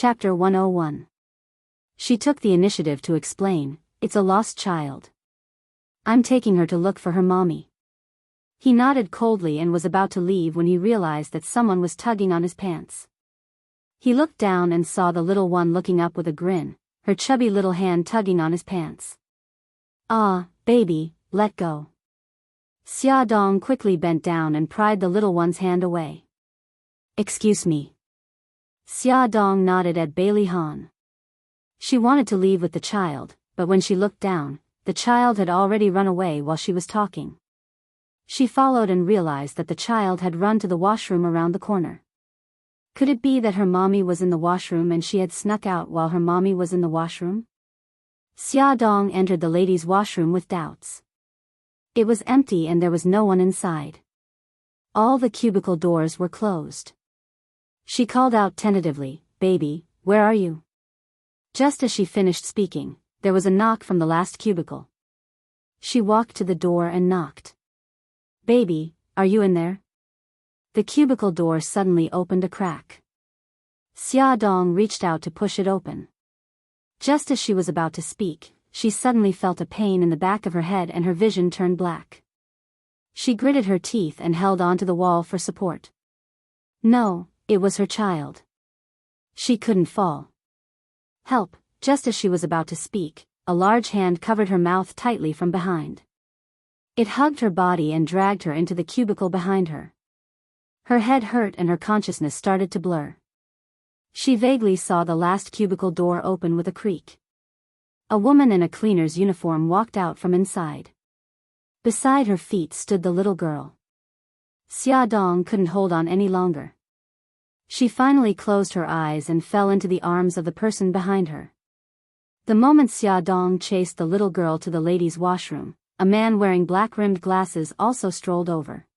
Chapter 101. She took the initiative to explain, "It's a lost child. I'm taking her to look for her mommy." He nodded coldly and was about to leave when he realized that someone was tugging on his pants. He looked down and saw the little one looking up with a grin, her chubby little hand tugging on his pants. "Ah, baby, let go." Xia Dong quickly bent down and pried the little one's hand away. "Excuse me." Xia Dong nodded at Bailey Han. She wanted to leave with the child, but when she looked down, the child had already run away while she was talking. She followed and realized that the child had run to the washroom around the corner. Could it be that her mommy was in the washroom and she had snuck out while her mommy was in the washroom? Xia Dong entered the ladies' washroom with doubts. It was empty and there was no one inside. All the cubicle doors were closed. She called out tentatively, "Baby, where are you?" Just as she finished speaking, there was a knock from the last cubicle. She walked to the door and knocked. "Baby, are you in there?" The cubicle door suddenly opened a crack. Xia Dong reached out to push it open. Just as she was about to speak, she suddenly felt a pain in the back of her head and her vision turned black. She gritted her teeth and held onto the wall for support. No, it was her child. She couldn't fall. "Help!" Just as she was about to speak, a large hand covered her mouth tightly from behind. It hugged her body and dragged her into the cubicle behind her. Her head hurt and her consciousness started to blur. She vaguely saw the last cubicle door open with a creak. A woman in a cleaner's uniform walked out from inside. Beside her feet stood the little girl. Xia Dong couldn't hold on any longer. She finally closed her eyes and fell into the arms of the person behind her. The moment Xia Dong chased the little girl to the ladies' washroom, a man wearing black-rimmed glasses also strolled over.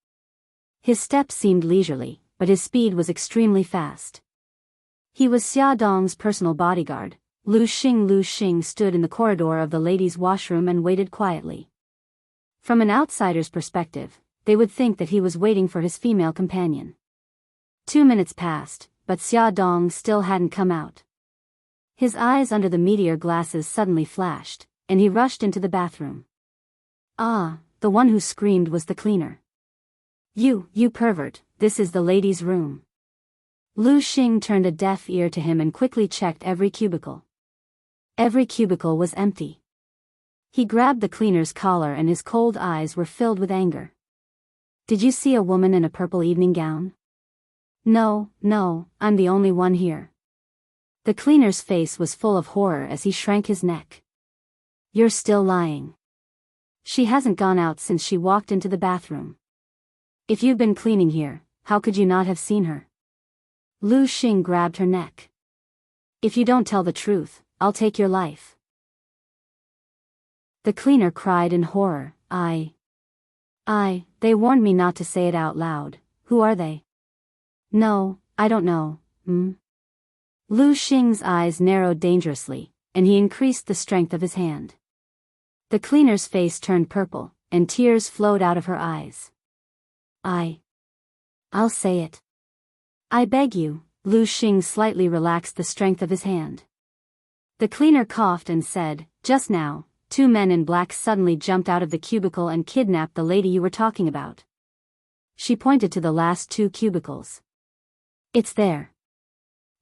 His steps seemed leisurely, but his speed was extremely fast. He was Xia Dong's personal bodyguard. Lu Xing stood in the corridor of the ladies' washroom and waited quietly. From an outsider's perspective, they would think that he was waiting for his female companion. 2 minutes passed, but Xia Dong still hadn't come out. His eyes under the meteor glasses suddenly flashed, and he rushed into the bathroom. Ah, the one who screamed was the cleaner. You pervert, this is the ladies' room." Lu Xing turned a deaf ear to him and quickly checked every cubicle. Every cubicle was empty. He grabbed the cleaner's collar and his cold eyes were filled with anger. "Did you see a woman in a purple evening gown?" No, I'm the only one here." The cleaner's face was full of horror as he shrank his neck. "You're still lying. She hasn't gone out since she walked into the bathroom. If you've been cleaning here, how could you not have seen her?" Lu Xing grabbed her neck. "If you don't tell the truth, I'll take your life." The cleaner cried in horror, They warned me not to say it out loud. Who are they?" "No, I don't know, Lu Xing's eyes narrowed dangerously, and he increased the strength of his hand. The cleaner's face turned purple, and tears flowed out of her eyes. I'll say it. I beg you." Lu Xing slightly relaxed the strength of his hand. The cleaner coughed and said, "Just now, 2 men in black suddenly jumped out of the cubicle and kidnapped the lady you were talking about." She pointed to the last 2 cubicles. "It's there."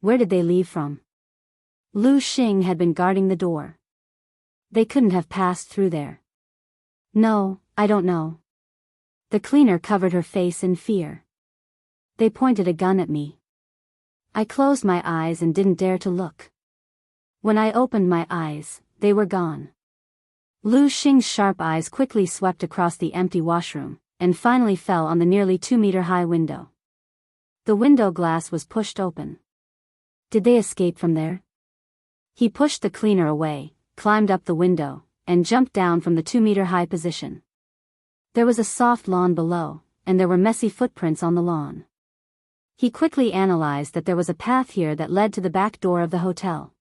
"Where did they leave from?" Lu Xing had been guarding the door. "They couldn't have passed through there." "No, I don't know." The cleaner covered her face in fear. "They pointed a gun at me. I closed my eyes and didn't dare to look. When I opened my eyes, they were gone." Lu Xing's sharp eyes quickly swept across the empty washroom, and finally fell on the nearly 2-meter-high window. The window glass was pushed open. Did they escape from there? He pushed the cleaner away, climbed up the window, and jumped down from the 2-meter-high position. There was a soft lawn below, and there were messy footprints on the lawn. He quickly analyzed that there was a path here that led to the back door of the hotel.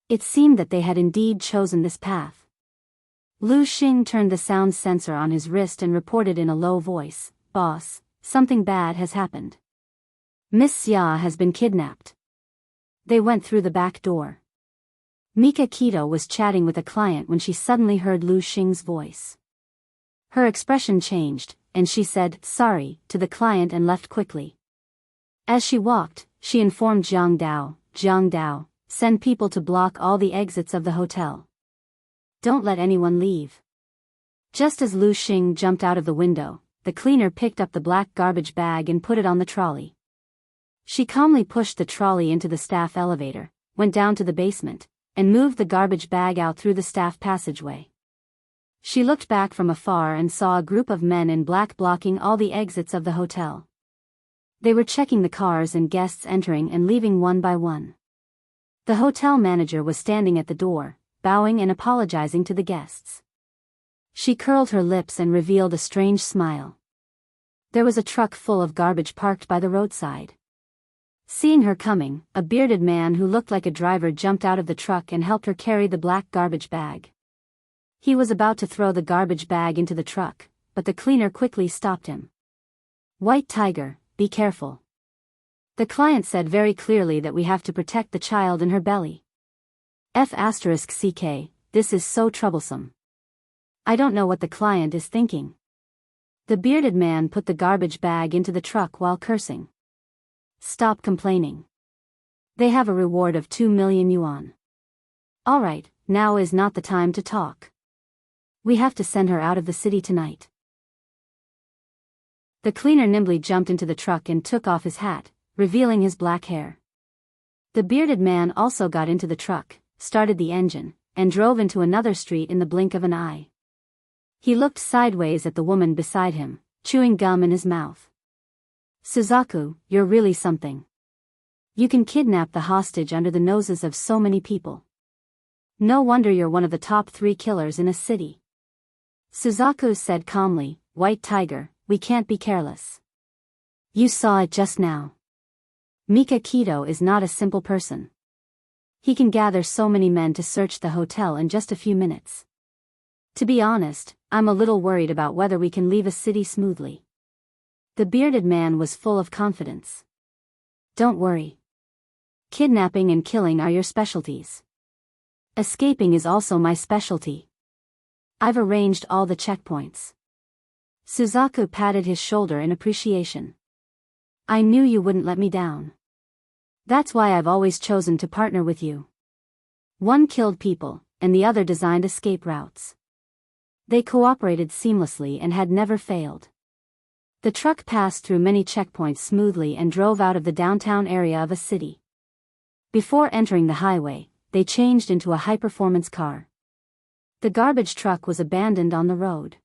It seemed that they had indeed chosen this path. Lu Xing turned the sound sensor on his wrist and reported in a low voice, "Boss, something bad has happened. Miss Xia has been kidnapped." They went through the back door. Mika Keto was chatting with a client when she suddenly heard Lu Xing's voice. Her expression changed, and she said, "Sorry," to the client and left quickly. As she walked, she informed Jiang Dao, send people to block all the exits of the hotel. Don't let anyone leave. Just as Lu Xing jumped out of the window, the cleaner picked up the black garbage bag and put it on the trolley. She calmly pushed the trolley into the staff elevator, went down to the basement, and moved the garbage bag out through the staff passageway. She looked back from afar and saw a group of men in black blocking all the exits of the hotel. They were checking the cars and guests entering and leaving one by one. The hotel manager was standing at the door, bowing and apologizing to the guests. She curled her lips and revealed a strange smile. There was a truck full of garbage parked by the roadside. Seeing her coming, a bearded man who looked like a driver jumped out of the truck and helped her carry the black garbage bag. He was about to throw the garbage bag into the truck, but the cleaner quickly stopped him. "White Tiger, be careful. The client said very clearly that we have to protect the child in her belly. F***ck, this is so troublesome. I don't know what the client is thinking." The bearded man put the garbage bag into the truck while cursing. "Stop complaining. They have a reward of 2 million yuan. Alright, now is not the time to talk. We have to send her out of the city tonight." The cleaner nimbly jumped into the truck and took off his hat, revealing his black hair. The bearded man also got into the truck, started the engine, and drove into another street in the blink of an eye. He looked sideways at the woman beside him, chewing gum in his mouth. "Suzaku, you're really something. You can kidnap the hostage under the noses of so many people. No wonder you're one of the top 3 killers in a city." Suzaku said calmly, "White Tiger, we can't be careless. You saw it just now. Mika Keto is not a simple person. He can gather so many men to search the hotel in just a few minutes. To be honest, I'm a little worried about whether we can leave a city smoothly." The bearded man was full of confidence. "Don't worry. Kidnapping and killing are your specialties. Escaping is also my specialty. I've arranged all the checkpoints." Suzaku patted his shoulder in appreciation. "I knew you wouldn't let me down. That's why I've always chosen to partner with you. One killed people, and the other designed escape routes. They cooperated seamlessly and had never failed." The truck passed through many checkpoints smoothly and drove out of the downtown area of a city. Before entering the highway, they changed into a high-performance car. The garbage truck was abandoned on the road.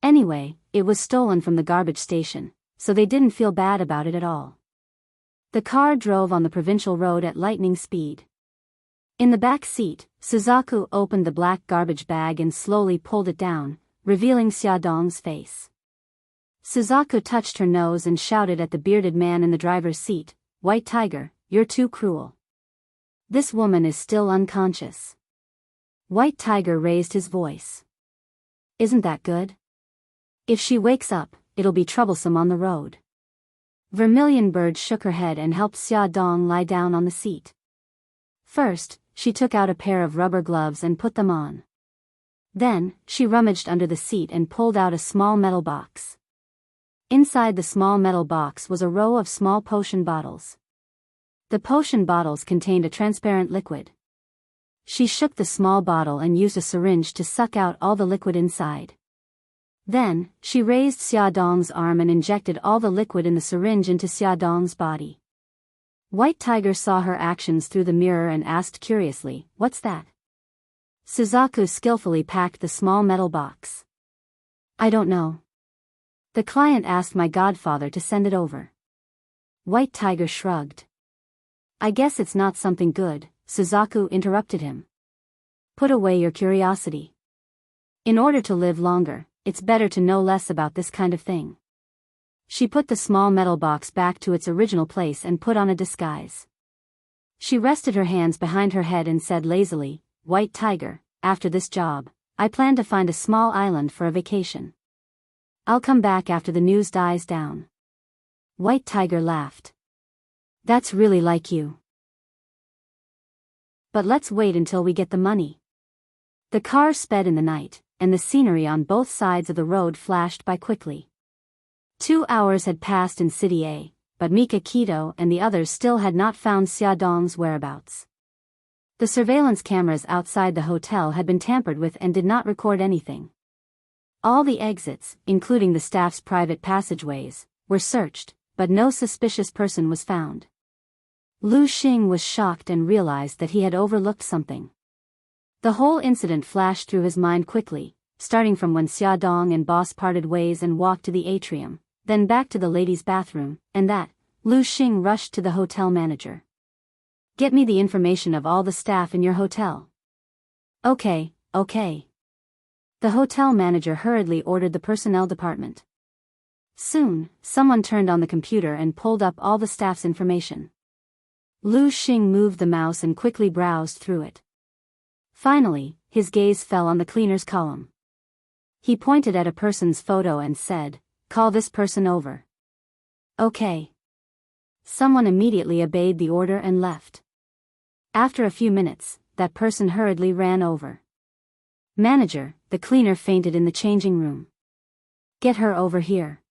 Anyway, it was stolen from the garbage station, so they didn't feel bad about it at all. The car drove on the provincial road at lightning speed. In the back seat, Suzaku opened the black garbage bag and slowly pulled it down, revealing Xiaodong's face. Suzaku touched her nose and shouted at the bearded man in the driver's seat, "White Tiger, you're too cruel. This woman is still unconscious." White Tiger raised his voice. "Isn't that good? If she wakes up, it'll be troublesome on the road." Vermilion Bird shook her head and helped Xiaodong lie down on the seat. First, she took out a pair of rubber gloves and put them on. Then, she rummaged under the seat and pulled out a small metal box. Inside the small metal box was a row of small potion bottles. The potion bottles contained a transparent liquid. She shook the small bottle and used a syringe to suck out all the liquid inside. Then, she raised Xiaodong's arm and injected all the liquid in the syringe into Xiaodong's body. White Tiger saw her actions through the mirror and asked curiously, "What's that?" Suzaku skillfully packed the small metal box. "I don't know. The client asked my godfather to send it over." White Tiger shrugged. "I guess it's not something good," Suzaku interrupted him. "Put away your curiosity. In order to live longer, it's better to know less about this kind of thing." She put the small metal box back to its original place and put on a disguise. She rested her hands behind her head and said lazily, "White Tiger, after this job, I plan to find a small island for a vacation. I'll come back after the news dies down." White Tiger laughed. "That's really like you. but let's wait until we get the money. The car sped in the night, and the scenery on both sides of the road flashed by quickly. 2 hours had passed in City A, but Mika Kito and the others still had not found Xia Dong's whereabouts. The surveillance cameras outside the hotel had been tampered with and did not record anything. All the exits, including the staff's private passageways, were searched, but no suspicious person was found. Lu Xing was shocked and realized that he had overlooked something. The whole incident flashed through his mind quickly, starting from when Xia Dong and Boss parted ways and walked to the atrium, then back to the ladies' bathroom, and that, Lu Xing rushed to the hotel manager. Get me the information of all the staff in your hotel. Okay. The hotel manager hurriedly ordered the personnel department. Soon, someone turned on the computer and pulled up all the staff's information. Lu Xing moved the mouse and quickly browsed through it. Finally, his gaze fell on the cleaners column. He pointed at a person's photo and said, "Call this person over." Okay. Someone immediately obeyed the order and left. After a few minutes, that person hurriedly ran over. Manager, the cleaner fainted in the changing room. Get her over here.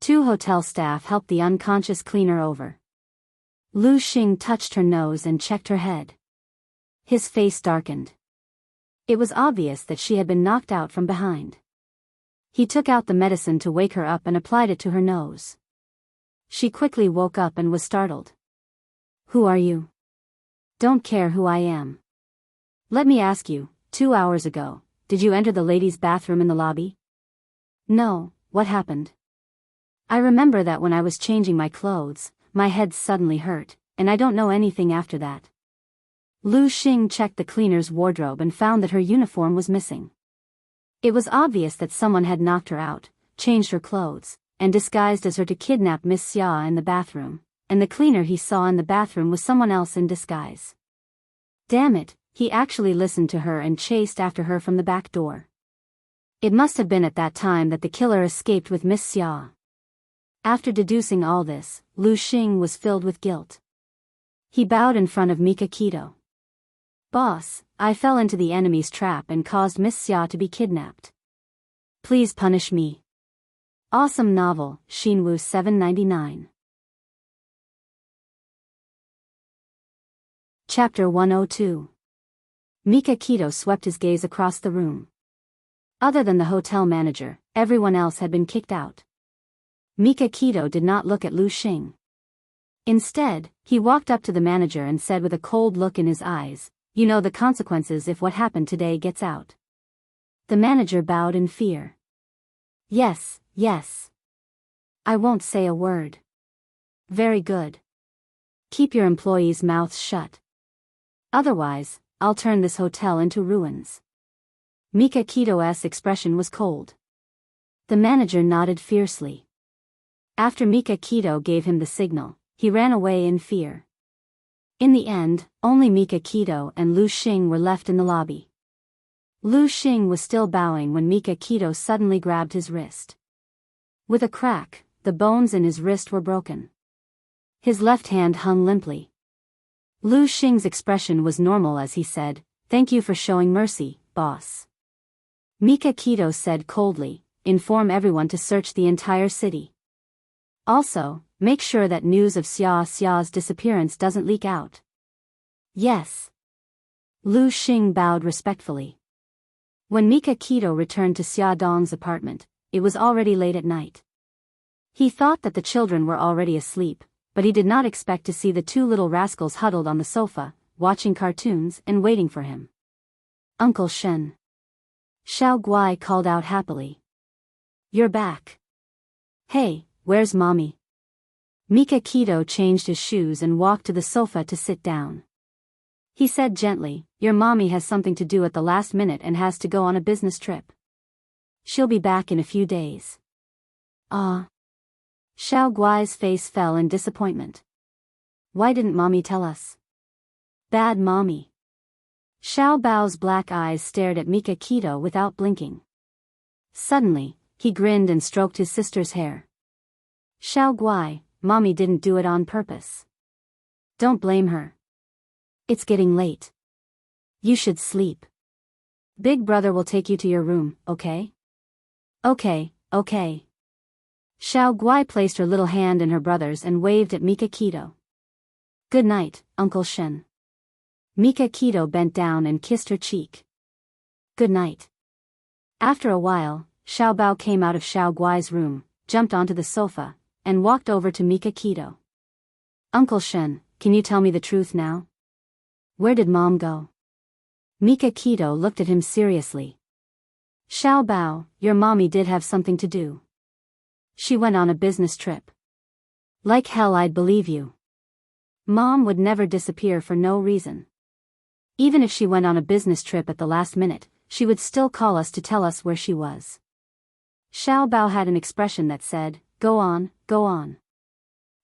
2 hotel staff helped the unconscious cleaner over. Lu Xing touched her nose and checked her head. His face darkened. It was obvious that she had been knocked out from behind. He took out the medicine to wake her up and applied it to her nose. She quickly woke up and was startled. Who are you? Don't care who I am. Let me ask you, 2 hours ago, did you enter the ladies' bathroom in the lobby? No, what happened? I remember that when I was changing my clothes, my head suddenly hurt, and I don't know anything after that. Lu Xing checked the cleaner's wardrobe and found that her uniform was missing. It was obvious that someone had knocked her out, changed her clothes, and disguised as her to kidnap Miss Xia in the bathroom, and the cleaner he saw in the bathroom was someone else in disguise. Damn it, he actually listened to her and chased after her from the back door. It must have been at that time that the killer escaped with Miss Xia. After deducing all this, Lu Xing was filled with guilt. He bowed in front of Mika Kito. Boss, I fell into the enemy's trap and caused Miss Xia to be kidnapped. Please punish me. Awesome novel, Shinwu 799. Chapter 102. Mika Kito swept his gaze across the room. Other than the hotel manager, everyone else had been kicked out. Mika Kito did not look at Lu Xing. Instead, he walked up to the manager and said with a cold look in his eyes, "You know the consequences if what happened today gets out." The manager bowed in fear. Yes. I won't say a word. Very good. Keep your employees' mouths shut. Otherwise, I'll turn this hotel into ruins. Mika Kito's expression was cold. The manager nodded fiercely. After Mika Kito gave him the signal, he ran away in fear. In the end, only Mika Kito and Lu Xing were left in the lobby. Lu Xing was still bowing when Mika Kito suddenly grabbed his wrist. With a crack, the bones in his wrist were broken. His left hand hung limply. Lu Xing's expression was normal as he said, "Thank you for showing mercy, boss." Mika Kito said coldly, "Inform everyone to search the entire city. Also, make sure that news of Xia's disappearance doesn't leak out." Yes. Lu Xing bowed respectfully. When Mika Kito returned to Xia Dong's apartment, it was already late at night. He thought that the children were already asleep, but he did not expect to see the 2 little rascals huddled on the sofa, watching cartoons and waiting for him. Uncle Shen. Xiao Guai called out happily. You're back. Hey, where's mommy? Mika Kito changed his shoes and walked to the sofa to sit down. He said gently, "Your mommy has something to do at the last minute and has to go on a business trip. She'll be back in a few days." Ah. Xiao Guai's face fell in disappointment. Why didn't mommy tell us? Bad mommy. Xiao Bao's black eyes stared at Mika Kito without blinking. Suddenly, he grinned and stroked his sister's hair. Xiao Guai, mommy didn't do it on purpose. Don't blame her. It's getting late. You should sleep. Big brother will take you to your room, okay? Okay, okay. Xiao Guai placed her little hand in her brother's and waved at Mika Keto. Good night, Uncle Shen. Mika Keto bent down and kissed her cheek. Good night. After a while, Xiao Bao came out of Xiao Guai's room, jumped onto the sofa, and walked over to Mika Keto. Uncle Shen, can you tell me the truth now? Where did Mom go? Mika Keto looked at him seriously. Xiao Bao, your mommy did have something to do. She went on a business trip. Like hell I'd believe you. Mom would never disappear for no reason. Even if she went on a business trip at the last minute, she would still call us to tell us where she was. Xiao Bao had an expression that said, go on, go on.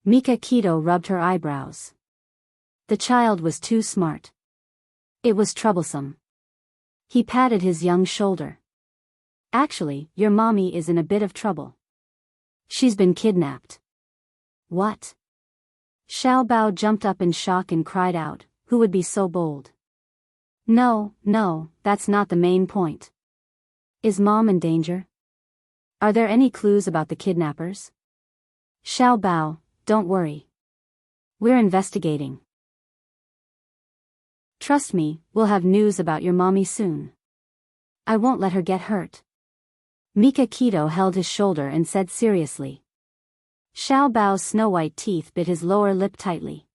Mika Keto rubbed her eyebrows. The child was too smart. It was troublesome. He patted his young shoulder. Actually, your mommy is in a bit of trouble. She's been kidnapped. What? Xiao Bao jumped up in shock and cried out, who would be so bold? No, that's not the main point. Is Mom in danger? Are there any clues about the kidnappers? Xiao Bao, don't worry. We're investigating. Trust me, we'll have news about your mommy soon. I won't let her get hurt. Mika Keto held his shoulder and said seriously. Xiao Bao's snow-white teeth bit his lower lip tightly.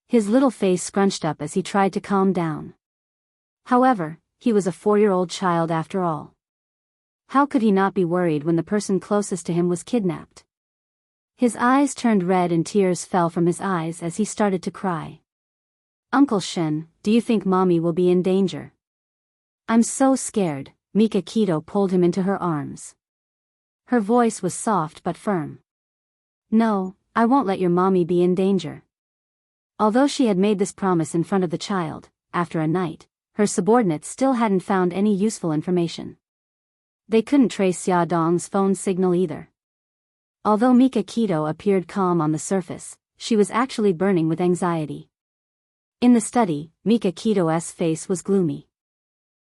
His little face scrunched up as he tried to calm down. However, he was a 4-year-old child after all. How could he not be worried when the person closest to him was kidnapped? His eyes turned red and tears fell from his eyes as he started to cry. Uncle Shen, do you think Mommy will be in danger? I'm so scared. Mika Keto pulled him into her arms. Her voice was soft but firm. No, I won't let your mommy be in danger. Although she had made this promise in front of the child, after a night, her subordinates still hadn't found any useful information. They couldn't trace Xia Dong's phone signal either. Although Mika Keto appeared calm on the surface, she was actually burning with anxiety. In the study, Mika Keto's face was gloomy.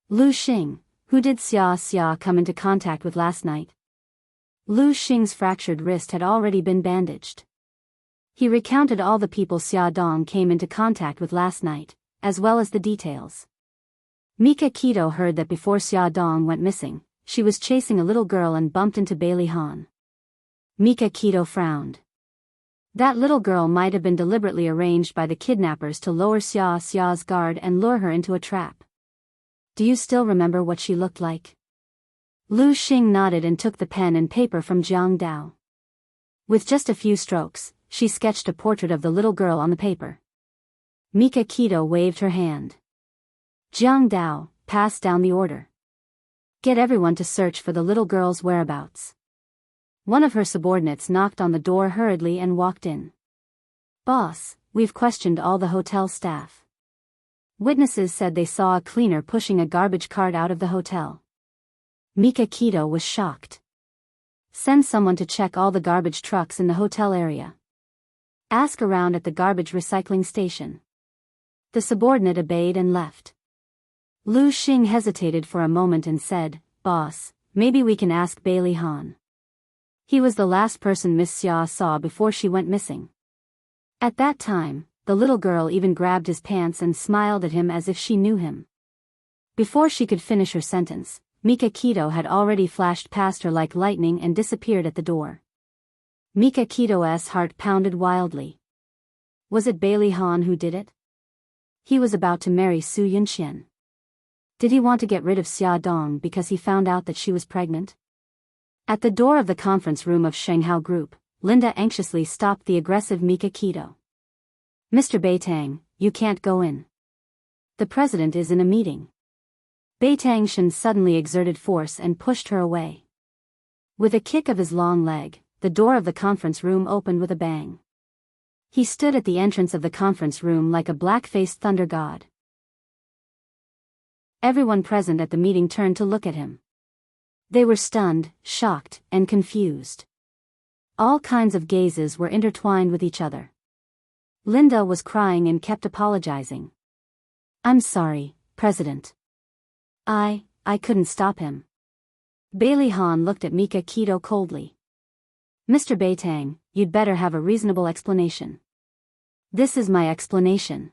Lu Xing, who did Xia come into contact with last night? Lu Xing's fractured wrist had already been bandaged. He recounted all the people Xia Dong came into contact with last night, as well as the details. Mika Keto heard that before Xia Dong went missing, she was chasing a little girl and bumped into Bailey Han. Mika Keto frowned. That little girl might have been deliberately arranged by the kidnappers to lower Xia's guard and lure her into a trap. Do you still remember what she looked like? Lu Xing nodded and took the pen and paper from Jiang Dao. With just a few strokes, she sketched a portrait of the little girl on the paper. Mika Keto waved her hand. Jiang Dao, pass down the order. Get everyone to search for the little girl's whereabouts. One of her subordinates knocked on the door hurriedly and walked in. Boss, we've questioned all the hotel staff. Witnesses said they saw a cleaner pushing a garbage cart out of the hotel. Mika Keto was shocked. Send someone to check all the garbage trucks in the hotel area. Ask around at the garbage recycling station. The subordinate obeyed and left. Lu Xing hesitated for a moment and said, Boss, maybe we can ask Bailey Han. He was the last person Miss Xia saw before she went missing. At that time, the little girl even grabbed his pants and smiled at him as if she knew him. Before she could finish her sentence, Mika Keto had already flashed past her like lightning and disappeared at the door. Mika Keto's heart pounded wildly. Was it Bailey Han who did it? He was about to marry Su Yunqian. Did he want to get rid of Xia Dong because he found out that she was pregnant? At the door of the conference room of Shanghao Group, Linda anxiously stopped the aggressive Mika Keto. Mr. Beitang, you can't go in. The president is in a meeting. Beitang Shen suddenly exerted force and pushed her away. With a kick of his long leg, the door of the conference room opened with a bang. He stood at the entrance of the conference room like a black-faced thunder god. Everyone present at the meeting turned to look at him. They were stunned, shocked, and confused. All kinds of gazes were intertwined with each other. Linda was crying and kept apologizing. I'm sorry, President. I couldn't stop him. Bailey Han looked at Mika Keto coldly. Mr. Beitang, you'd better have a reasonable explanation. This is my explanation.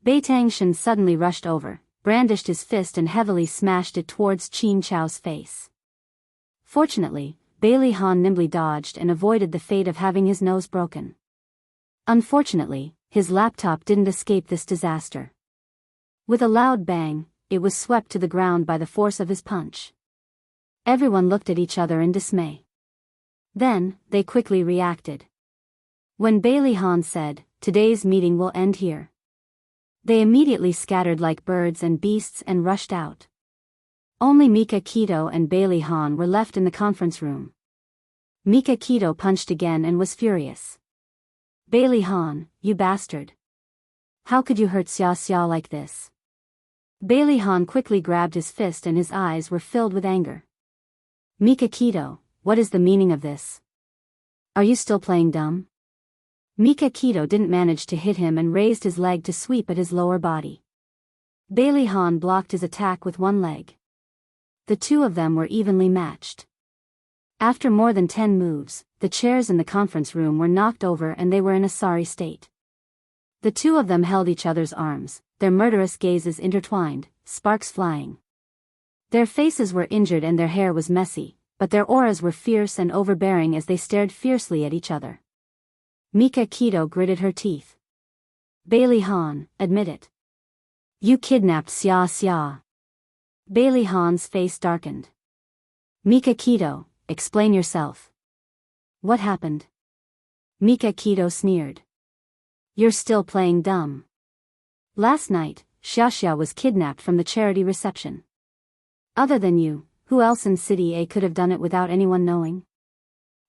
Beitang Shen suddenly rushed over, brandished his fist and heavily smashed it towards Qin Chao's face. Fortunately, Bailey Han nimbly dodged and avoided the fate of having his nose broken. Unfortunately, his laptop didn't escape this disaster. With a loud bang, it was swept to the ground by the force of his punch. Everyone looked at each other in dismay. Then, they quickly reacted. When Bailey Han said, "Today's meeting will end here," they immediately scattered like birds and beasts and rushed out. Only Mika Keto and Bailey Han were left in the conference room. Mika Keto punched again and was furious. "Bailey Han, you bastard. How could you hurt Xia Xia like this?" Bailey Han quickly grabbed his fist and his eyes were filled with anger. "Mika Keto, what is the meaning of this? Are you still playing dumb?" Mika Keto didn't manage to hit him and raised his leg to sweep at his lower body. Bailey Han blocked his attack with one leg. The two of them were evenly matched. After more than 10 moves, the chairs in the conference room were knocked over and they were in a sorry state. The two of them held each other's arms, their murderous gazes intertwined, sparks flying. Their faces were injured and their hair was messy, but their auras were fierce and overbearing as they stared fiercely at each other. Mika Keto gritted her teeth. "Bailey Han, admit it. You kidnapped Xia Xia." Bailey Han's face darkened. "Mika Keto, explain yourself. What happened?" Mika Keto sneered. "You're still playing dumb. Last night, Xia Xia was kidnapped from the charity reception. Other than you, who else in City A could have done it without anyone knowing?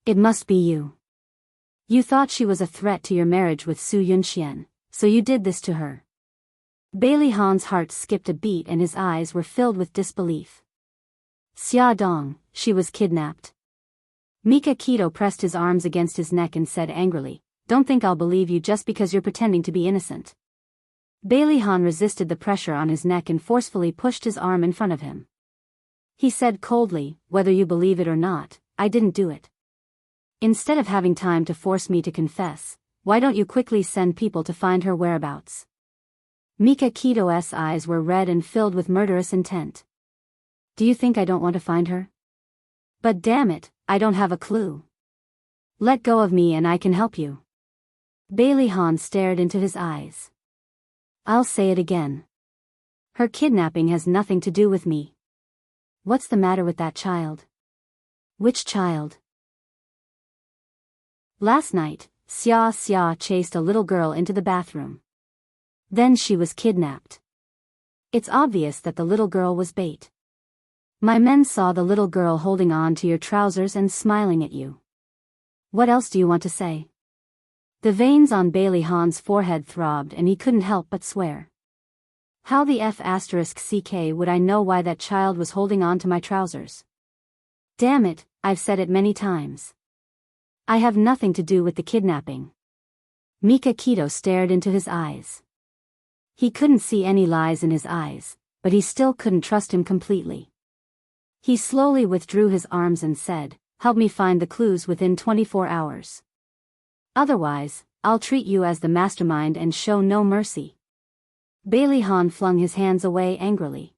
It must be you. You thought she was a threat to your marriage with Su Yunxian, so you did this to her." Bailey Han's heart skipped a beat and his eyes were filled with disbelief. "Xia Dong, she was kidnapped." Mika Keto pressed his arms against his neck and said angrily, "Don't think I'll believe you just because you're pretending to be innocent." Bailey Han resisted the pressure on his neck and forcefully pushed his arm in front of him. He said coldly, "Whether you believe it or not, I didn't do it. Instead of having time to force me to confess, why don't you quickly send people to find her whereabouts?" Mika Keto's eyes were red and filled with murderous intent. "Do you think I don't want to find her? But damn it, I don't have a clue. Let go of me and I can help you." Bailey Han stared into his eyes. "I'll say it again. Her kidnapping has nothing to do with me. What's the matter with that child?" "Which child?" "Last night, Xia Xia chased a little girl into the bathroom. Then she was kidnapped. It's obvious that the little girl was bait. My men saw the little girl holding on to your trousers and smiling at you. What else do you want to say?" The veins on Bailey Han's forehead throbbed and he couldn't help but swear. "How the F***ck would I know why that child was holding on to my trousers? Damn it, I've said it many times. I have nothing to do with the kidnapping." Mika Keto stared into his eyes. He couldn't see any lies in his eyes, but he still couldn't trust him completely. He slowly withdrew his arms and said, "Help me find the clues within 24 hours. Otherwise, I'll treat you as the mastermind and show no mercy." Bailey Han flung his hands away angrily.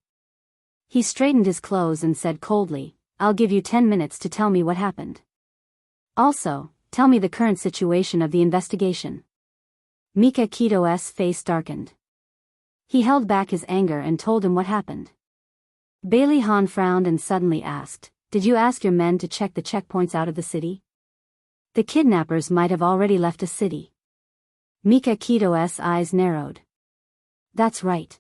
He straightened his clothes and said coldly, "I'll give you 10 minutes to tell me what happened. Also, tell me the current situation of the investigation." Mika Keto's face darkened. He held back his anger and told him what happened. Bailey Han frowned and suddenly asked, "Did you ask your men to check the checkpoints out of the city? The kidnappers might have already left the city." Mika Keto's eyes narrowed. "That's right.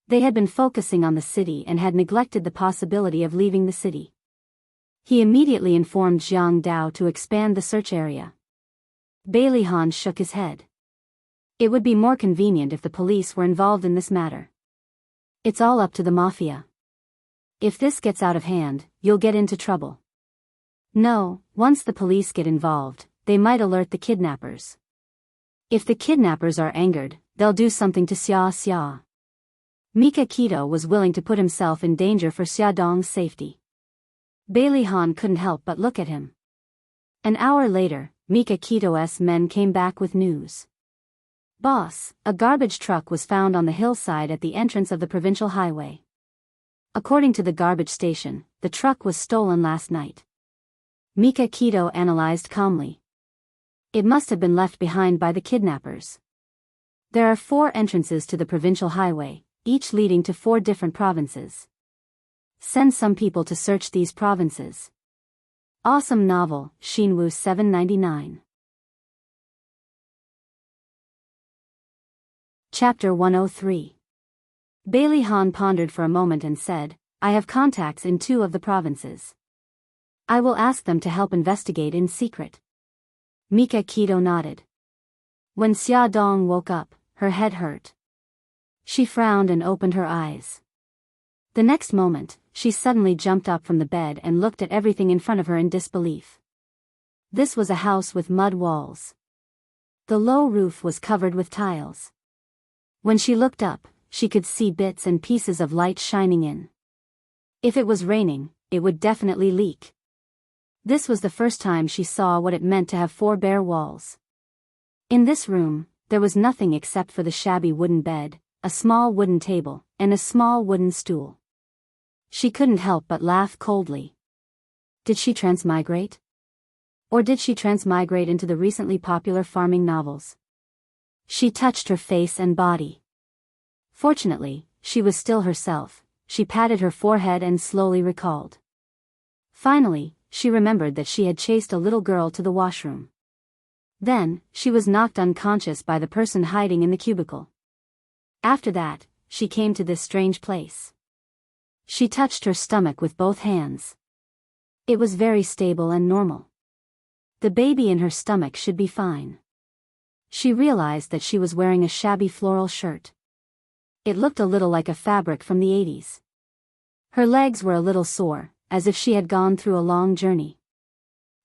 They had been focusing on the city and had neglected the possibility of leaving the city." He immediately informed Zhang Dao to expand the search area. Bailey Han shook his head. "It would be more convenient if the police were involved in this matter. It's all up to the mafia. If this gets out of hand, you'll get into trouble. No, once the police get involved, they might alert the kidnappers. If the kidnappers are angered, they'll do something to Xia Xia. Mika Kito was willing to put himself in danger for Xiaodong's safety. Bailey Han couldn't help but look at him. An hour later, Mika Kito's men came back with news. Boss, a garbage truck was found on the hillside at the entrance of the provincial highway. According to the garbage station, the truck was stolen last night. Mika Kito analyzed calmly. It must have been left behind by the kidnappers. There are 4 entrances to the provincial highway, each leading to 4 different provinces. Send some people to search these provinces. Awesome novel, Shinwoo 799. Chapter 103. Bailey Han pondered for a moment and said, I have contacts in 2 of the provinces. I will ask them to help investigate in secret. Mika Kito nodded. When Xiaodong woke up, her head hurt. She frowned and opened her eyes. The next moment, she suddenly jumped up from the bed and looked at everything in front of her in disbelief. This was a house with mud walls. The low roof was covered with tiles. When she looked up, she could see bits and pieces of light shining in. If it was raining, it would definitely leak. This was the first time she saw what it meant to have 4 bare walls. In this room, there was nothing except for the shabby wooden bed, a small wooden table, and a small wooden stool. She couldn't help but laugh coldly. Did she transmigrate? Or did she transmigrate into the recently popular farming novels? She touched her face and body. Fortunately, she was still herself. She patted her forehead and slowly recalled. Finally, she remembered that she had chased a little girl to the washroom. Then, she was knocked unconscious by the person hiding in the cubicle. After that, she came to this strange place. She touched her stomach with both hands. It was very stable and normal. The baby in her stomach should be fine. She realized that she was wearing a shabby floral shirt. It looked a little like a fabric from the 80s. Her legs were a little sore, as if she had gone through a long journey.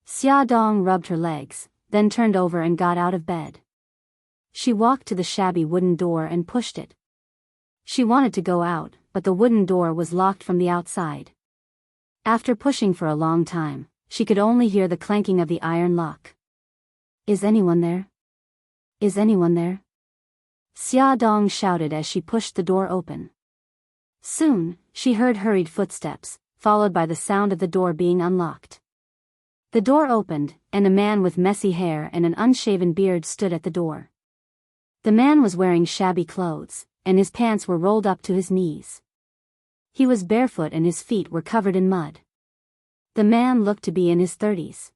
Xiaodong rubbed her legs, then turned over and got out of bed. She walked to the shabby wooden door and pushed it. She wanted to go out, but the wooden door was locked from the outside. After pushing for a long time, she could only hear the clanking of the iron lock. Is anyone there? Is anyone there? Xiaodong shouted as she pushed the door open. Soon, she heard hurried footsteps, followed by the sound of the door being unlocked. The door opened, and a man with messy hair and an unshaven beard stood at the door. The man was wearing shabby clothes, and his pants were rolled up to his knees. He was barefoot and his feet were covered in mud. The man looked to be in his 30s.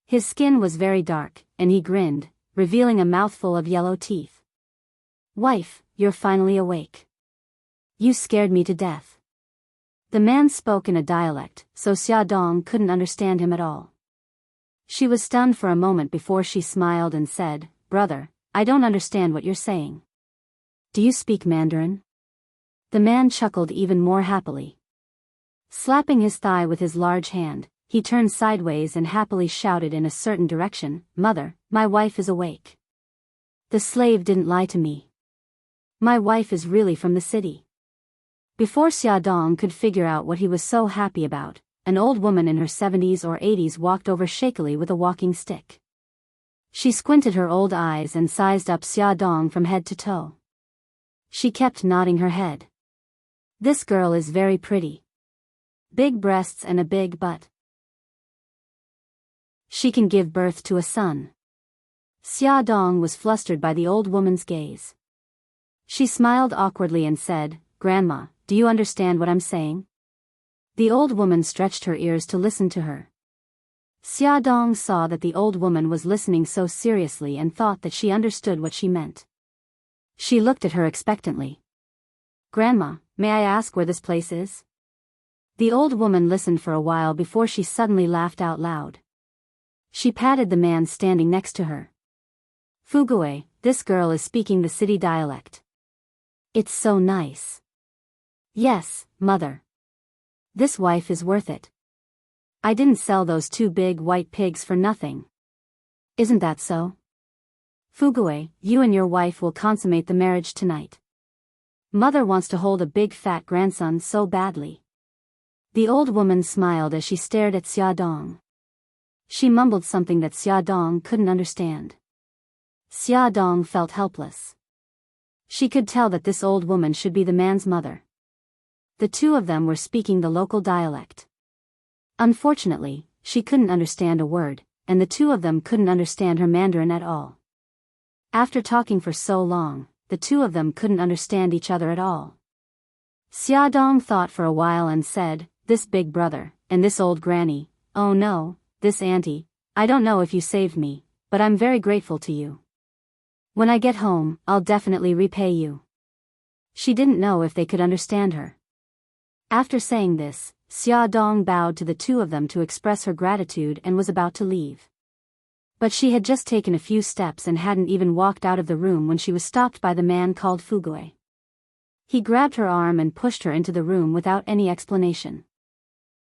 His skin was very dark, and he grinned, revealing a mouthful of yellow teeth. Wife, you're finally awake. You scared me to death. The man spoke in a dialect, so Xiaodong couldn't understand him at all. She was stunned for a moment before she smiled and said, Brother, I don't understand what you're saying. Do you speak Mandarin? The man chuckled even more happily. Slapping his thigh with his large hand, he turned sideways and happily shouted in a certain direction, Mother, my wife is awake. The slave didn't lie to me. My wife is really from the city. Before Xiaodong could figure out what he was so happy about, an old woman in her 70s or 80s walked over shakily with a walking stick. She squinted her old eyes and sized up Xiaodong from head to toe. She kept nodding her head. This girl is very pretty. Big breasts and a big butt. She can give birth to a son. Xiaodong was flustered by the old woman's gaze. She smiled awkwardly and said, Grandma, do you understand what I'm saying? The old woman stretched her ears to listen to her. Xiaodong saw that the old woman was listening so seriously and thought that she understood what she meant. She looked at her expectantly. Grandma, may I ask where this place is? The old woman listened for a while before she suddenly laughed out loud. She patted the man standing next to her. Fugue, this girl is speaking the city dialect. It's so nice. Yes, Mother. This wife is worth it. I didn't sell those 2 big white pigs for nothing. Isn't that so? Fugue, you and your wife will consummate the marriage tonight. Mother wants to hold a big fat grandson so badly. The old woman smiled as she stared at Xia Dong. She mumbled something that Xia Dong couldn't understand. Xia Dong felt helpless. She could tell that this old woman should be the man's mother. The two of them were speaking the local dialect. Unfortunately, she couldn't understand a word, and the two of them couldn't understand her Mandarin at all. After talking for so long, the two of them couldn't understand each other at all. Xia Dong thought for a while and said, "This big brother, and this old granny, oh no, this auntie, I don't know if you saved me, but I'm very grateful to you. When I get home, I'll definitely repay you." She didn't know if they could understand her. After saying this, Xia Dong bowed to the two of them to express her gratitude and was about to leave. But she had just taken a few steps and hadn't even walked out of the room when she was stopped by the man called Fugui. He grabbed her arm and pushed her into the room without any explanation.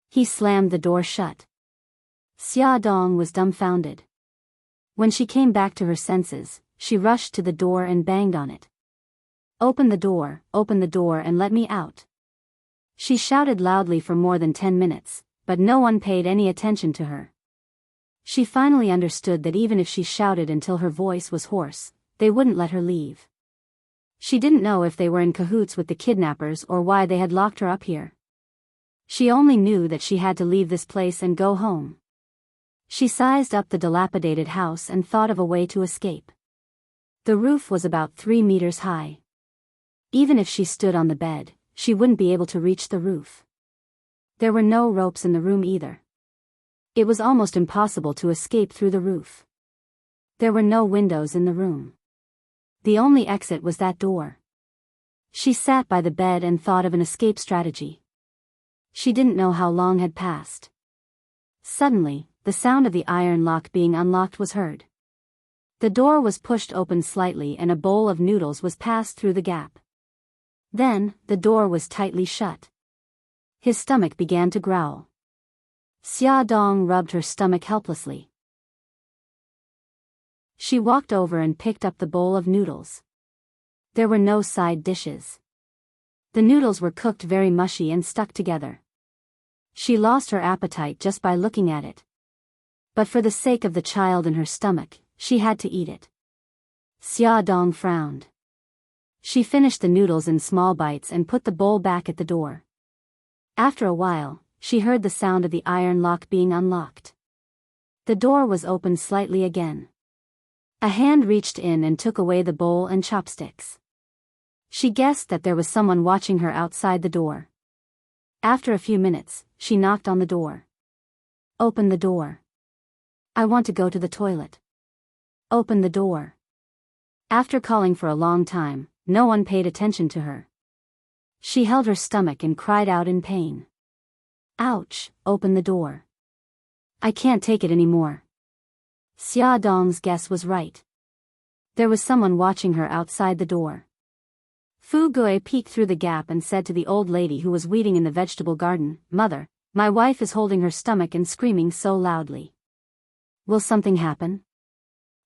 He slammed the door shut. Xia Dong was dumbfounded. When she came back to her senses, she rushed to the door and banged on it. open the door, and let me out." She shouted loudly for more than 10 minutes, but no one paid any attention to her. She finally understood that even if she shouted until her voice was hoarse, they wouldn't let her leave. She didn't know if they were in cahoots with the kidnappers or why they had locked her up here. She only knew that she had to leave this place and go home. She sized up the dilapidated house and thought of a way to escape. The roof was about 3 meters high. Even if she stood on the bed, she wouldn't be able to reach the roof. There were no ropes in the room either. It was almost impossible to escape through the roof. There were no windows in the room. The only exit was that door. She sat by the bed and thought of an escape strategy. She didn't know how long had passed. Suddenly, the sound of the iron lock being unlocked was heard. The door was pushed open slightly and a bowl of noodles was passed through the gap. Then, the door was tightly shut. His stomach began to growl. Xia Dong rubbed her stomach helplessly. She walked over and picked up the bowl of noodles. There were no side dishes. The noodles were cooked very mushy and stuck together. She lost her appetite just by looking at it. But for the sake of the child in her stomach, she had to eat it. Xia Dong frowned. She finished the noodles in small bites and put the bowl back at the door. After a while, she heard the sound of the iron lock being unlocked. The door was opened slightly again. A hand reached in and took away the bowl and chopsticks. She guessed that there was someone watching her outside the door. After a few minutes, she knocked on the door. "Open the door. I want to go to the toilet." "Open the door." After calling for a long time, no one paid attention to her. She held her stomach and cried out in pain. "Ouch, open the door. I can't take it anymore." Xia Dong's guess was right. There was someone watching her outside the door. Fu Gui peeked through the gap and said to the old lady who was weeding in the vegetable garden, "Mother, my wife is holding her stomach and screaming so loudly. Will something happen?"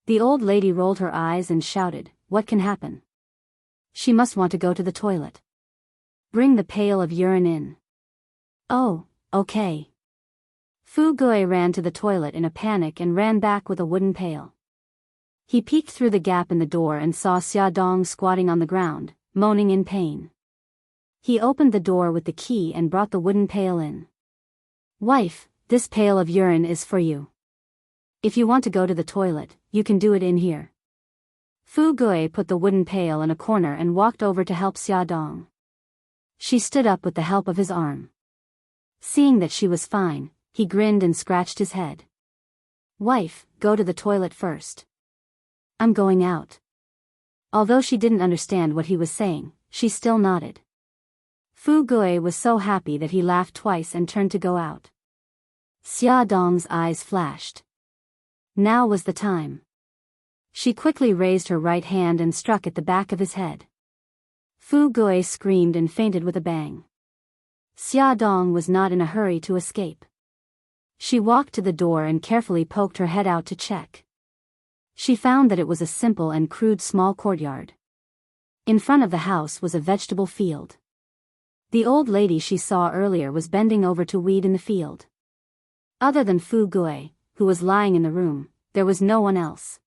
The old lady rolled her eyes and shouted, "What can happen? She must want to go to the toilet. Bring the pail of urine in." "Oh, okay." Fu Gui ran to the toilet in a panic and ran back with a wooden pail. He peeked through the gap in the door and saw Xia Dong squatting on the ground, moaning in pain. He opened the door with the key and brought the wooden pail in. "Wife, this pail of urine is for you. If you want to go to the toilet, you can do it in here." Fu Gui put the wooden pail in a corner and walked over to help Xia Dong. She stood up with the help of his arm. Seeing that she was fine, he grinned and scratched his head. "Wife, go to the toilet first." "I'm going out." Although she didn't understand what he was saying, she still nodded. Fu Gui was so happy that he laughed twice and turned to go out. Xia Dong's eyes flashed. Now was the time. She quickly raised her right hand and struck at the back of his head. Fu Gui screamed and fainted with a bang. Xia Dong was not in a hurry to escape. She walked to the door and carefully poked her head out to check. She found that it was a simple and crude small courtyard. In front of the house was a vegetable field. The old lady she saw earlier was bending over to weed in the field. Other than Fu Gui, who was lying in the room, there was no one else.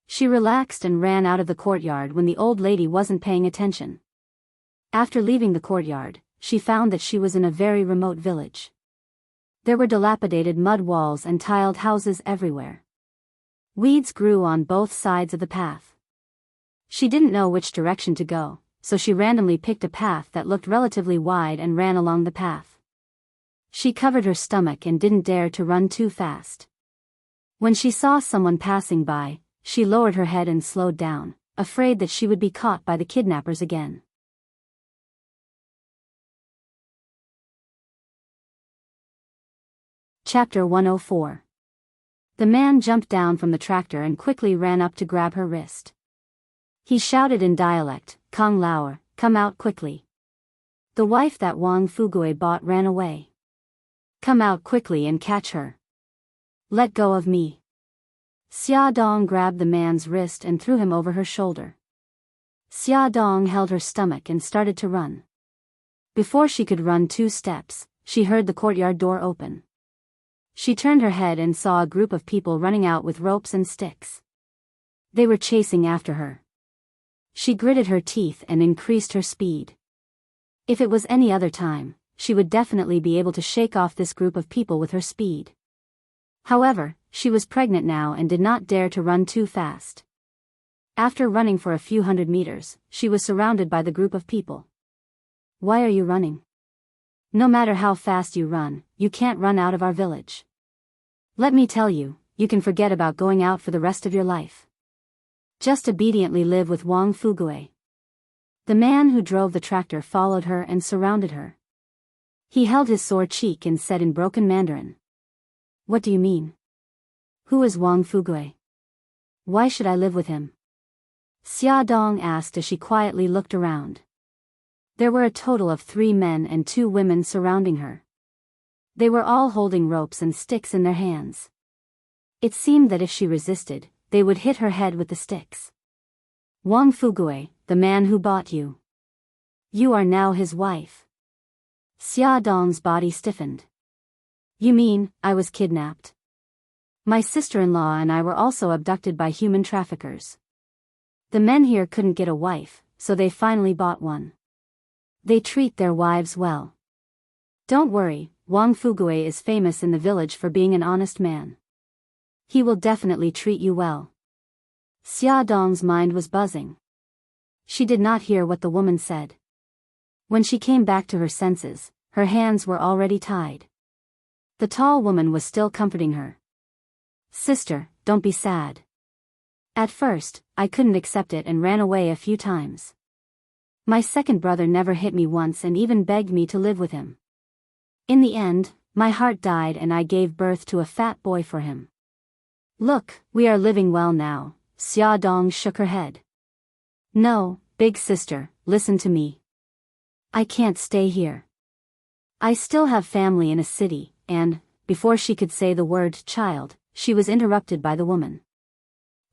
She relaxed and ran out of the courtyard when the old lady wasn't paying attention. After leaving the courtyard, she found that she was in a very remote village. There were dilapidated mud walls and tiled houses everywhere. Weeds grew on both sides of the path. She didn't know which direction to go, so she randomly picked a path that looked relatively wide and ran along the path. She covered her stomach and didn't dare to run too fast. When she saw someone passing by, she lowered her head and slowed down, afraid that she would be caught by the kidnappers again. Chapter 104. The man jumped down from the tractor and quickly ran up to grab her wrist. He shouted in dialect, "Kong Lauer, come out quickly." The wife that Wang Fugui bought ran away. "Come out quickly and catch her." "Let go of me." Xia Dong grabbed the man's wrist and threw him over her shoulder. Xia Dong held her stomach and started to run. Before she could run 2 steps, she heard the courtyard door open. She turned her head and saw a group of people running out with ropes and sticks. They were chasing after her. She gritted her teeth and increased her speed. If it was any other time, she would definitely be able to shake off this group of people with her speed. However, she was pregnant now and did not dare to run too fast. After running for a few hundred meters, she was surrounded by the group of people. "Why are you running? No matter how fast you run, you can't run out of our village. Let me tell you, you can forget about going out for the rest of your life. Just obediently live with Wang Fugui." The man who drove the tractor followed her and surrounded her. He held his sore cheek and said in broken Mandarin, "What do you mean? Who is Wang Fugui? Why should I live with him?" Xia Dong asked as she quietly looked around. There were a total of 3 men and 2 women surrounding her. They were all holding ropes and sticks in their hands. It seemed that if she resisted, they would hit her head with the sticks. "Wang Fugui, the man who bought you. You are now his wife." Xia Dong's body stiffened. "You mean, I was kidnapped? My sister-in-law and I were also abducted by human traffickers. The men here couldn't get a wife, so they finally bought one. They treat their wives well. Don't worry, Wang Fugui is famous in the village for being an honest man. He will definitely treat you well." Xia Dong's mind was buzzing. She did not hear what the woman said. When she came back to her senses, her hands were already tied. The tall woman was still comforting her. "Sister, don't be sad. At first, I couldn't accept it and ran away a few times. My second brother never hit me once and even begged me to live with him. In the end, my heart died and I gave birth to a fat boy for him. Look, we are living well now." Xia Dong shook her head. "No, big sister, listen to me. I can't stay here. I still have family in a city," and, before she could say the word child, she was interrupted by the woman.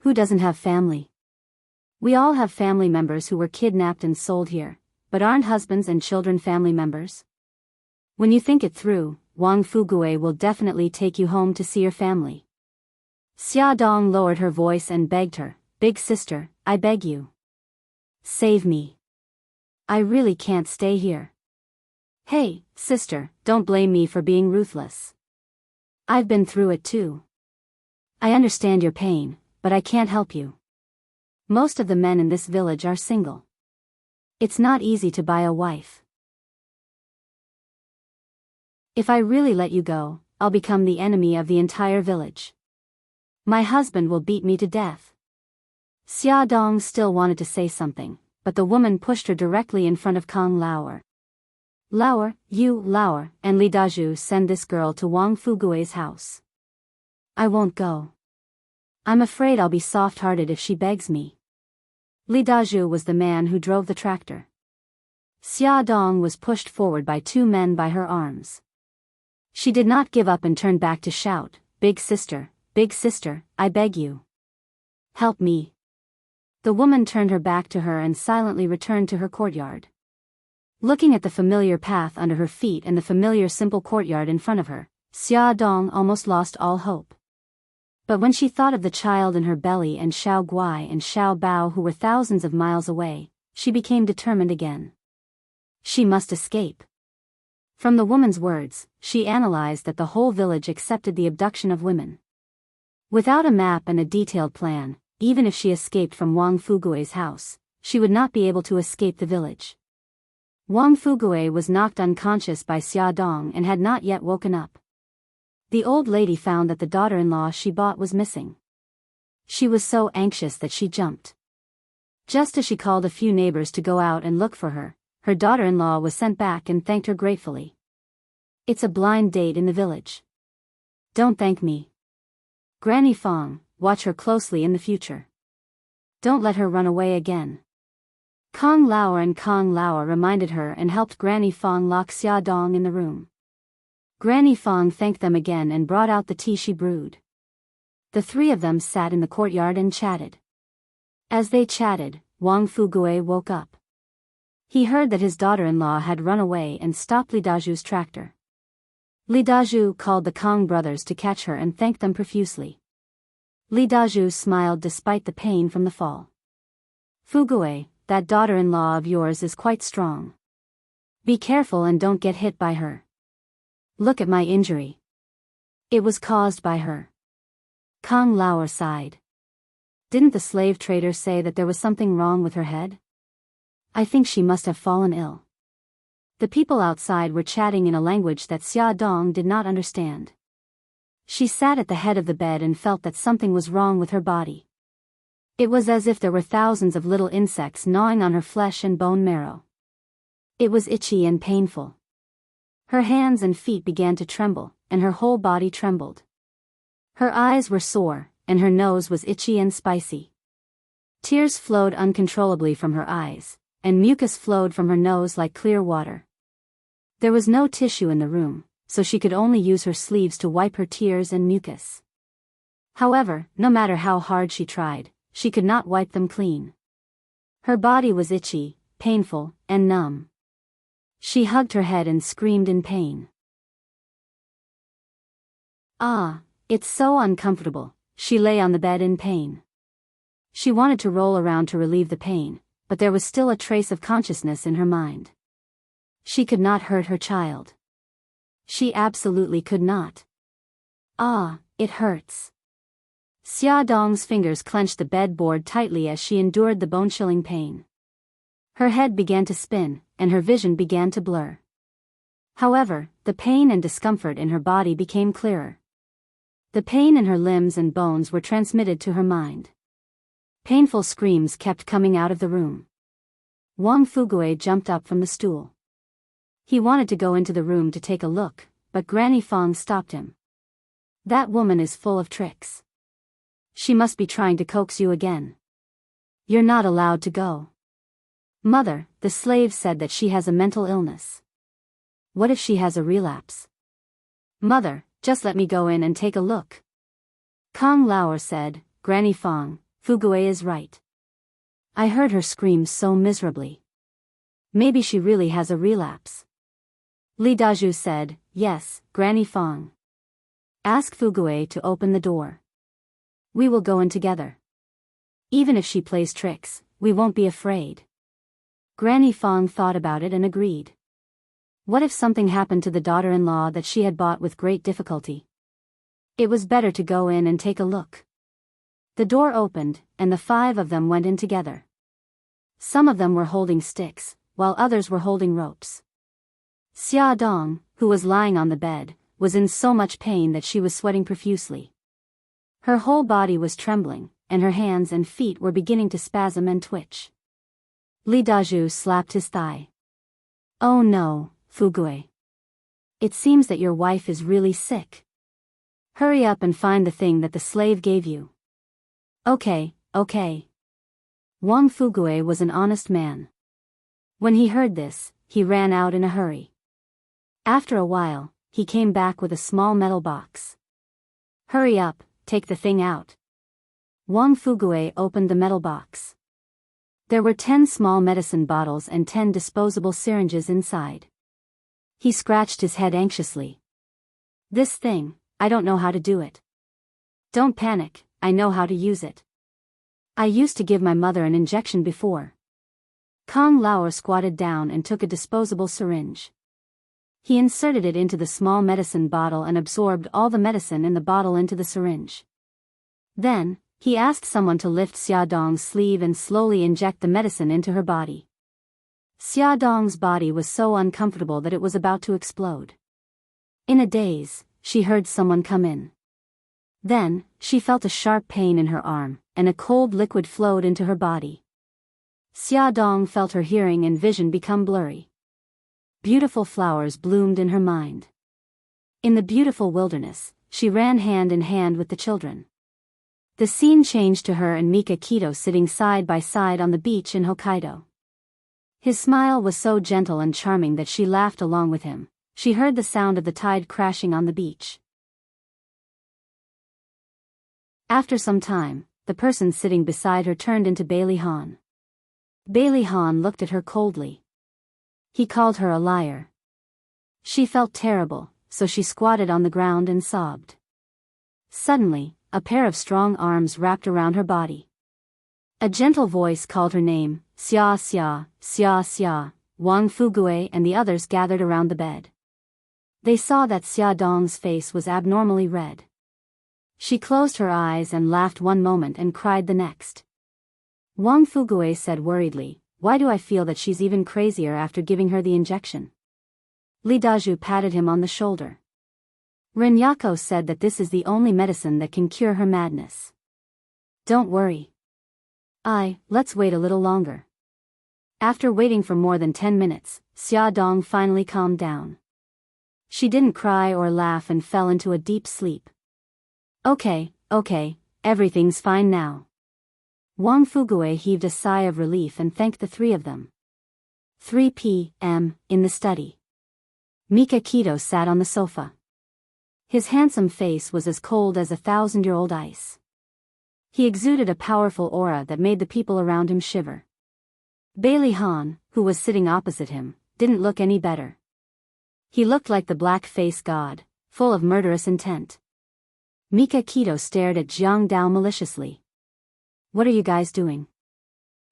"Who doesn't have family? We all have family members who were kidnapped and sold here, but aren't husbands and children family members? When you think it through, Wang Fugui will definitely take you home to see your family." Xia Dong lowered her voice and begged her, "Big sister, I beg you. Save me. I really can't stay here. Hey, sister, don't blame me for being ruthless. I've been through it too. I understand your pain, but I can't help you. Most of the men in this village are single. It's not easy to buy a wife. If I really let you go, I'll become the enemy of the entire village. My husband will beat me to death." Xia Dong still wanted to say something, but the woman pushed her directly in front of Kong Lauer. "Lauer, you, Lauer, and Li Daju send this girl to Wang Fugui's house." "I won't go. I'm afraid I'll be soft-hearted if she begs me." Li Daju was the man who drove the tractor. Xia Dong was pushed forward by 2 men by her arms. She did not give up and turned back to shout, Big sister, I beg you. Help me." The woman turned her back to her and silently returned to her courtyard. Looking at the familiar path under her feet and the familiar simple courtyard in front of her, Xia Dong almost lost all hope. But when she thought of the child in her belly and Xiao Guai and Xiao Bao who were thousands of miles away, she became determined again. She must escape. From the woman's words, she analyzed that the whole village accepted the abduction of women. Without a map and a detailed plan, even if she escaped from Wang Fugui's house, she would not be able to escape the village. Wang Fugui was knocked unconscious by Xia Dong and had not yet woken up. The old lady found that the daughter-in-law she bought was missing. She was so anxious that she jumped. Just as she called a few neighbors to go out and look for her, her daughter-in-law was sent back and thanked her gratefully. It's a blind date in the village. Don't thank me. Granny Fong, watch her closely in the future. Don't let her run away again. Kong Lao reminded her and helped Granny Fong lock Xia Dong in the room. Granny Fong thanked them again and brought out the tea she brewed. The three of them sat in the courtyard and chatted. As they chatted, Wang Fugui woke up. He heard that his daughter-in-law had run away and stopped Li Daju's tractor. Li Daju called the Kong brothers to catch her and thanked them profusely. Li Daju smiled despite the pain from the fall. Fugui, that daughter-in-law of yours is quite strong. Be careful and don't get hit by her. Look at my injury. It was caused by her. Kong Lao sighed. Didn't the slave trader say that there was something wrong with her head? I think she must have fallen ill. The people outside were chatting in a language that Xia Dong did not understand. She sat at the head of the bed and felt that something was wrong with her body. It was as if there were thousands of little insects gnawing on her flesh and bone marrow. It was itchy and painful. Her hands and feet began to tremble, and her whole body trembled. Her eyes were sore, and her nose was itchy and spicy. Tears flowed uncontrollably from her eyes, and mucus flowed from her nose like clear water. There was no tissue in the room, so she could only use her sleeves to wipe her tears and mucus. However, no matter how hard she tried, she could not wipe them clean. Her body was itchy, painful, and numb. She hugged her head and screamed in pain. Ah, it's so uncomfortable. She lay on the bed in pain. She wanted to roll around to relieve the pain, but there was still a trace of consciousness in her mind. She could not hurt her child. She absolutely could not. Ah, it hurts. Xia Dong's fingers clenched the bed board tightly as she endured the bone-chilling pain. Her head began to spin, and her vision began to blur. However, the pain and discomfort in her body became clearer. The pain in her limbs and bones were transmitted to her mind. Painful screams kept coming out of the room. Wang Fugui jumped up from the stool. He wanted to go into the room to take a look, but Granny Fong stopped him. That woman is full of tricks. She must be trying to coax you again. You're not allowed to go. Mother, the slave said that she has a mental illness. What if she has a relapse? Mother, just let me go in and take a look. Kong Lao said, Granny Fong, Fugui is right. I heard her scream so miserably. Maybe she really has a relapse. Li Daju said, yes, Granny Fong. Ask Fugui to open the door. We will go in together. Even if she plays tricks, we won't be afraid. Granny Fong thought about it and agreed. What if something happened to the daughter-in-law that she had bought with great difficulty? It was better to go in and take a look. The door opened, and the five of them went in together. Some of them were holding sticks, while others were holding ropes. Xia Dong, who was lying on the bed, was in so much pain that she was sweating profusely. Her whole body was trembling, and her hands and feet were beginning to spasm and twitch. Li Daju slapped his thigh. Oh no, Fugui. It seems that your wife is really sick. Hurry up and find the thing that the slave gave you. Okay. Wang Fugui was an honest man. When he heard this, he ran out in a hurry. After a while, he came back with a small metal box. Hurry up, take the thing out. Wang Fugui opened the metal box. There were 10 small medicine bottles and 10 disposable syringes inside. He scratched his head anxiously. This thing, I don't know how to do it. Don't panic, I know how to use it. I used to give my mother an injection before. Kong Lao squatted down and took a disposable syringe. He inserted it into the small medicine bottle and absorbed all the medicine in the bottle into the syringe. Then, he asked someone to lift Xia Dong's sleeve and slowly inject the medicine into her body. Xia Dong's body was so uncomfortable that it was about to explode. In a daze, she heard someone come in. Then, she felt a sharp pain in her arm, and a cold liquid flowed into her body. Xia Dong felt her hearing and vision become blurry. Beautiful flowers bloomed in her mind. In the beautiful wilderness, she ran hand in hand with the children. The scene changed to her and Mika Kito sitting side by side on the beach in Hokkaido. His smile was so gentle and charming that she laughed along with him. She heard the sound of the tide crashing on the beach. After some time, the person sitting beside her turned into Bailey Han. Bailey Han looked at her coldly. He called her a liar. She felt terrible, so she squatted on the ground and sobbed. Suddenly, a pair of strong arms wrapped around her body. A gentle voice called her name, Xia Xia, Xia Xia. Wang Fugue and the others gathered around the bed. They saw that Xia Dong's face was abnormally red. She closed her eyes and laughed one moment and cried the next. Wang Fugue said worriedly, "Why do I feel that she's even crazier after giving her the injection?" Li Daju patted him on the shoulder. Ren Yako said that this is the only medicine that can cure her madness. Don't worry. Let's wait a little longer. After waiting for more than 10 minutes, Xia Dong finally calmed down. She didn't cry or laugh and fell into a deep sleep. Okay, everything's fine now. Wang Fugue heaved a sigh of relief and thanked the three of them. 3 p.m. in the study. Mika Kito sat on the sofa. His handsome face was as cold as 1,000-year-old ice. He exuded a powerful aura that made the people around him shiver. Bailey Han, who was sitting opposite him, didn't look any better. He looked like the black-faced god, full of murderous intent. Mika Kito stared at Jiang Dao maliciously. What are you guys doing?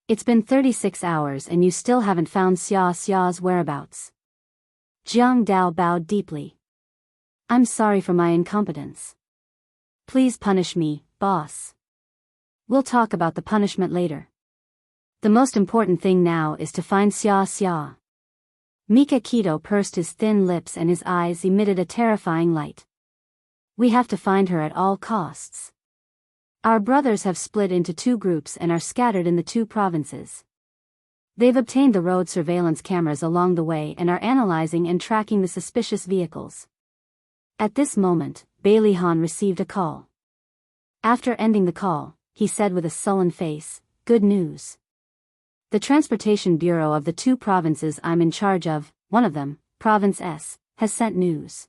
It's been 36 hours and you still haven't found Xia Xia's whereabouts. Jiang Dao bowed deeply. I'm sorry for my incompetence. Please punish me, boss. We'll talk about the punishment later. The most important thing now is to find Xia Xia. Mika Kito pursed his thin lips and his eyes emitted a terrifying light. We have to find her at all costs. Our brothers have split into 2 groups and are scattered in the 2 provinces. They've obtained the road surveillance cameras along the way and are analyzing and tracking the suspicious vehicles. At this moment, Bailey Han received a call. After ending the call, he said with a sullen face, "Good news. The Transportation Bureau of the 2 provinces I'm in charge of, one of them, Province S, has sent news.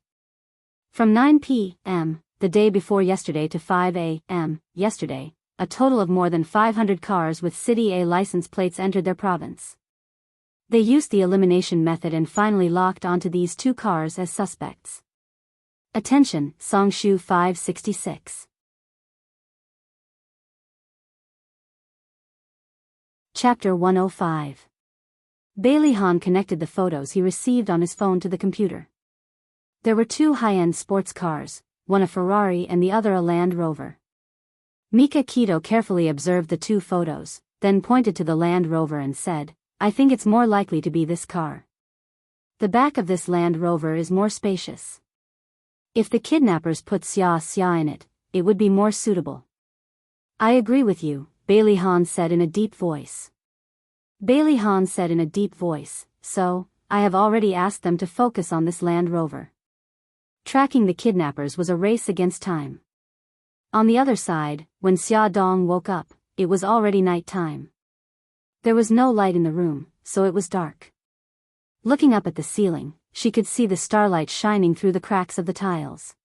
From 9 p.m., the day before yesterday to 5 a.m., yesterday, a total of more than 500 cars with City A license plates entered their province. They used the elimination method and finally locked onto these 2 cars as suspects. Attention, Songshu 566. Chapter 105. Bailey Han connected the photos he received on his phone to the computer. There were 2 high-end sports cars, one a Ferrari and the other a Land Rover. Mika Kito carefully observed the 2 photos, then pointed to the Land Rover and said, "I think it's more likely to be this car. The back of this Land Rover is more spacious. If the kidnappers put Xia Xia in it, it would be more suitable." "I agree with you," Bailey Han said in a deep voice. So, I have already asked them to focus on this Land Rover. Tracking the kidnappers was a race against time. On the other side, when Xia Dong woke up, it was already night time. There was no light in the room, so it was dark. Looking up at the ceiling, she could see the starlight shining through the cracks of the tiles.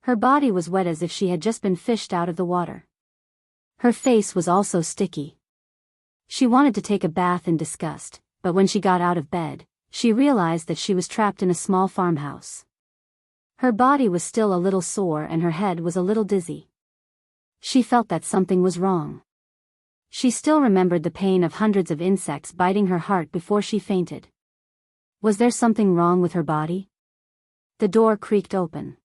Her body was wet as if she had just been fished out of the water. Her face was also sticky. She wanted to take a bath in disgust, but when she got out of bed, she realized that she was trapped in a small farmhouse. Her body was still a little sore and her head was a little dizzy. She felt that something was wrong. She still remembered the pain of hundreds of insects biting her heart before she fainted. Was there something wrong with her body? The door creaked open.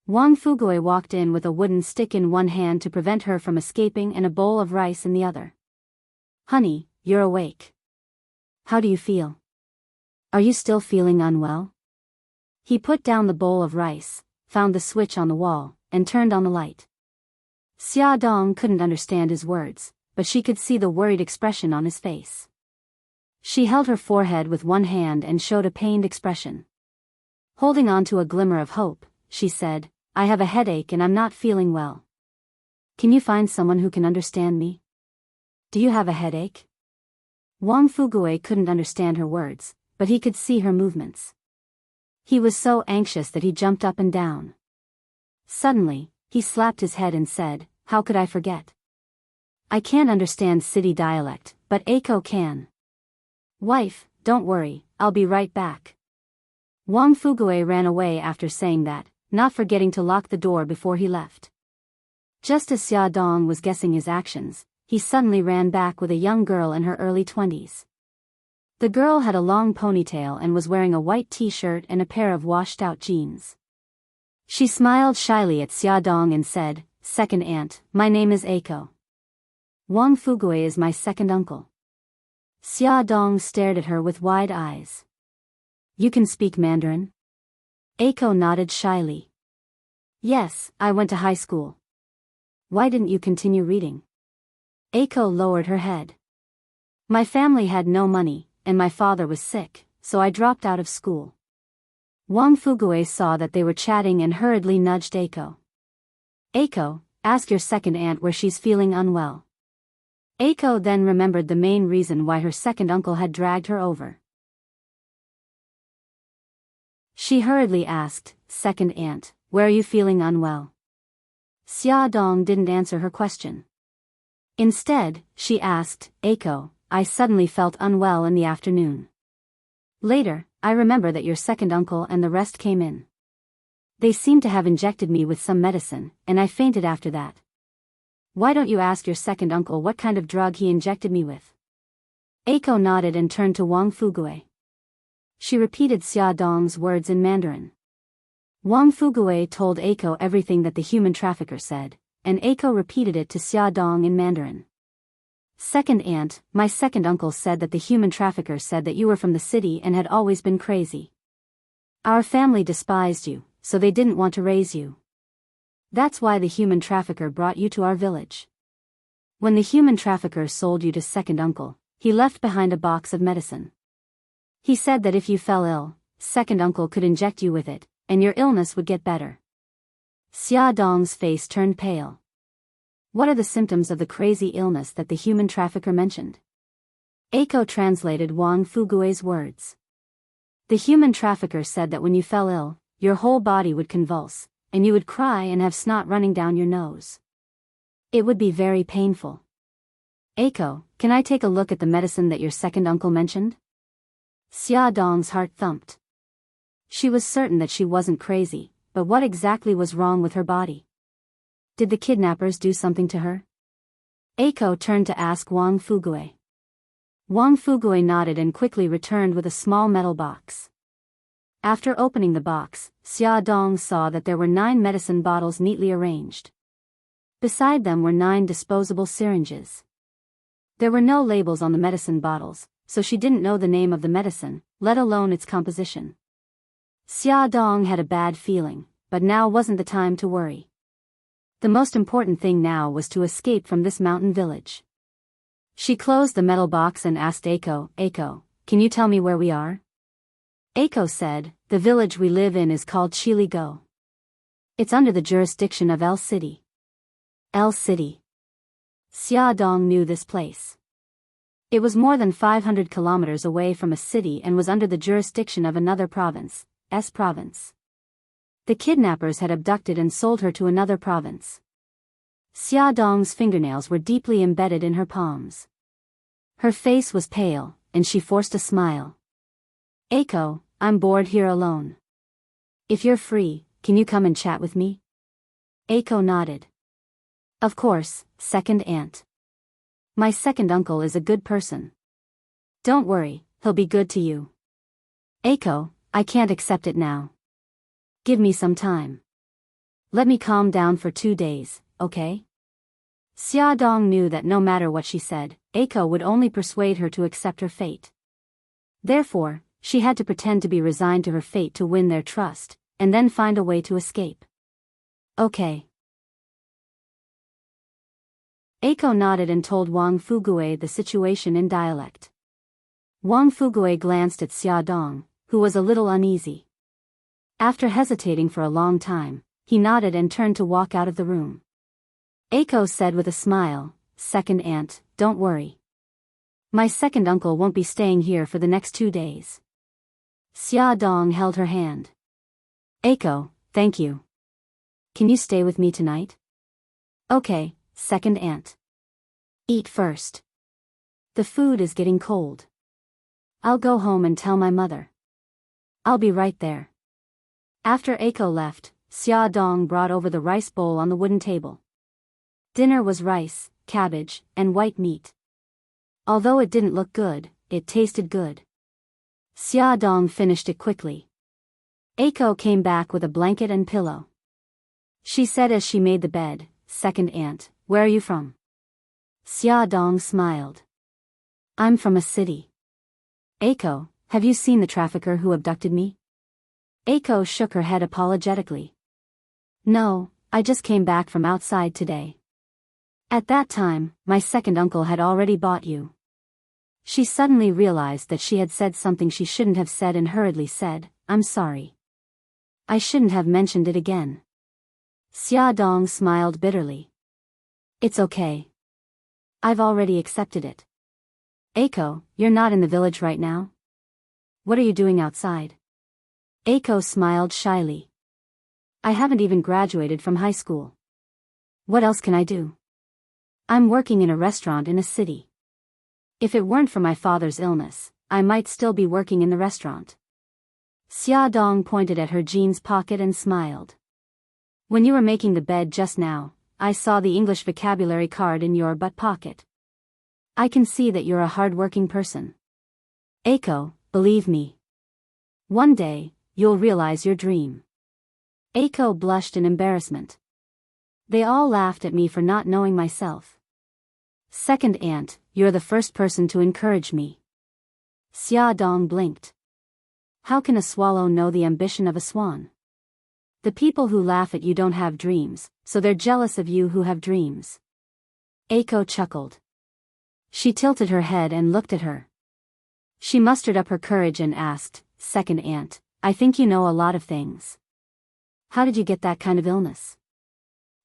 Wang Fugui walked in with a wooden stick in one hand to prevent her from escaping and a bowl of rice in the other. "Honey, you're awake. How do you feel? Are you still feeling unwell?" He put down the bowl of rice, found the switch on the wall, and turned on the light. Xia Dong couldn't understand his words, but she could see the worried expression on his face. She held her forehead with one hand and showed a pained expression. Holding on to a glimmer of hope, she said, "I have a headache and I'm not feeling well. Can you find someone who can understand me? Do you have a headache?" Wang Fugui couldn't understand her words, but he could see her movements. He was so anxious that he jumped up and down. Suddenly, he slapped his head and said, "How could I forget? I can't understand city dialect, but Eiko can. Wife, don't worry, I'll be right back." Wang Fugui ran away after saying that, not forgetting to lock the door before he left. Just as Xia Dong was guessing his actions, he suddenly ran back with a young girl in her early 20s. The girl had a long ponytail and was wearing a white t-shirt and a pair of washed-out jeans. She smiled shyly at Xia Dong and said, "Second aunt, my name is Eiko. Wang Fugui is my second uncle." Xia Dong stared at her with wide eyes. "You can speak Mandarin?" Eiko nodded shyly. "Yes, I went to high school." "Why didn't you continue reading?" Eiko lowered her head. "My family had no money, and my father was sick, so I dropped out of school." Wang Fugui saw that they were chatting and hurriedly nudged Eiko. "Eiko, ask your second aunt where she's feeling unwell." Eiko then remembered the main reason why her second uncle had dragged her over. She hurriedly asked, "Second aunt, where are you feeling unwell?" Xia Dong didn't answer her question. Instead, she asked, "Eiko, I suddenly felt unwell in the afternoon. Later, I remember that your second uncle and the rest came in. They seemed to have injected me with some medicine, and I fainted after that. Why don't you ask your second uncle what kind of drug he injected me with?" Eiko nodded and turned to Wang Fugui. She repeated Xia Dong's words in Mandarin. Wang Fugui told Eiko everything that the human trafficker said, and Eiko repeated it to Xia Dong in Mandarin. "Second aunt, my second uncle said that the human trafficker said that you were from the city and had always been crazy. Our family despised you, so they didn't want to raise you. That's why the human trafficker brought you to our village. When the human trafficker sold you to second uncle, he left behind a box of medicine. He said that if you fell ill, second uncle could inject you with it, and your illness would get better." Xia Dong's face turned pale. What are the symptoms of the crazy illness that the human trafficker mentioned? Eiko translated Wang Fugui's words. The human trafficker said that when you fell ill, your whole body would convulse, and you would cry and have snot running down your nose. It would be very painful. "Eiko, can I take a look at the medicine that your second uncle mentioned?" Xia Dong's heart thumped. She was certain that she wasn't crazy, but what exactly was wrong with her body? Did the kidnappers do something to her? Eiko turned to ask Wang Fugui. Wang Fugui nodded and quickly returned with a small metal box. After opening the box, Xia Dong saw that there were 9 medicine bottles neatly arranged. Beside them were 9 disposable syringes. There were no labels on the medicine bottles, so she didn't know the name of the medicine, let alone its composition. Xia Dong had a bad feeling, but now wasn't the time to worry. The most important thing now was to escape from this mountain village. She closed the metal box and asked Eiko, "Eiko, can you tell me where we are?" Eiko said, "The village we live in is called Chiligo. It's under the jurisdiction of El City." El City. Xia Dong knew this place. It was more than 500 kilometers away from a city and was under the jurisdiction of another province, S province. The kidnappers had abducted and sold her to another province. Xia Dong's fingernails were deeply embedded in her palms. Her face was pale, and she forced a smile. Eiko, I'm bored here alone. If you're free, can you come and chat with me? Eiko nodded. Of course, second aunt. My second uncle is a good person. Don't worry, he'll be good to you. Eiko, I can't accept it now. Give me some time. Let me calm down for 2 days, okay? Xiaodong knew that no matter what she said, Eiko would only persuade her to accept her fate. Therefore, she had to pretend to be resigned to her fate to win their trust, and then find a way to escape. Okay. Eiko nodded and told Wang Fugue the situation in dialect. Wang Fugue glanced at Xiaodong, who was a little uneasy. After hesitating for a long time, he nodded and turned to walk out of the room. Eiko said with a smile, Second aunt, don't worry. My second uncle won't be staying here for the next 2 days. Xiaodong held her hand. Eiko, thank you. Can you stay with me tonight? Okay, second aunt. Eat first. The food is getting cold. I'll go home and tell my mother. I'll be right there. After Eiko left, Xiaodong brought over the rice bowl on the wooden table. Dinner was rice, cabbage, and white meat. Although it didn't look good, it tasted good. Xiaodong finished it quickly. Eiko came back with a blanket and pillow. She said as she made the bed, Second aunt, where are you from? Xiaodong smiled. I'm from a city. Eiko, have you seen the trafficker who abducted me? Eiko shook her head apologetically. No, I just came back from outside today. At that time, my second uncle had already bought you. She suddenly realized that she had said something she shouldn't have said and hurriedly said, I'm sorry. I shouldn't have mentioned it again. Xiaodong smiled bitterly. It's okay. I've already accepted it. Eiko, you're not in the village right now? What are you doing outside? Eiko smiled shyly. I haven't even graduated from high school. What else can I do? I'm working in a restaurant in a city. If it weren't for my father's illness, I might still be working in the restaurant. Xiaodong pointed at her jeans pocket and smiled. When you were making the bed just now, I saw the English vocabulary card in your butt pocket. I can see that you're a hard-working person. Eiko, believe me. One day, you'll realize your dream. Eiko blushed in embarrassment. They all laughed at me for not knowing myself. Second aunt, you're the first person to encourage me. Xiaodong blinked. How can a swallow know the ambition of a swan? The people who laugh at you don't have dreams, so they're jealous of you who have dreams. Eiko chuckled. She tilted her head and looked at her. She mustered up her courage and asked, Second aunt, I think you know a lot of things. How did you get that kind of illness?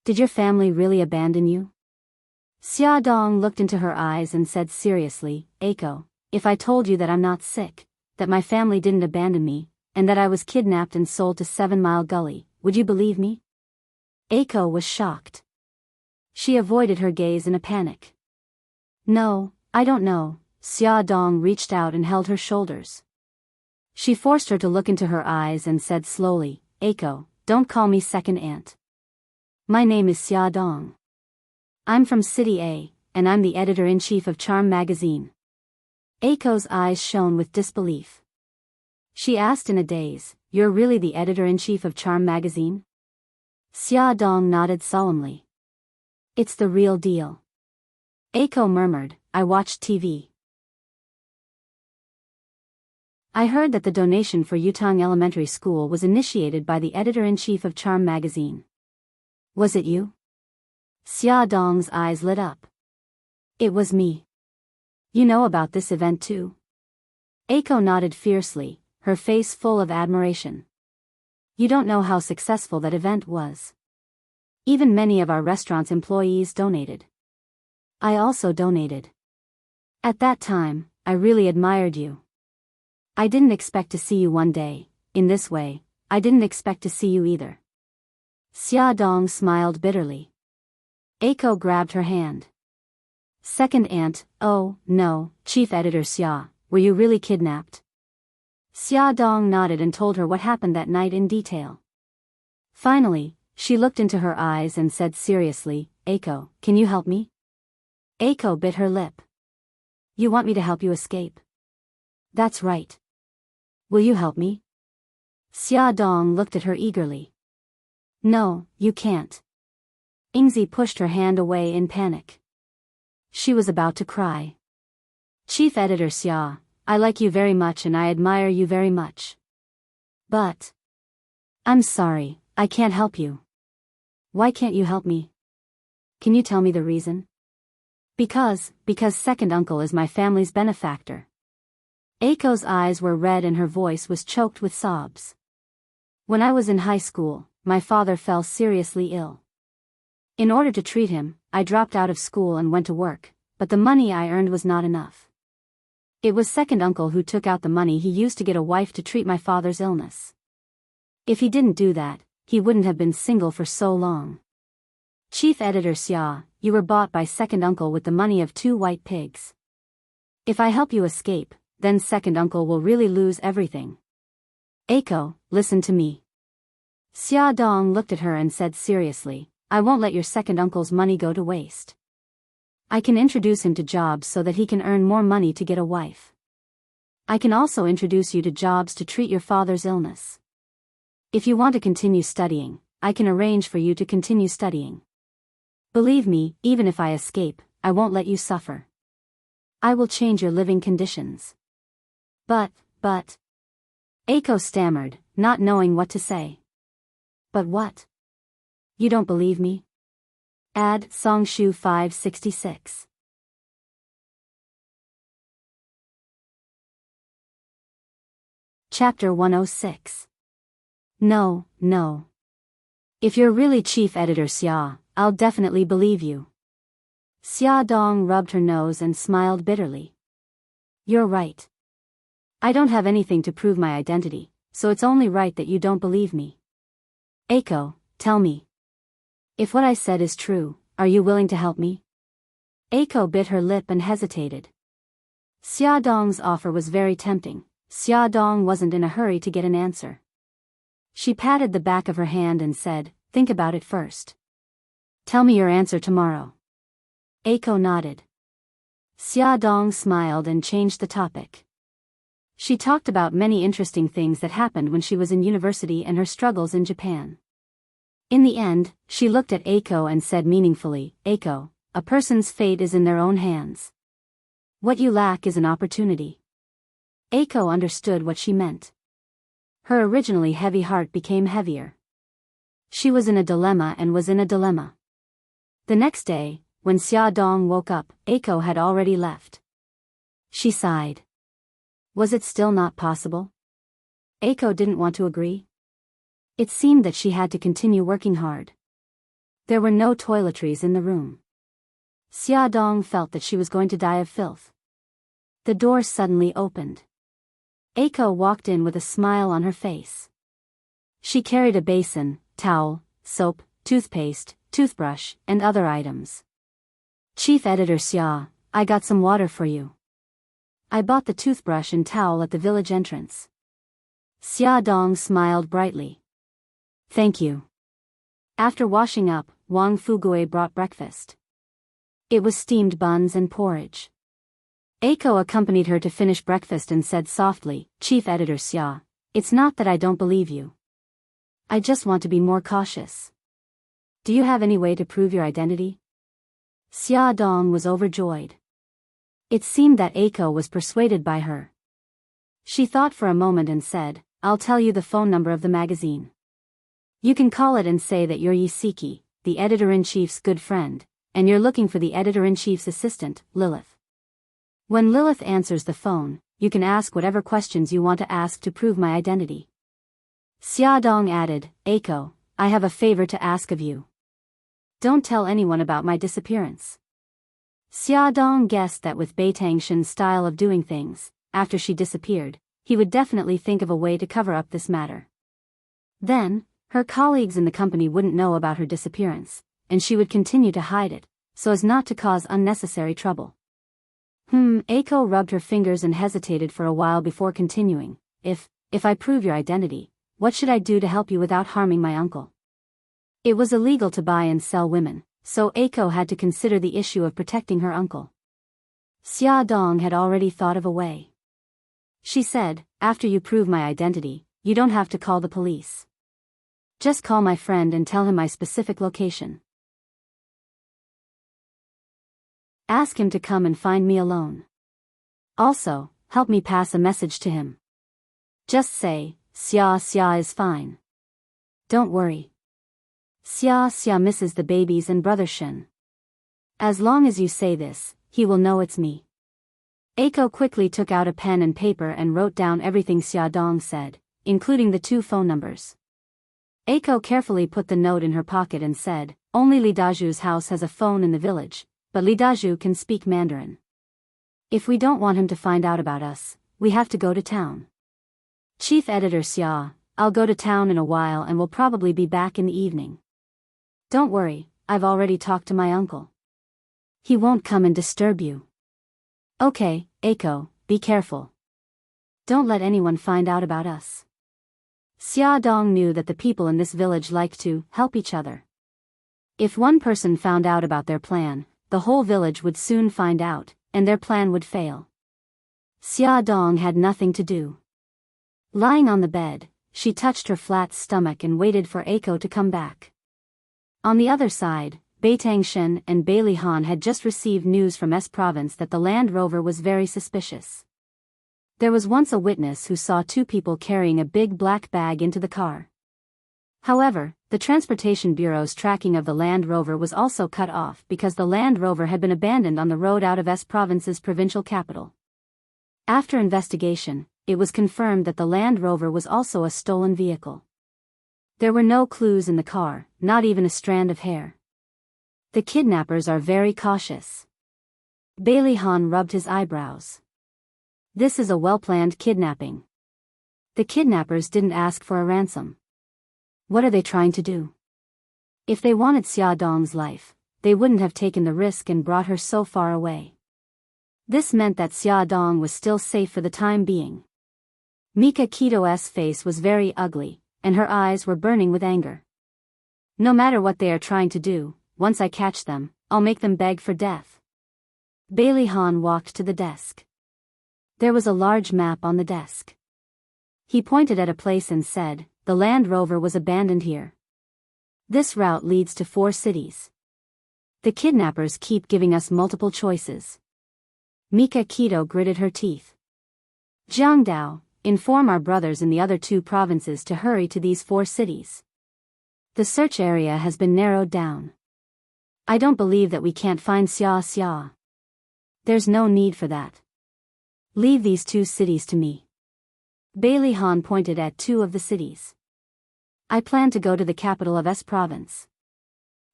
Did your family really abandon you? Xiaodong looked into her eyes and said seriously, Eiko, if I told you that I'm not sick, that my family didn't abandon me, and that I was kidnapped and sold to 7 Mile Gully, would you believe me? Eiko was shocked. She avoided her gaze in a panic. No, I don't know. Xiaodong reached out and held her shoulders. She forced her to look into her eyes and said slowly, Eiko, don't call me second aunt. My name is Xiaodong. I'm from City A, and I'm the editor-in-chief of Charm magazine. Eiko's eyes shone with disbelief. She asked in a daze, You're really the editor-in-chief of Charm magazine? Xiaodong nodded solemnly. It's the real deal. Eiko murmured, I watched TV. I heard that the donation for Yutong Elementary School was initiated by the editor-in-chief of Charm magazine. Was it you? Xiaodong's eyes lit up. It was me. You know about this event too? Eiko nodded fiercely, her face full of admiration. You don't know how successful that event was. Even many of our restaurant's employees donated. I also donated. At that time, I really admired you. I didn't expect to see you one day, in this way. I didn't expect to see you either. Xiaodong smiled bitterly. Eiko grabbed her hand. Second aunt, oh, no, Chief Editor Xia, were you really kidnapped? Xia Dong nodded and told her what happened that night in detail. Finally, she looked into her eyes and said seriously, Eiko, can you help me? Eiko bit her lip. You want me to help you escape? That's right. Will you help me? Xia Dong looked at her eagerly. No, you can't. Ingzi pushed her hand away in panic. She was about to cry. Chief Editor Xia, I like you very much and I admire you very much. But I'm sorry, I can't help you. Why can't you help me? Can you tell me the reason? Because second uncle is my family's benefactor. Eiko's eyes were red and her voice was choked with sobs. When I was in high school, my father fell seriously ill. In order to treat him, I dropped out of school and went to work, but the money I earned was not enough. It was second uncle who took out the money he used to get a wife to treat my father's illness. If he didn't do that, he wouldn't have been single for so long. Chief Editor Xia, you were bought by second uncle with the money of 2 white pigs. If I help you escape, then second uncle will really lose everything. Eiko, listen to me. Xia Dong looked at her and said seriously, I won't let your second uncle's money go to waste. I can introduce him to jobs so that he can earn more money to get a wife. I can also introduce you to jobs to treat your father's illness. If you want to continue studying, I can arrange for you to continue studying. Believe me, even if I escape, I won't let you suffer. I will change your living conditions. But. Eiko stammered, not knowing what to say. But what? You don't believe me? Add Songshu 566. Chapter 106. No. If you're really Chief Editor Xia, I'll definitely believe you. Xia Dong rubbed her nose and smiled bitterly. You're right. I don't have anything to prove my identity, so it's only right that you don't believe me. Eiko, tell me. If what I said is true, are you willing to help me? Eiko bit her lip and hesitated. Xia Dong's offer was very tempting. Xia Dong wasn't in a hurry to get an answer. She patted the back of her hand and said, think about it first. Tell me your answer tomorrow. Eiko nodded. Xia Dong smiled and changed the topic. She talked about many interesting things that happened when she was in university and her struggles in Japan. In the end, she looked at Eiko and said meaningfully, Eiko, a person's fate is in their own hands. What you lack is an opportunity. Eiko understood what she meant. Her originally heavy heart became heavier. She was in a dilemma and was in a dilemma. The next day, when Xia Dong woke up, Eiko had already left. She sighed. Was it still not possible? Eiko didn't want to agree. It seemed that she had to continue working hard. There were no toiletries in the room. Xia Dong felt that she was going to die of filth. The door suddenly opened. Eiko walked in with a smile on her face. She carried a basin, towel, soap, toothpaste, toothbrush, and other items. Chief Editor Xia, I got some water for you. I bought the toothbrush and towel at the village entrance. Xia Dong smiled brightly. Thank you. After washing up, Wang Fugue brought breakfast. It was steamed buns and porridge. Eiko accompanied her to finish breakfast and said softly, Chief Editor Xia, it's not that I don't believe you. I just want to be more cautious. Do you have any way to prove your identity? Xia Dong was overjoyed. It seemed that Eiko was persuaded by her. She thought for a moment and said, I'll tell you the phone number of the magazine. You can call it and say that you're Yisiki, the editor-in-chief's good friend, and you're looking for the editor-in-chief's assistant, Lilith. When Lilith answers the phone, you can ask whatever questions you want to ask to prove my identity. Xia Dong added, Eiko, I have a favor to ask of you. Don't tell anyone about my disappearance. Xia Dong guessed that with Bai Tangshan's style of doing things, after she disappeared, he would definitely think of a way to cover up this matter. Then, her colleagues in the company wouldn't know about her disappearance, and she would continue to hide it, so as not to cause unnecessary trouble. Eiko rubbed her fingers and hesitated for a while before continuing. If I prove your identity, what should I do to help you without harming my uncle? It was illegal to buy and sell women, so Eiko had to consider the issue of protecting her uncle. Xia Dong had already thought of a way. She said, after you prove my identity, you don't have to call the police. Just call my friend and tell him my specific location. Ask him to come and find me alone. Also, help me pass a message to him. Just say, Xia is fine. Don't worry. Xia misses the babies and brother Shen. As long as you say this, he will know it's me. Eiko quickly took out a pen and paper and wrote down everything Xia Dong said, including the 2 phone numbers. Eiko carefully put the note in her pocket and said, only Li Daju's house has a phone in the village, but Li Daju can speak Mandarin. If we don't want him to find out about us, we have to go to town. Chief Editor Xia, I'll go to town in a while and will probably be back in the evening. Don't worry, I've already talked to my uncle. He won't come and disturb you. Okay, Eiko, be careful. Don't let anyone find out about us. Xia Dong knew that the people in this village liked to help each other. If one person found out about their plan, the whole village would soon find out, and their plan would fail. Xia Dong had nothing to do. Lying on the bed, she touched her flat stomach and waited for Eiko to come back. On the other side, Beitangshen and Bailey Han had just received news from S Province that the Land Rover was very suspicious. There was once a witness who saw 2 people carrying a big black bag into the car. However, the Transportation Bureau's tracking of the Land Rover was also cut off because the Land Rover had been abandoned on the road out of S Province's provincial capital. After investigation, it was confirmed that the Land Rover was also a stolen vehicle. There were no clues in the car, not even a strand of hair. The kidnappers are very cautious. Bailey Han rubbed his eyebrows. This is a well-planned kidnapping. The kidnappers didn't ask for a ransom. What are they trying to do? If they wanted Xia Dong's life, they wouldn't have taken the risk and brought her so far away. This meant that Xia Dong was still safe for the time being. Mika Kito's face was very ugly, and her eyes were burning with anger. No matter what they are trying to do, once I catch them, I'll make them beg for death. Bailey Han walked to the desk. There was a large map on the desk. He pointed at a place and said, the Land Rover was abandoned here. This route leads to 4 cities. The kidnappers keep giving us multiple choices. Mika Kito gritted her teeth. Jiangdao, inform our brothers in the other 2 provinces to hurry to these 4 cities. The search area has been narrowed down. I don't believe that we can't find Xia. There's no need for that. Leave these 2 cities to me. Bailey Han pointed at 2 of the cities. I plan to go to the capital of S Province.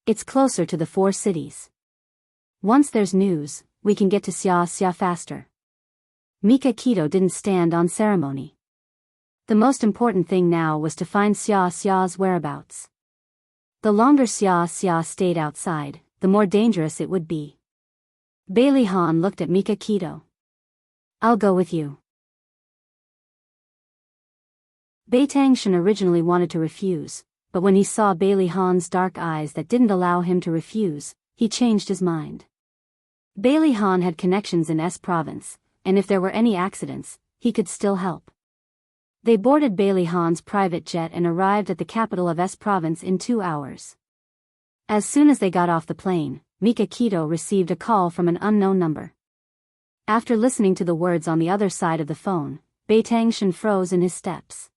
It's closer to the 4 cities. Once there's news, we can get to Xia faster. Mika Kito didn't stand on ceremony. The most important thing now was to find Xia's whereabouts. The longer Xia stayed outside, the more dangerous it would be. Bailey Han looked at Mika Kito. I'll go with you. Beitangshen originally wanted to refuse, but when he saw Bailey Han's dark eyes that didn't allow him to refuse, he changed his mind. Bailey Han had connections in S Province, and if there were any accidents, he could still help. They boarded Bailey Han's private jet and arrived at the capital of S Province in 2 hours. As soon as they got off the plane, Mika Kito received a call from an unknown number. After listening to the words on the other side of the phone, Beitangshen froze in his steps.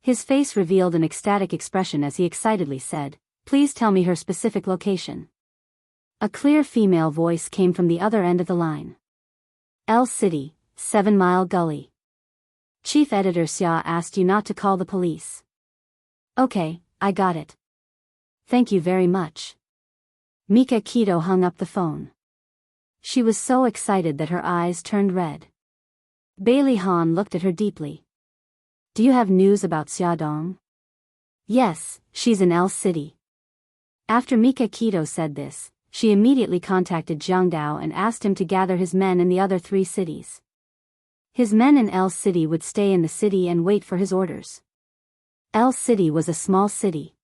His face revealed an ecstatic expression as he excitedly said, "Please tell me her specific location." A clear female voice came from the other end of the line. L City, 7 Mile Gully. Chief Editor Xia asked you not to call the police. Okay, I got it. Thank you very much. Mika Kito hung up the phone. She was so excited that her eyes turned red. Bailey Han looked at her deeply. Do you have news about Xia Dong? Yes, she's in L City. After Mika Kito said this, she immediately contacted Jiangdao and asked him to gather his men in the other 3 cities. His men in L City would stay in the city and wait for his orders. L City was a small city.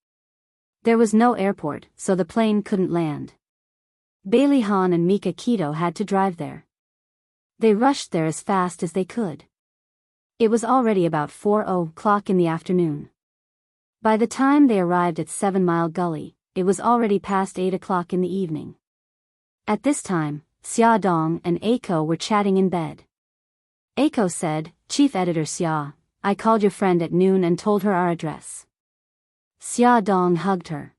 There was no airport, so the plane couldn't land. Bailey Han and Mika Keto had to drive there. They rushed there as fast as they could. It was already about 4:00 in the afternoon. By the time they arrived at 7 Mile Gully, it was already past 8:00 in the evening. At this time, Xia Dong and Eiko were chatting in bed. Eiko said, "Chief Editor Xia, I called your friend at noon and told her our address." Xia Dong hugged her.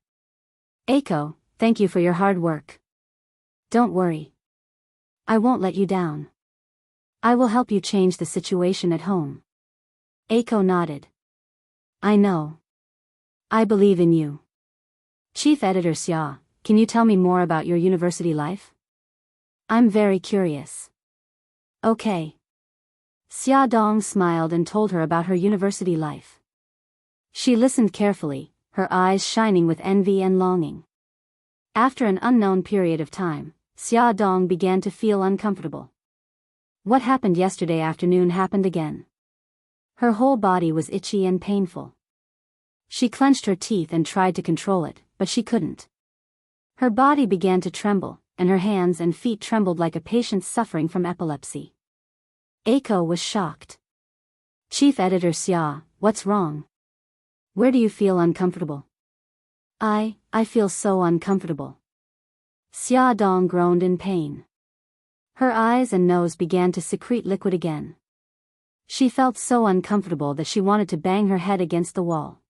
"Eiko, thank you for your hard work. Don't worry. I won't let you down. I will help you change the situation at home." Eiko nodded. "I know. I believe in you." Chief Editor Xia, can you tell me more about your university life? I'm very curious. Okay. Xia Dong smiled and told her about her university life. She listened carefully, her eyes shining with envy and longing. After an unknown period of time, Xia Dong began to feel uncomfortable. What happened yesterday afternoon happened again. Her whole body was itchy and painful. She clenched her teeth and tried to control it, but she couldn't. Her body began to tremble, and her hands and feet trembled like a patient suffering from epilepsy. Eiko was shocked. Chief Editor Xia, what's wrong? Where do you feel uncomfortable? I feel so uncomfortable. Xia Dong groaned in pain. Her eyes and nose began to secrete liquid again. She felt so uncomfortable that she wanted to bang her head against the wall.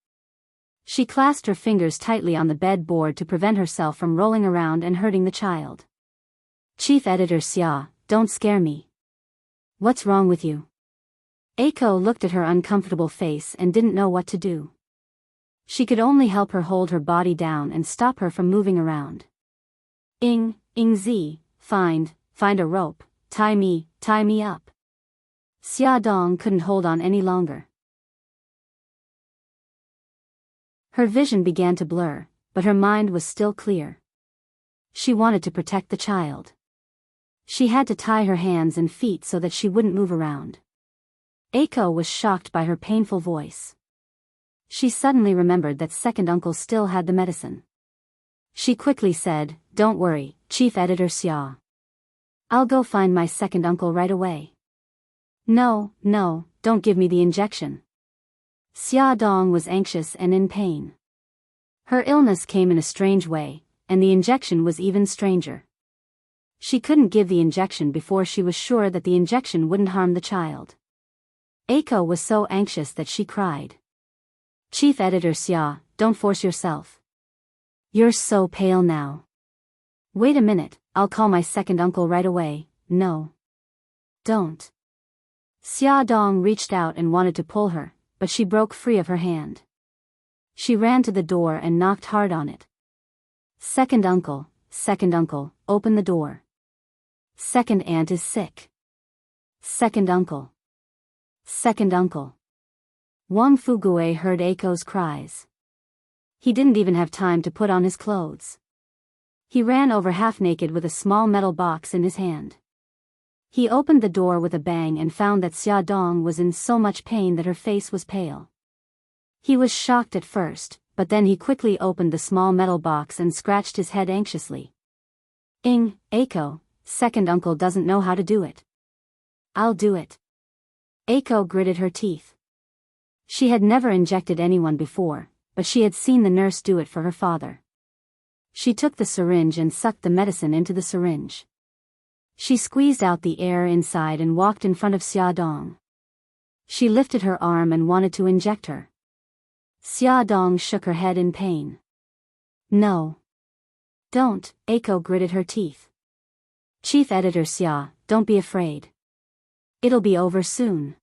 She clasped her fingers tightly on the bed board to prevent herself from rolling around and hurting the child. Chief Editor Xia, don't scare me. What's wrong with you? Eiko looked at her uncomfortable face and didn't know what to do. She could only help her hold her body down and stop her from moving around. Z, find a rope, tie me up. Xia Dong couldn't hold on any longer. Her vision began to blur, but her mind was still clear. She wanted to protect the child. She had to tie her hands and feet so that she wouldn't move around. Eiko was shocked by her painful voice. She suddenly remembered that second uncle still had the medicine. She quickly said, "Don't worry, Chief Editor Xia. I'll go find my second uncle right away." No, don't give me the injection." Xia Dong was anxious and in pain. Her illness came in a strange way, and the injection was even stranger. She couldn't give the injection before she was sure that the injection wouldn't harm the child. Eiko was so anxious that she cried. Chief Editor Xia, don't force yourself. You're so pale now. Wait a minute, I'll call my second uncle right away. No. Don't. Xia Dong reached out and wanted to pull her, but she broke free of her hand. She ran to the door and knocked hard on it. Second uncle, open the door. Second aunt is sick. Second uncle. Wang Fugue heard Eiko's cries. He didn't even have time to put on his clothes. He ran over half naked with a small metal box in his hand. He opened the door with a bang and found that Xia Dong was in so much pain that her face was pale. He was shocked at first, but then he quickly opened the small metal box and scratched his head anxiously. Eiko, second uncle doesn't know how to do it. I'll do it. Eiko gritted her teeth. She had never injected anyone before, but she had seen the nurse do it for her father. She took the syringe and sucked the medicine into the syringe. She squeezed out the air inside and walked in front of Xia Dong. She lifted her arm and wanted to inject her. Xia Dong shook her head in pain. No. Don't, Eiko gritted her teeth. Chief Editor Xia, don't be afraid. It'll be over soon.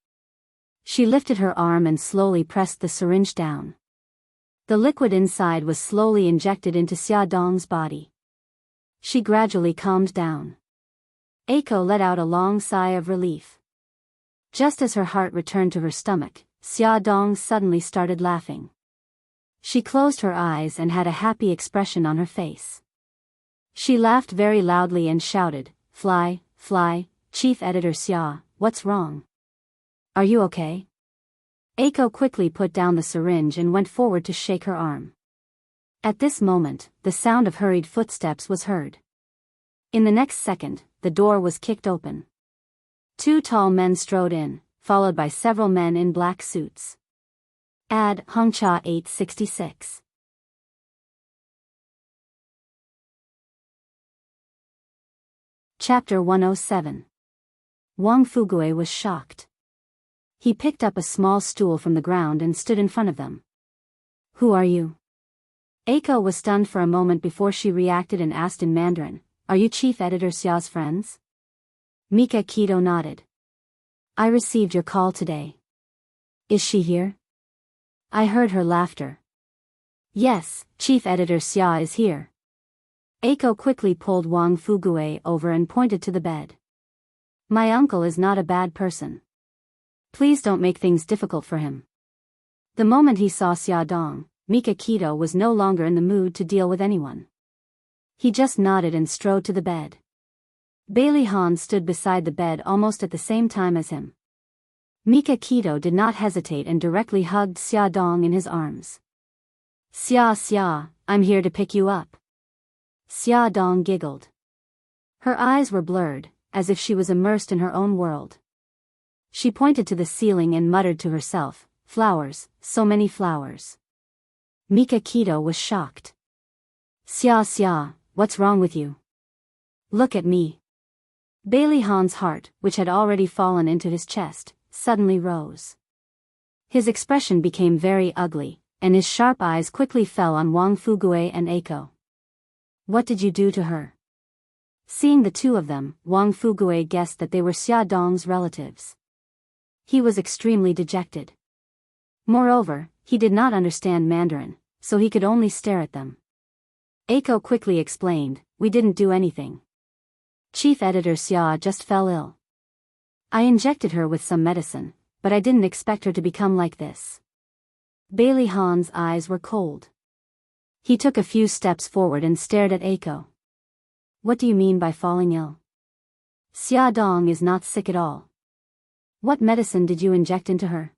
She lifted her arm and slowly pressed the syringe down. The liquid inside was slowly injected into Xia Dong's body. She gradually calmed down. Eiko let out a long sigh of relief. Just as her heart returned to her stomach, Xia Dong suddenly started laughing. She closed her eyes and had a happy expression on her face. She laughed very loudly and shouted, "Fly, fly, Chief Editor Xia, what's wrong? Are you okay?" Eiko quickly put down the syringe and went forward to shake her arm. At this moment, the sound of hurried footsteps was heard. In the next second, the door was kicked open. Two tall men strode in, followed by several men in black suits. Ad Hongcha 866. Chapter 107. Wang Fugue was shocked. He picked up a small stool from the ground and stood in front of them. "Who are you?" Eiko was stunned for a moment before she reacted and asked in Mandarin, "Are you Chief Editor Xia's friends?" Mika Kido nodded. "I received your call today. Is she here?" "I heard her laughter." "Yes, Chief Editor Xia is here." Eiko quickly pulled Wang Fugue over and pointed to the bed. "My uncle is not a bad person. Please don't make things difficult for him." The moment he saw Xia Dong, Mika Kido was no longer in the mood to deal with anyone. He just nodded and strode to the bed. Bailey Han stood beside the bed almost at the same time as him. Mika Kido did not hesitate and directly hugged Xia Dong in his arms. Xia, I'm here to pick you up." Xia Dong giggled. Her eyes were blurred, as if she was immersed in her own world. She pointed to the ceiling and muttered to herself, "Flowers, so many flowers." Mika Kido was shocked. Xia, what's wrong with you? Look at me." Bailey Han's heart, which had already fallen into his chest, suddenly rose. His expression became very ugly, and his sharp eyes quickly fell on Wang Fugue and Eiko. "What did you do to her?" Seeing the two of them, Wang Fugue guessed that they were Xia Dong's relatives. He was extremely dejected. Moreover, he did not understand Mandarin, so he could only stare at them. Eiko quickly explained, "We didn't do anything. Chief Editor Xia just fell ill. I injected her with some medicine, but I didn't expect her to become like this." Bailey Han's eyes were cold. He took a few steps forward and stared at Eiko. "What do you mean by falling ill? Xia Dong is not sick at all. What medicine did you inject into her?"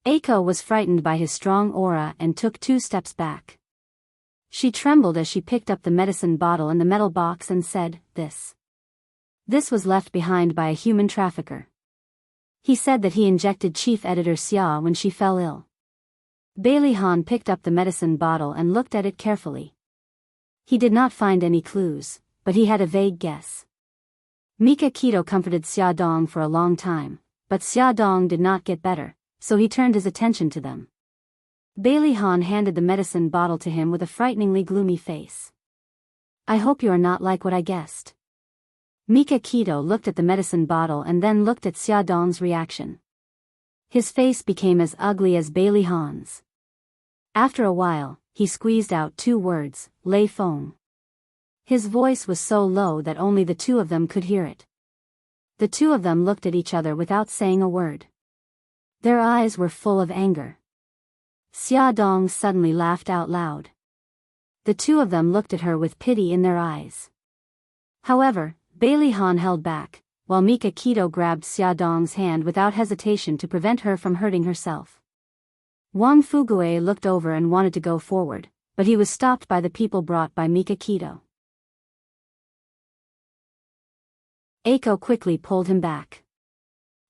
Eiko was frightened by his strong aura and took 2 steps back. She trembled as she picked up the medicine bottle in the metal box and said, This was left behind by a human trafficker. He said that he injected Chief Editor Xia when she fell ill." Bailey Han picked up the medicine bottle and looked at it carefully. He did not find any clues, but he had a vague guess. Mika Kido comforted Xia Dong for a long time, but Xia Dong did not get better, so he turned his attention to them. Bailey Han handed the medicine bottle to him with a frighteningly gloomy face. "I hope you are not like what I guessed." Mika Kido looked at the medicine bottle and then looked at Xia Dong's reaction. His face became as ugly as Bailey Han's. After a while, he squeezed out 2 words, "Lei Feng." His voice was so low that only the two of them could hear it. The two of them looked at each other without saying a word. Their eyes were full of anger. Xia Dong suddenly laughed out loud. The two of them looked at her with pity in their eyes. However, Bailey Han held back, while Mika Kido grabbed Xia Dong's hand without hesitation to prevent her from hurting herself. Wang Fugue looked over and wanted to go forward, but he was stopped by the people brought by Mika Kido. Eiko quickly pulled him back.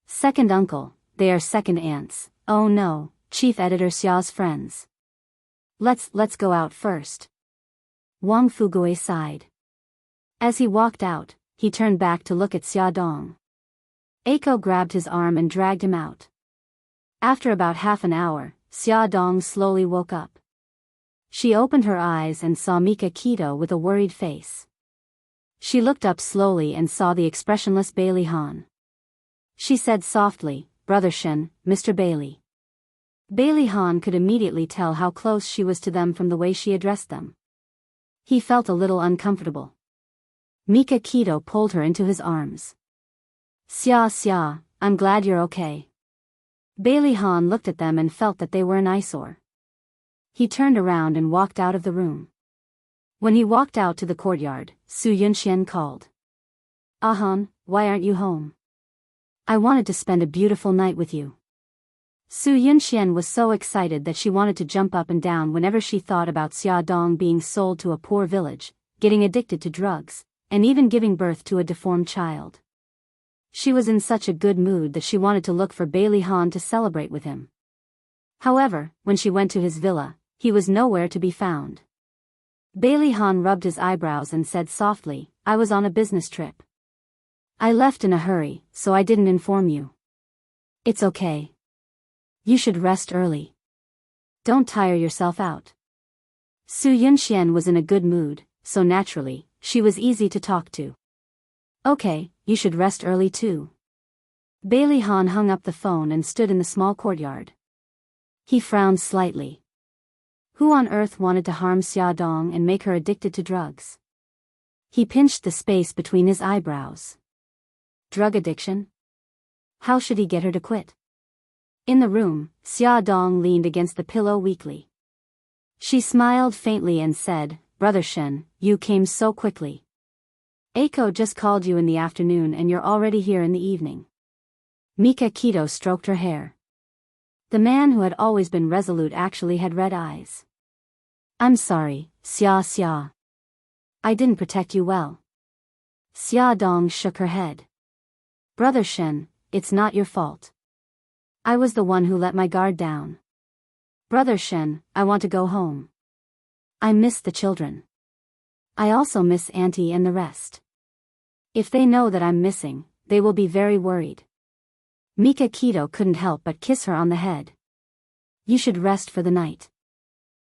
"Second uncle, they are second aunts. Oh no, Chief Editor Xia's friends. Let's go out first." Wang Fugue sighed. As he walked out, he turned back to look at Xia Dong. Eiko grabbed his arm and dragged him out. After about half an hour, Xia Dong slowly woke up. She opened her eyes and saw Mika Kido with a worried face. She looked up slowly and saw the expressionless Bailey Han. She said softly, "Brother Shen, Mr. Bailey." Bailey Han could immediately tell how close she was to them from the way she addressed them. He felt a little uncomfortable. Mika Kido pulled her into his arms. Xia, I'm glad you're okay." Bailey Han looked at them and felt that they were an eyesore. He turned around and walked out of the room. When he walked out to the courtyard, Su Yunxian called. "Ahon, why aren't you home? I wanted to spend a beautiful night with you." Su Yunxian was so excited that she wanted to jump up and down whenever she thought about Xia Dong being sold to a poor village, getting addicted to drugs, and even giving birth to a deformed child. She was in such a good mood that she wanted to look for Bailey Han to celebrate with him. However, when she went to his villa, he was nowhere to be found. Bailey Han rubbed his eyebrows and said softly, "I was on a business trip. I left in a hurry, so I didn't inform you." "It's okay. You should rest early. Don't tire yourself out." Su Yunxian was in a good mood, so naturally, she was easy to talk to. "Okay, you should rest early too." Bailey Han hung up the phone and stood in the small courtyard. He frowned slightly. Who on earth wanted to harm Xia Dong and make her addicted to drugs? He pinched the space between his eyebrows. Drug addiction? How should he get her to quit? In the room, Xia Dong leaned against the pillow weakly. She smiled faintly and said, "Brother Shen, you came so quickly. Eiko just called you in the afternoon and you're already here in the evening." Mika Keto stroked her hair. The man who had always been resolute actually had red eyes. "I'm sorry, Xia. I didn't protect you well." Xia Dong shook her head. "Brother Shen, it's not your fault. I was the one who let my guard down. Brother Shen, I want to go home. I miss the children. I also miss Auntie and the rest. If they know that I'm missing, they will be very worried." Mika Keto couldn't help but kiss her on the head. "You should rest for the night.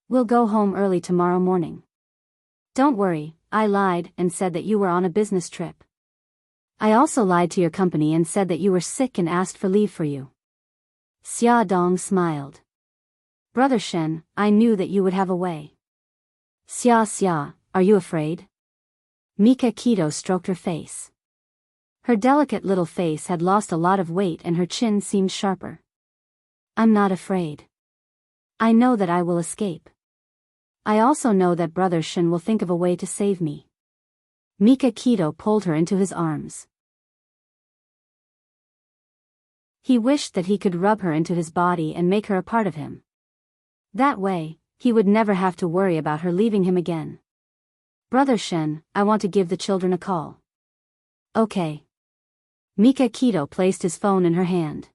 We'll go home early tomorrow morning. Don't worry, I lied and said that you were on a business trip. I also lied to your company and said that you were sick and asked for leave for you." Xia Dong smiled. "Brother Shen, I knew that you would have a way." Xia, are you afraid?" Mika Keto stroked her face. Her delicate little face had lost a lot of weight and her chin seemed sharper. "I'm not afraid. I know that I will escape. I also know that Brother Shen will think of a way to save me." Mika Keto pulled her into his arms. He wished that he could rub her into his body and make her a part of him. That way, he would never have to worry about her leaving him again. "Brother Shen, I want to give the children a call." "Okay." Mika Keto placed his phone in her hand.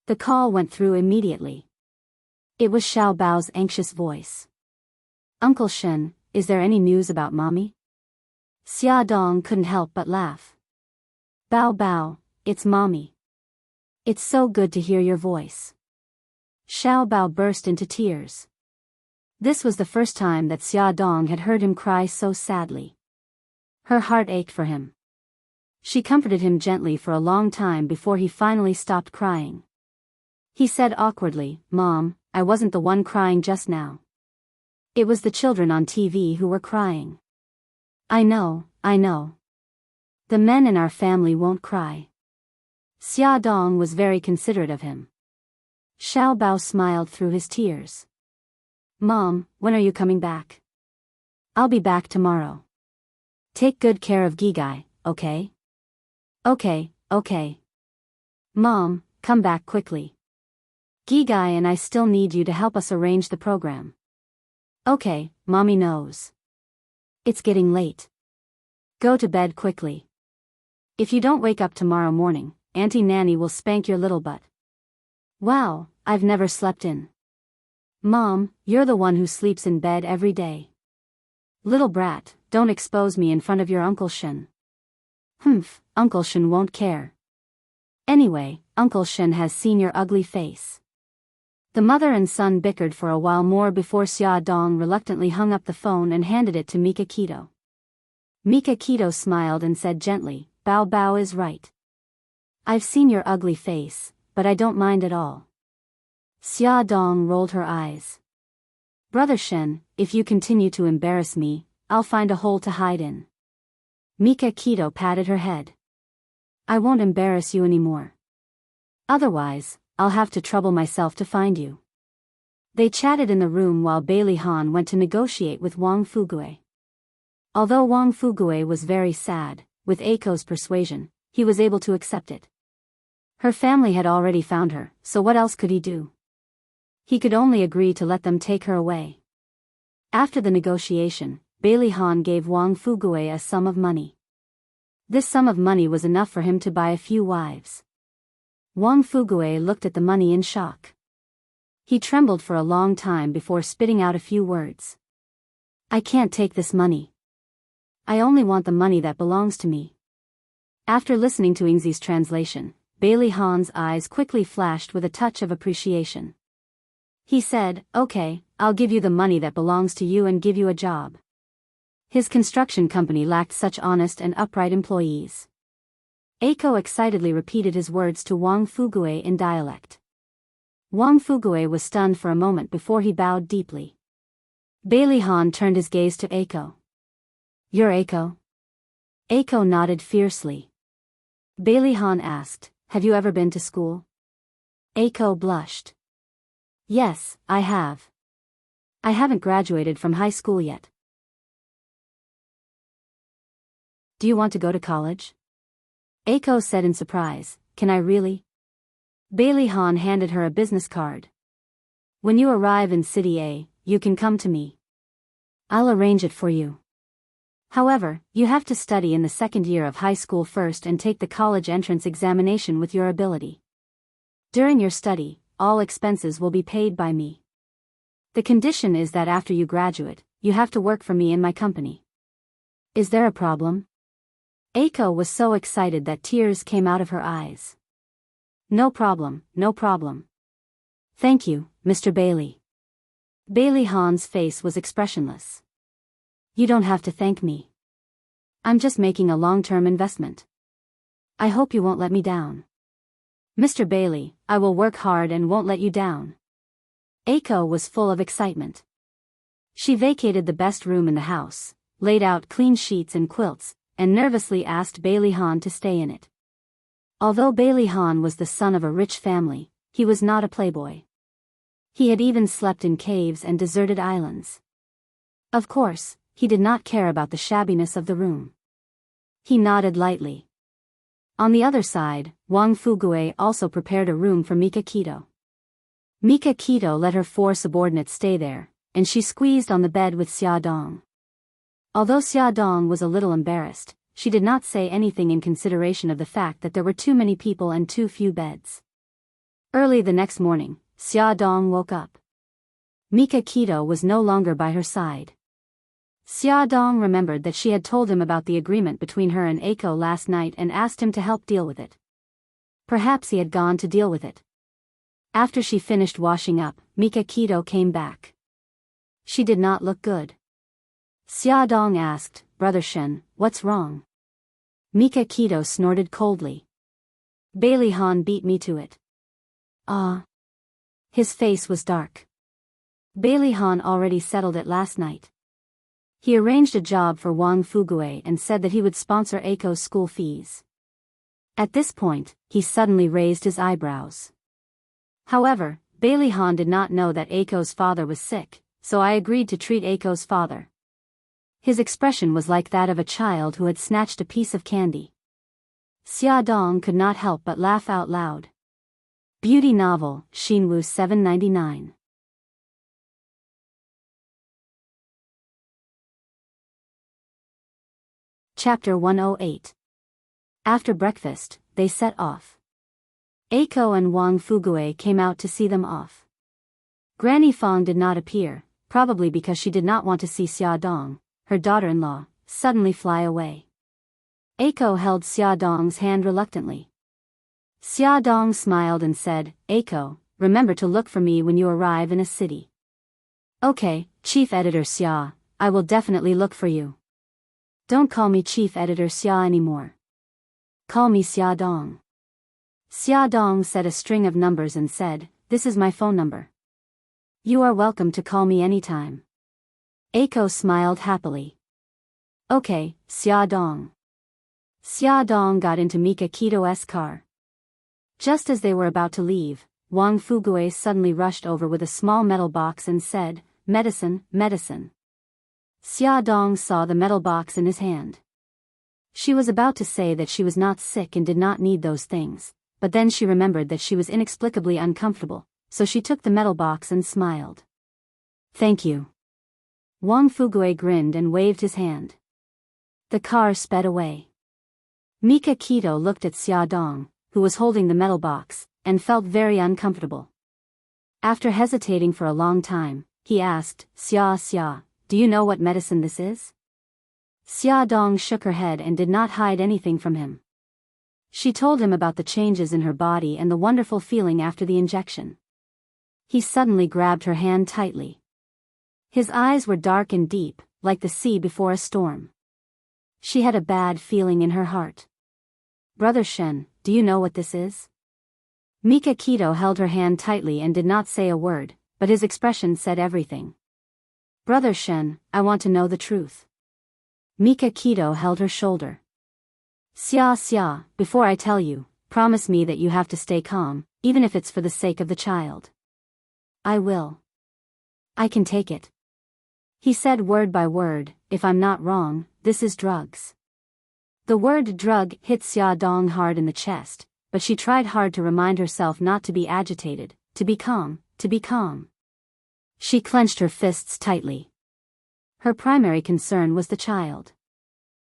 The call went through immediately. It was Xiao Bao's anxious voice. "Uncle Shen, is there any news about Mommy?" Xia Dong couldn't help but laugh. Bao, it's Mommy. It's so good to hear your voice." Xiao Bao burst into tears. This was the first time that Xia Dong had heard him cry so sadly. Her heart ached for him. She comforted him gently for a long time before he finally stopped crying. He said awkwardly, "Mom, I wasn't the one crying just now. It was the children on TV who were crying." I know. The men in our family won't cry." Xia Dong was very considerate of him. Xiao Bao smiled through his tears. "Mom, when are you coming back?" "I'll be back tomorrow. Take good care of Gigai, okay?" Okay. "Mom, come back quickly. Gigai and I still need you to help us arrange the program." "Okay, Mommy knows. It's getting late. Go to bed quickly. If you don't wake up tomorrow morning, Auntie Nanny will spank your little butt." "Wow, I've never slept in." "Mom, you're the one who sleeps in bed every day." "Little brat, don't expose me in front of your Uncle Shen." "Humph, Uncle Shen won't care. Anyway, Uncle Shen has seen your ugly face." The mother and son bickered for a while more before Xia Dong reluctantly hung up the phone and handed it to Mika Keto. Mika Keto smiled and said gently, Bao is right. I've seen your ugly face, but I don't mind at all." Xia Dong rolled her eyes. "Brother Shen, if you continue to embarrass me, I'll find a hole to hide in." Mika Keto patted her head. "I won't embarrass you anymore. Otherwise, I'll have to trouble myself to find you." They chatted in the room while Bailey Han went to negotiate with Wang Fugue. Although Wang Fugue was very sad, with Eiko's persuasion, he was able to accept it. Her family had already found her, so what else could he do? He could only agree to let them take her away. After the negotiation, Bailey Han gave Wang Fugue a sum of money. This sum of money was enough for him to buy a few wives. Wang Fugue looked at the money in shock. He trembled for a long time before spitting out a few words. I can't take this money. I only want the money that belongs to me. After listening to Ingzi's translation, Bailey Han's eyes quickly flashed with a touch of appreciation. He said, okay, I'll give you the money that belongs to you and give you a job. His construction company lacked such honest and upright employees. Eiko excitedly repeated his words to Wang Fugue in dialect. Wang Fugue was stunned for a moment before he bowed deeply. Bailey Han turned his gaze to Eiko. You're Eiko? Eiko nodded fiercely. Bailey Han asked, have you ever been to school? Eiko blushed. Yes, I have. I haven't graduated from high school yet. Do you want to go to college? Eiko said in surprise, can I really? Bailey Han handed her a business card. When you arrive in City A, you can come to me. I'll arrange it for you. However, you have to study in the second year of high school first and take the college entrance examination with your ability. During your study, all expenses will be paid by me. The condition is that after you graduate, you have to work for me in my company. Is there a problem? Eiko was so excited that tears came out of her eyes. No problem, no problem. Thank you, Mr. Bailey. Bailey Han's face was expressionless. You don't have to thank me. I'm just making a long-term investment. I hope you won't let me down. Mr. Bailey, I will work hard and won't let you down. Eiko was full of excitement. She vacated the best room in the house, laid out clean sheets and quilts, and nervously asked Bailey Han to stay in it. Although Bailey Han was the son of a rich family, he was not a playboy. He had even slept in caves and deserted islands. Of course, he did not care about the shabbiness of the room. He nodded lightly. On the other side, Wang Fugue also prepared a room for Mika Kito. Mika Kito let her 4 subordinates stay there, and she squeezed on the bed with Xia Dong. Although Xia Dong was a little embarrassed, she did not say anything in consideration of the fact that there were too many people and too few beds. Early the next morning, Xia Dong woke up. Mika Kito was no longer by her side. Xia Dong remembered that she had told him about the agreement between her and Eiko last night and asked him to help deal with it. Perhaps he had gone to deal with it. After she finished washing up, Mika Kito came back. She did not look good. Xia Dong asked, Brother Shen, what's wrong? Mika Kito snorted coldly. Bailey Han beat me to it. Ah. His face was dark. Bailey Han already settled it last night. He arranged a job for Wang Fugue and said that he would sponsor Eiko's school fees. At this point, he suddenly raised his eyebrows. However, Bailey Han did not know that Eiko's father was sick, so I agreed to treat Eiko's father. His expression was like that of a child who had snatched a piece of candy. Xia Dong could not help but laugh out loud. Beauty novel, Xinwu 799. Chapter 108. After breakfast, they set off. Eiko and Wang Fugue came out to see them off. Granny Fong did not appear, probably because she did not want to see Xia Dong, her daughter-in-law, suddenly fly away. Eiko held Xia Dong's hand reluctantly. Xia Dong smiled and said, Eiko, remember to look for me when you arrive in a city. Okay, Chief Editor Xia, I will definitely look for you. Don't call me Chief Editor Xia anymore. Call me Xia Dong. Xia Dong said a string of numbers and said, this is my phone number. You are welcome to call me anytime. Eiko smiled happily. Okay, Xia Dong. Xia Dong got into Mika Kito's car. Just as they were about to leave, Wang Fugue suddenly rushed over with a small metal box and said, medicine, medicine. Xia Dong saw the metal box in his hand. She was about to say that she was not sick and did not need those things, but then she remembered that she was inexplicably uncomfortable, so she took the metal box and smiled. "Thank you." Wang Fugue grinned and waved his hand. The car sped away. Mika Kito looked at Xia Dong, who was holding the metal box, and felt very uncomfortable. After hesitating for a long time, he asked, Xia, do you know what medicine this is?" Xia Dong shook her head and did not hide anything from him. She told him about the changes in her body and the wonderful feeling after the injection. He suddenly grabbed her hand tightly. His eyes were dark and deep, like the sea before a storm. She had a bad feeling in her heart. "Brother Shen, do you know what this is?" Mika Kito held her hand tightly and did not say a word, but his expression said everything. "Brother Shen, I want to know the truth." Mika Kito held her shoulder. Xia, before I tell you, promise me that you have to stay calm, even if it's for the sake of the child." "I will. I can take it." He said word by word, "If I'm not wrong, this is drugs." The word drug hit Xia Dong hard in the chest, but she tried hard to remind herself not to be agitated, to be calm. She clenched her fists tightly. Her primary concern was the child.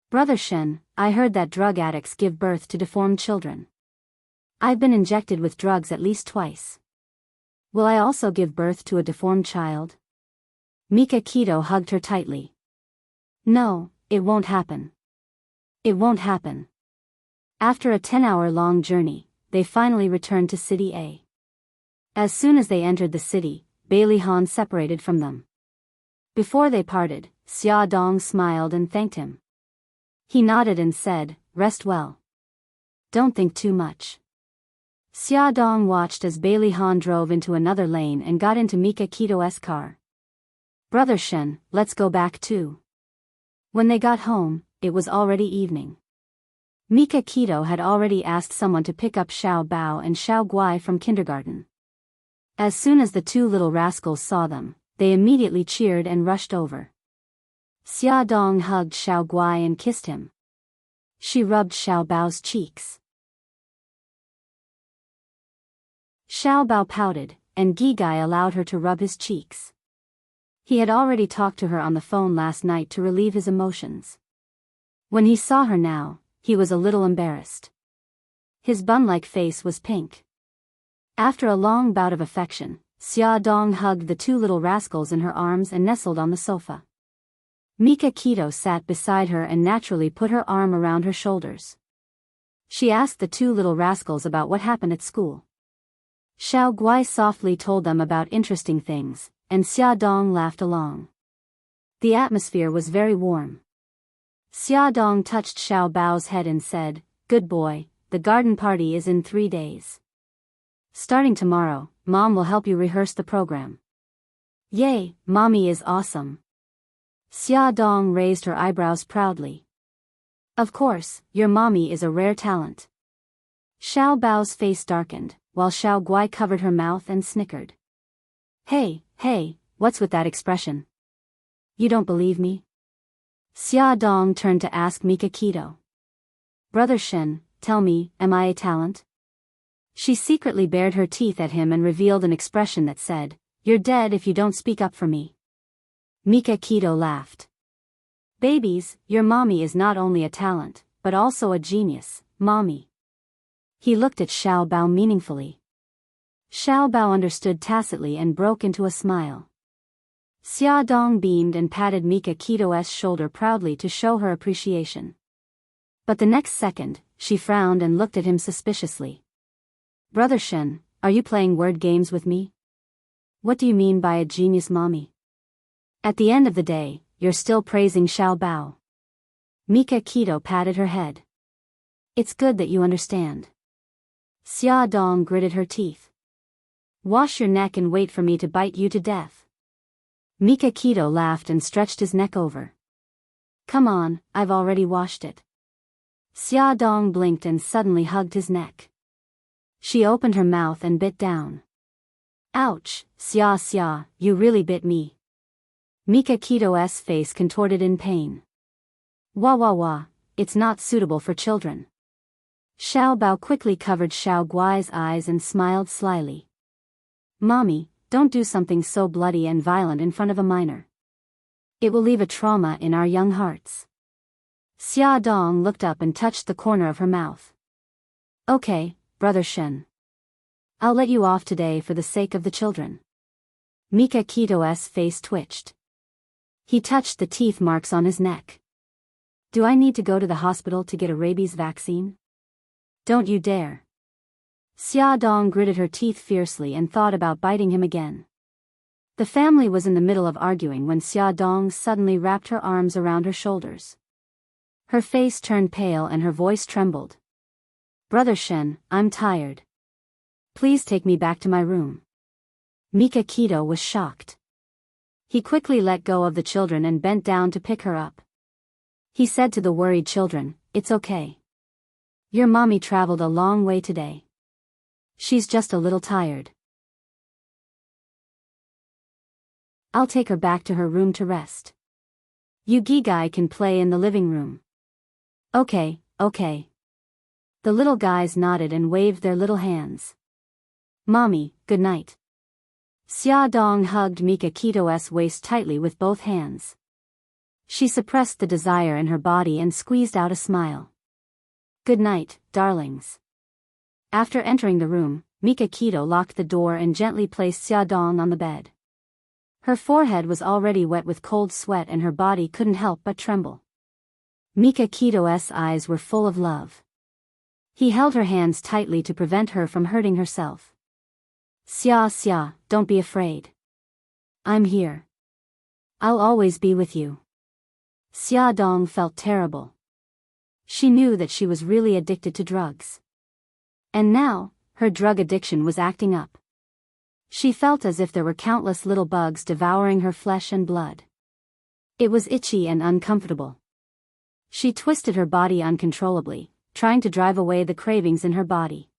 "Brother Shen, I heard that drug addicts give birth to deformed children. I've been injected with drugs at least twice. Will I also give birth to a deformed child?" Mika Kito hugged her tightly. "No, it won't happen. It won't happen." After a 10-hour-long journey, they finally returned to City A. As soon as they entered the city, Bailey Han separated from them. Before they parted, Xia Dong smiled and thanked him. He nodded and said, "Rest well. Don't think too much." Xia Dong watched as Bailey Han drove into another lane and got into Mika Kito's car. "Brother Shen, let's go back too." When they got home, it was already evening. Mika Kito had already asked someone to pick up Xiao Bao and Xiao Guai from kindergarten. As soon as the two little rascals saw them, they immediately cheered and rushed over. Xia Dong hugged Xiao Guai and kissed him. She rubbed Xiao Bao's cheeks. Xiao Bao pouted, and Gigai allowed her to rub his cheeks. He had already talked to her on the phone last night to relieve his emotions. When he saw her now, he was a little embarrassed. His bun-like face was pink. After a long bout of affection, Xia Dong hugged the two little rascals in her arms and nestled on the sofa. Mika Kito sat beside her and naturally put her arm around her shoulders. She asked the two little rascals about what happened at school. Xiao Guai softly told them about interesting things, and Xia Dong laughed along. The atmosphere was very warm. Xia Dong touched Xiao Bao's head and said, "Good boy, the garden party is in 3 days. Starting tomorrow, Mom will help you rehearse the program." "Yay, Mommy is awesome." Xia Dong raised her eyebrows proudly. "Of course, your mommy is a rare talent." Xiao Bao's face darkened, while Xiao Guai covered her mouth and snickered. Hey, what's with that expression? You don't believe me?" Xia Dong turned to ask Mika Kito. "Brother Shen, tell me, am I a talent?" She secretly bared her teeth at him and revealed an expression that said, "You're dead if you don't speak up for me." Mika Kito laughed. "Babies, your mommy is not only a talent, but also a genius, mommy." He looked at Xiao Bao meaningfully. Xiao Bao understood tacitly and broke into a smile. Xia Dong beamed and patted Mika Kito's shoulder proudly to show her appreciation. But the next second, she frowned and looked at him suspiciously. "Brother Shen, are you playing word games with me? What do you mean by a genius mommy? At the end of the day, you're still praising Xiao Bao." Mika Kito patted her head. "It's good that you understand." Xia Dong gritted her teeth. "Wash your neck and wait for me to bite you to death." Mika Kito laughed and stretched his neck over. "Come on, I've already washed it." Xia Dong blinked and suddenly hugged his neck. She opened her mouth and bit down. "Ouch, Xia, you really bit me." Mika Kito's face contorted in pain. Wah wah wah, it's not suitable for children. Xiao Bao quickly covered Xiao Guai's eyes and smiled slyly. Mommy, don't do something so bloody and violent in front of a minor. It will leave a trauma in our young hearts. Xia Dong looked up and touched the corner of her mouth. Okay, Brother Shen. I'll let you off today for the sake of the children. Mika Kito's face twitched. He touched the teeth marks on his neck. Do I need to go to the hospital to get a rabies vaccine? Don't you dare. Xia Dong gritted her teeth fiercely and thought about biting him again. The family was in the middle of arguing when Xia Dong suddenly wrapped her arms around her shoulders. Her face turned pale and her voice trembled. Brother Shen, I'm tired. Please take me back to my room. Mika Kito was shocked. He quickly let go of the children and bent down to pick her up. He said to the worried children, It's okay. Your mommy traveled a long way today. She's just a little tired. I'll take her back to her room to rest. You Gigai can play in the living room. Okay, okay. The little guys nodded and waved their little hands. Mommy, good night. Xia Dong hugged Mika Kito's waist tightly with both hands. She suppressed the desire in her body and squeezed out a smile. Good night, darlings. After entering the room, Mika Kito locked the door and gently placed Xia Dong on the bed. Her forehead was already wet with cold sweat and her body couldn't help but tremble. Mika Kito's eyes were full of love. He held her hands tightly to prevent her from hurting herself. Xia, don't be afraid. I'm here. I'll always be with you. Xia Dong felt terrible. She knew that she was really addicted to drugs. And now, her drug addiction was acting up. She felt as if there were countless little bugs devouring her flesh and blood. It was itchy and uncomfortable. She twisted her body uncontrollably, trying to drive away the cravings in her body.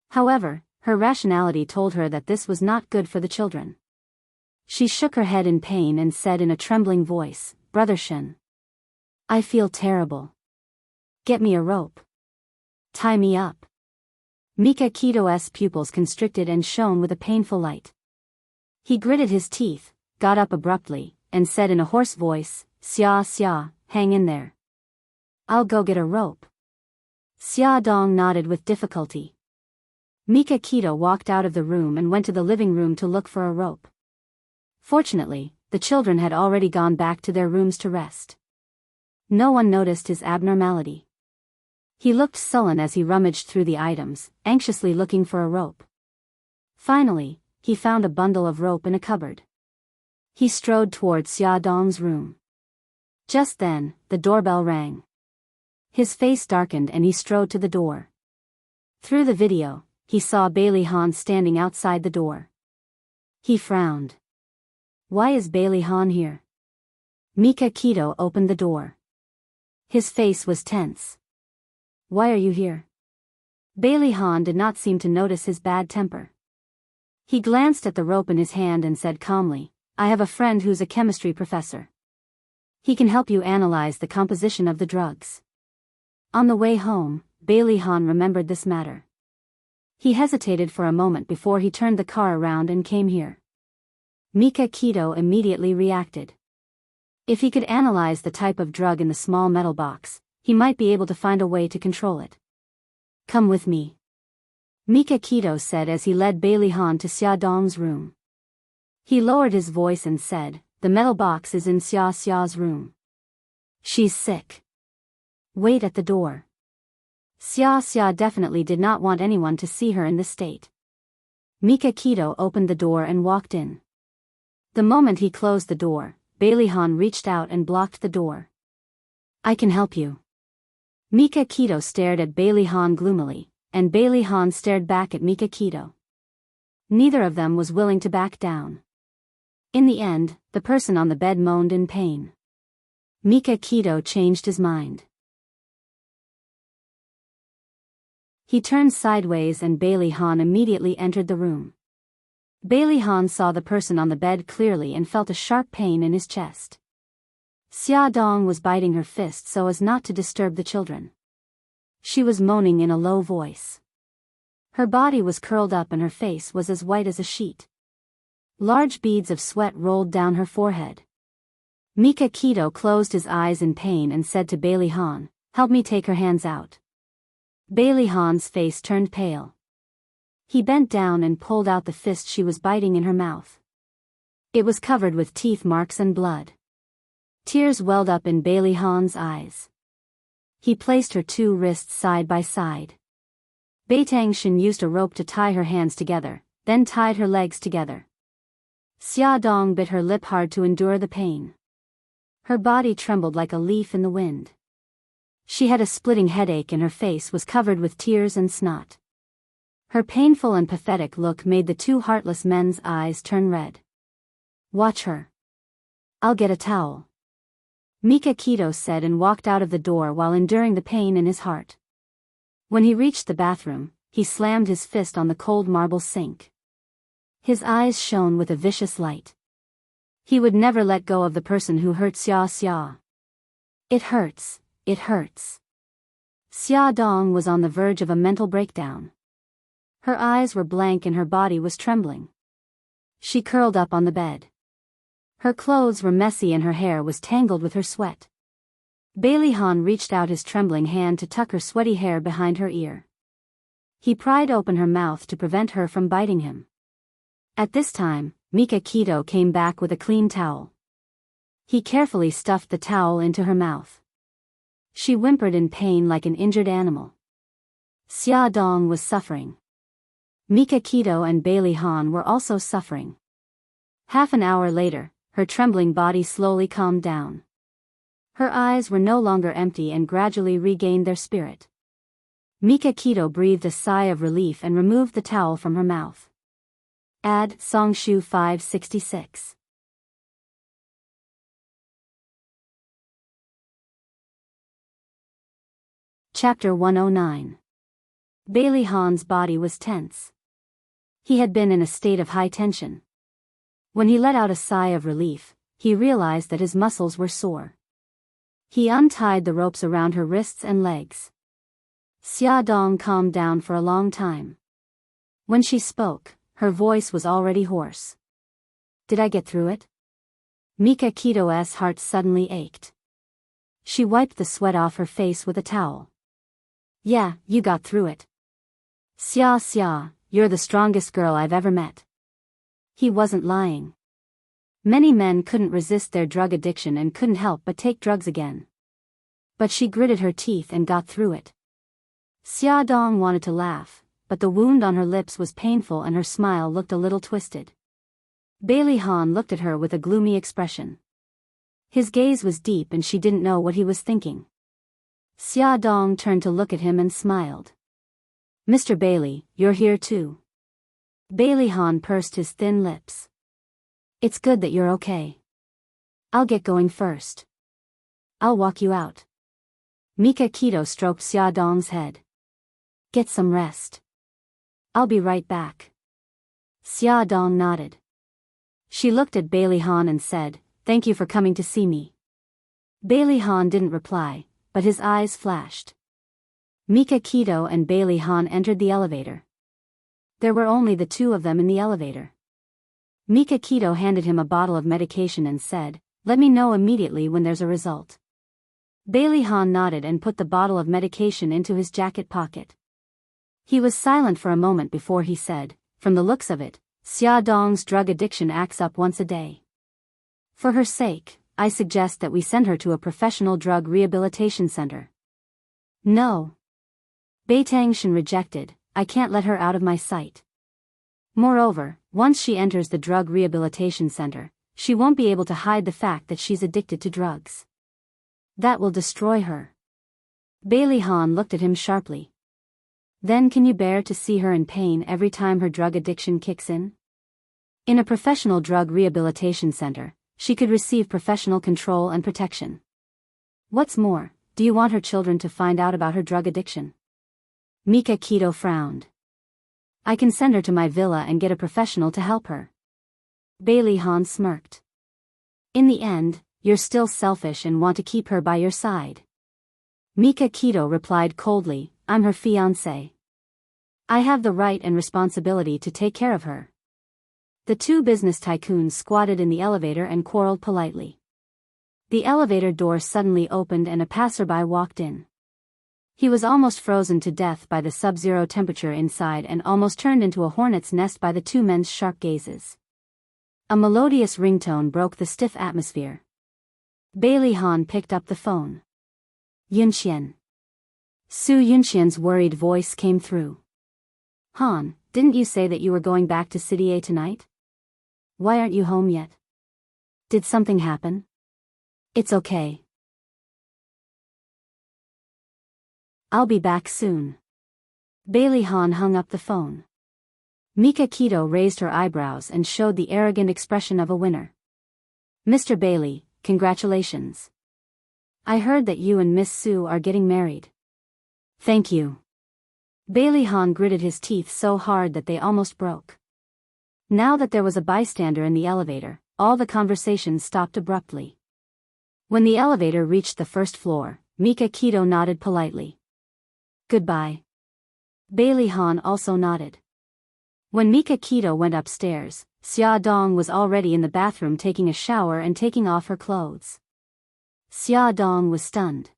However, her rationality told her that this was not good for the children. She shook her head in pain and said in a trembling voice, Brother Shen. I feel terrible. Get me a rope. Tie me up. Mika Kito's pupils constricted and shone with a painful light. He gritted his teeth, got up abruptly, and said in a hoarse voice, Xia, hang in there. I'll go get a rope. Xia Dong nodded with difficulty. Mika Kito walked out of the room and went to the living room to look for a rope. Fortunately, the children had already gone back to their rooms to rest. No one noticed his abnormality. He looked sullen as he rummaged through the items, anxiously looking for a rope. Finally, he found a bundle of rope in a cupboard. He strode towards Xia Dong's room. Just then, the doorbell rang. His face darkened and he strode to the door. Through the video, he saw Bailey Han standing outside the door. He frowned. Why is Bailey Han here? Mika Kito opened the door. His face was tense. Why are you here? Bailey Han did not seem to notice his bad temper. He glanced at the rope in his hand and said calmly, I have a friend who's a chemistry professor. He can help you analyze the composition of the drugs. On the way home, Bailey Han remembered this matter. He hesitated for a moment before he turned the car around and came here. Mika Kito immediately reacted. If he could analyze the type of drug in the small metal box, he might be able to find a way to control it. Come with me. Mika Kito said as he led Bailey Han to Xia Dong's room. He lowered his voice and said, the metal box is in Xia's room. She's sick. Wait at the door. Xia definitely did not want anyone to see her in this state. Mika Kito opened the door and walked in. The moment he closed the door, Bailey Han reached out and blocked the door. I can help you. Mika Kito stared at Bailey Han gloomily, and Bailey Han stared back at Mika Kito. Neither of them was willing to back down. In the end, the person on the bed moaned in pain. Mika Kito changed his mind. He turned sideways and Bailey Han immediately entered the room. Bailey Han saw the person on the bed clearly and felt a sharp pain in his chest. Xia Dong was biting her fist so as not to disturb the children. She was moaning in a low voice. Her body was curled up and her face was as white as a sheet. Large beads of sweat rolled down her forehead. Mika Keto closed his eyes in pain and said to Bailey Han, "Help me take her hands out." Bailey Han's face turned pale. He bent down and pulled out the fist she was biting in her mouth. It was covered with teeth marks and blood. Tears welled up in Bailey Han's eyes. He placed her two wrists side by side. Beitangshin used a rope to tie her hands together, then tied her legs together. Xia Dong bit her lip hard to endure the pain. Her body trembled like a leaf in the wind. She had a splitting headache and her face was covered with tears and snot. Her painful and pathetic look made the two heartless men's eyes turn red. "Watch her. I'll get a towel," Mika Keto said and walked out of the door while enduring the pain in his heart. When he reached the bathroom, he slammed his fist on the cold marble sink. His eyes shone with a vicious light. He would never let go of the person who hurt Xia Xia. "It hurts, it hurts." Xia Dong was on the verge of a mental breakdown. Her eyes were blank and her body was trembling. She curled up on the bed. Her clothes were messy and her hair was tangled with her sweat. Bailey Han reached out his trembling hand to tuck her sweaty hair behind her ear. He pried open her mouth to prevent her from biting him. At this time, Mika Keto came back with a clean towel. He carefully stuffed the towel into her mouth. She whimpered in pain like an injured animal. Xia Dong was suffering. Mika Keto and Bailey Han were also suffering. Half an hour later, her trembling body slowly calmed down. Her eyes were no longer empty and gradually regained their spirit. Mika Keto breathed a sigh of relief and removed the towel from her mouth. Add Songshu 566. Chapter 109. Bailey Han's body was tense. He had been in a state of high tension. When he let out a sigh of relief, he realized that his muscles were sore. He untied the ropes around her wrists and legs. Xia Dong calmed down for a long time. When she spoke, her voice was already hoarse. "Did I get through it?" Mika Keto's heart suddenly ached. She wiped the sweat off her face with a towel. "Yeah, you got through it. Xia Xia, you're the strongest girl I've ever met." He wasn't lying. Many men couldn't resist their drug addiction and couldn't help but take drugs again. But she gritted her teeth and got through it. Xia Dong wanted to laugh, but the wound on her lips was painful and her smile looked a little twisted. Bailey Han looked at her with a gloomy expression. His gaze was deep and she didn't know what he was thinking. Xia Dong turned to look at him and smiled. "Mr. Bailey, you're here too." Bailey Han pursed his thin lips. "It's good that you're okay. I'll get going first. I'll walk you out." Mika Keto stroked Xia Dong's head. "Get some rest. I'll be right back." Xia Dong nodded. She looked at Bailey Han and said, "Thank you for coming to see me." Bailey Han didn't reply, but his eyes flashed. Mika Keto and Bailey Han entered the elevator. There were only the two of them in the elevator. Mika Keto handed him a bottle of medication and said, "Let me know immediately when there's a result." Bailey Han nodded and put the bottle of medication into his jacket pocket. He was silent for a moment before he said, "From the looks of it, Xia Dong's drug addiction acts up once a day. For her sake, I suggest that we send her to a professional drug rehabilitation center." "No." Beitangshin rejected, "I can't let her out of my sight. Moreover, once she enters the drug rehabilitation center, she won't be able to hide the fact that she's addicted to drugs. That will destroy her." Bailey Han looked at him sharply. "Then can you bear to see her in pain every time her drug addiction kicks in?" In a professional drug rehabilitation center, she could receive professional control and protection. What's more, do you want her children to find out about her drug addiction? Mika Keto frowned. I can send her to my villa and get a professional to help her. Bailey Han smirked. In the end, you're still selfish and want to keep her by your side. Mika Keto replied coldly, I'm her fiancé. I have the right and responsibility to take care of her. The two business tycoons squatted in the elevator and quarreled politely. The elevator door suddenly opened and a passerby walked in. He was almost frozen to death by the sub-zero temperature inside and almost turned into a hornet's nest by the two men's sharp gazes. A melodious ringtone broke the stiff atmosphere. Bailey Han picked up the phone. Yunxian. Su Yunxian's worried voice came through. Han, didn't you say that you were going back to City A tonight? Why aren't you home yet? Did something happen? It's okay. I'll be back soon. Bailey Han hung up the phone. Mika Keto raised her eyebrows and showed the arrogant expression of a winner. Mr. Bailey, congratulations. I heard that you and Miss Su are getting married. Thank you. Bailey Han gritted his teeth so hard that they almost broke. Now that there was a bystander in the elevator, all the conversation stopped abruptly. When the elevator reached the first floor, Mika Keto nodded politely. Goodbye. Bailey Han also nodded. When Mika Keto went upstairs, Xia Dong was already in the bathroom taking a shower and taking off her clothes. Xia Dong was stunned.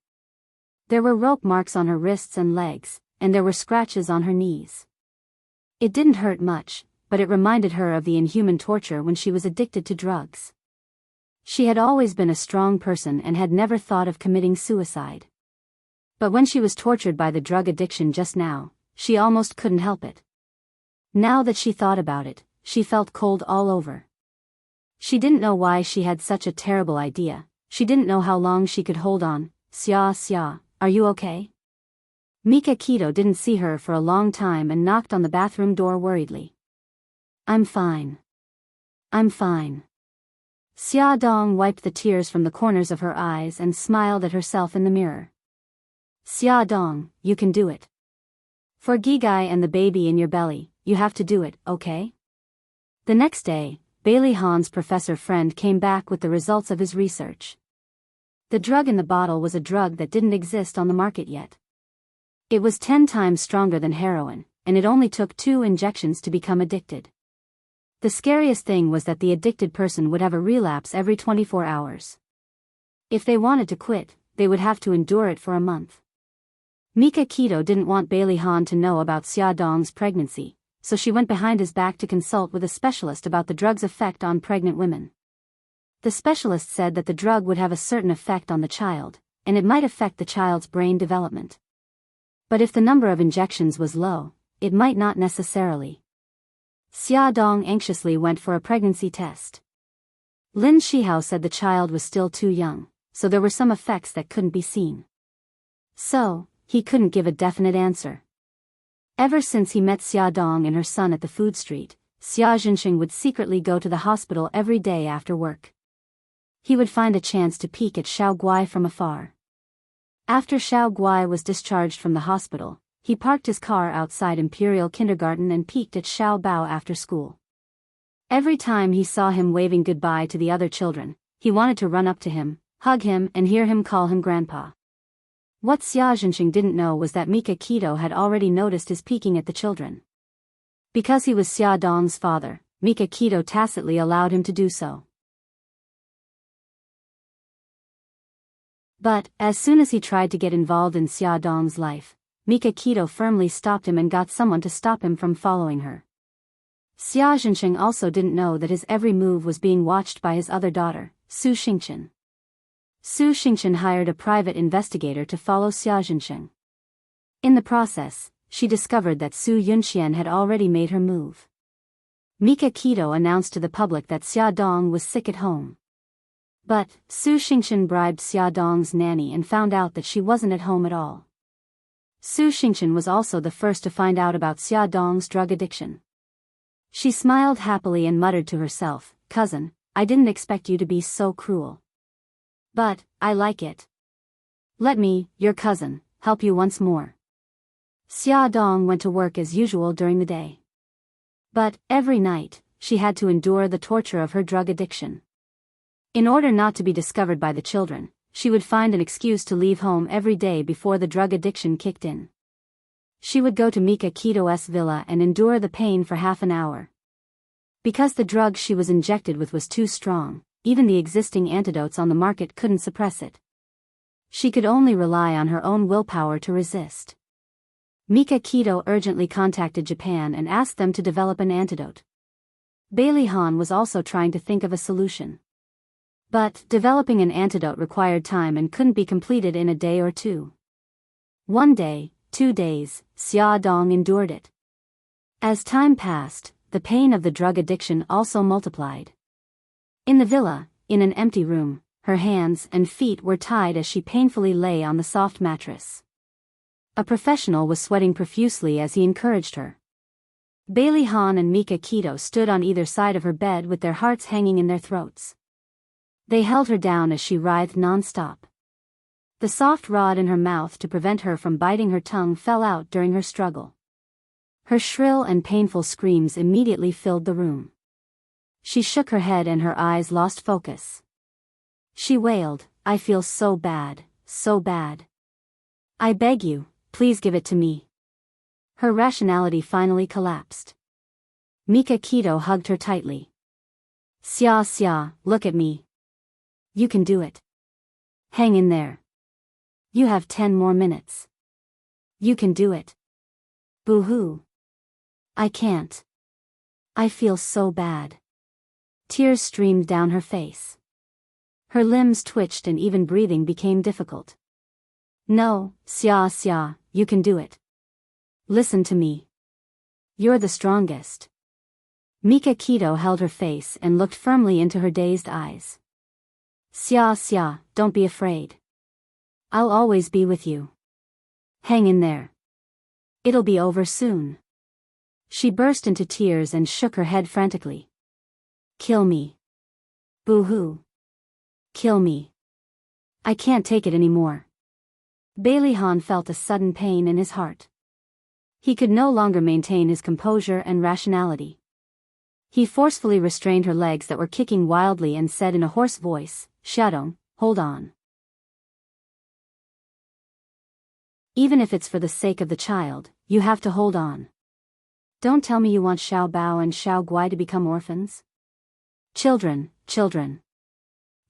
There were rope marks on her wrists and legs, and there were scratches on her knees. It didn't hurt much, but it reminded her of the inhuman torture when she was addicted to drugs. She had always been a strong person and had never thought of committing suicide. But when she was tortured by the drug addiction just now, she almost couldn't help it. Now that she thought about it, she felt cold all over. She didn't know why she had such a terrible idea, she didn't know how long she could hold on. Xia, are you okay? Mika Keto didn't see her for a long time and knocked on the bathroom door worriedly. I'm fine. I'm fine. Xia Dong wiped the tears from the corners of her eyes and smiled at herself in the mirror. Xia Dong, you can do it. For Gigai and the baby in your belly, you have to do it, okay? The next day, Bailey Han's professor friend came back with the results of his research. The drug in the bottle was a drug that didn't exist on the market yet. It was 10 times stronger than heroin, and it only took 2 injections to become addicted. The scariest thing was that the addicted person would have a relapse every 24 hours. If they wanted to quit, they would have to endure it for a month. Mika Keto didn't want Bailey Han to know about Xia Dong's pregnancy, so she went behind his back to consult with a specialist about the drug's effect on pregnant women. The specialist said that the drug would have a certain effect on the child, and it might affect the child's brain development. But if the number of injections was low, it might not necessarily. Xia Dong anxiously went for a pregnancy test. Lin Shihao said the child was still too young, so there were some effects that couldn't be seen. So, he couldn't give a definite answer. Ever since he met Xia Dong and her son at the food street, Xia Jinxing would secretly go to the hospital every day after work. He would find a chance to peek at Xiao Guai from afar. After Xiao Guai was discharged from the hospital, he parked his car outside Imperial Kindergarten and peeked at Xiao Bao after school. Every time he saw him waving goodbye to the other children, he wanted to run up to him, hug him and hear him call him grandpa. What Xia Jinxing didn't know was that Mika Keto had already noticed his peeking at the children. Because he was Xia Dong's father, Mika Keto tacitly allowed him to do so. But, as soon as he tried to get involved in Xia Dong's life, Mika Keto firmly stopped him and got someone to stop him from following her. Xia Jinxing also didn't know that his every move was being watched by his other daughter, Su Xingchen. Su Xingchen hired a private investigator to follow Xia Jinxing. In the process, she discovered that Su Yunxian had already made her move. Mika Keto announced to the public that Xia Dong was sick at home. But, Su Xingchen bribed Xia Dong's nanny and found out that she wasn't at home at all. Su Xingchen was also the first to find out about Xia Dong's drug addiction. She smiled happily and muttered to herself, "Cousin, I didn't expect you to be so cruel. But, I like it. Let me, your cousin, help you once more." Xia Dong went to work as usual during the day. But, every night, she had to endure the torture of her drug addiction. In order not to be discovered by the children, she would find an excuse to leave home every day before the drug addiction kicked in. She would go to Mika Kito's villa and endure the pain for half an hour. Because the drug she was injected with was too strong, even the existing antidotes on the market couldn't suppress it. She could only rely on her own willpower to resist. Mika Kito urgently contacted Japan and asked them to develop an antidote. Bailey Han was also trying to think of a solution. But, developing an antidote required time and couldn't be completed in a day or two. 1 day, 2 days, Xia Dong endured it. As time passed, the pain of the drug addiction also multiplied. In the villa, in an empty room, her hands and feet were tied as she painfully lay on the soft mattress. A professional was sweating profusely as he encouraged her. Bailey Han and Mika Kito stood on either side of her bed with their hearts hanging in their throats. They held her down as she writhed non-stop. The soft rod in her mouth to prevent her from biting her tongue fell out during her struggle. Her shrill and painful screams immediately filled the room. She shook her head and her eyes lost focus. She wailed, "I feel so bad, so bad. I beg you, please give it to me." Her rationality finally collapsed. Mika Kito hugged her tightly. "Xia Xia, look at me. You can do it. Hang in there. You have 10 more minutes. You can do it." "Boo-hoo. I can't. I feel so bad." Tears streamed down her face. Her limbs twitched and even breathing became difficult. "No, Xia Xia, you can do it. Listen to me. You're the strongest." Mika Kito held her face and looked firmly into her dazed eyes. "Xia Xia, don't be afraid. I'll always be with you. Hang in there. It'll be over soon." She burst into tears and shook her head frantically. "Kill me. Boo-hoo. Kill me. I can't take it anymore." Bailey Han felt a sudden pain in his heart. He could no longer maintain his composure and rationality. He forcefully restrained her legs that were kicking wildly and said in a hoarse voice, "Xiaodong, hold on. Even if it's for the sake of the child, you have to hold on. Don't tell me you want Xiao Bao and Xiao Guai to become orphans. Children, children."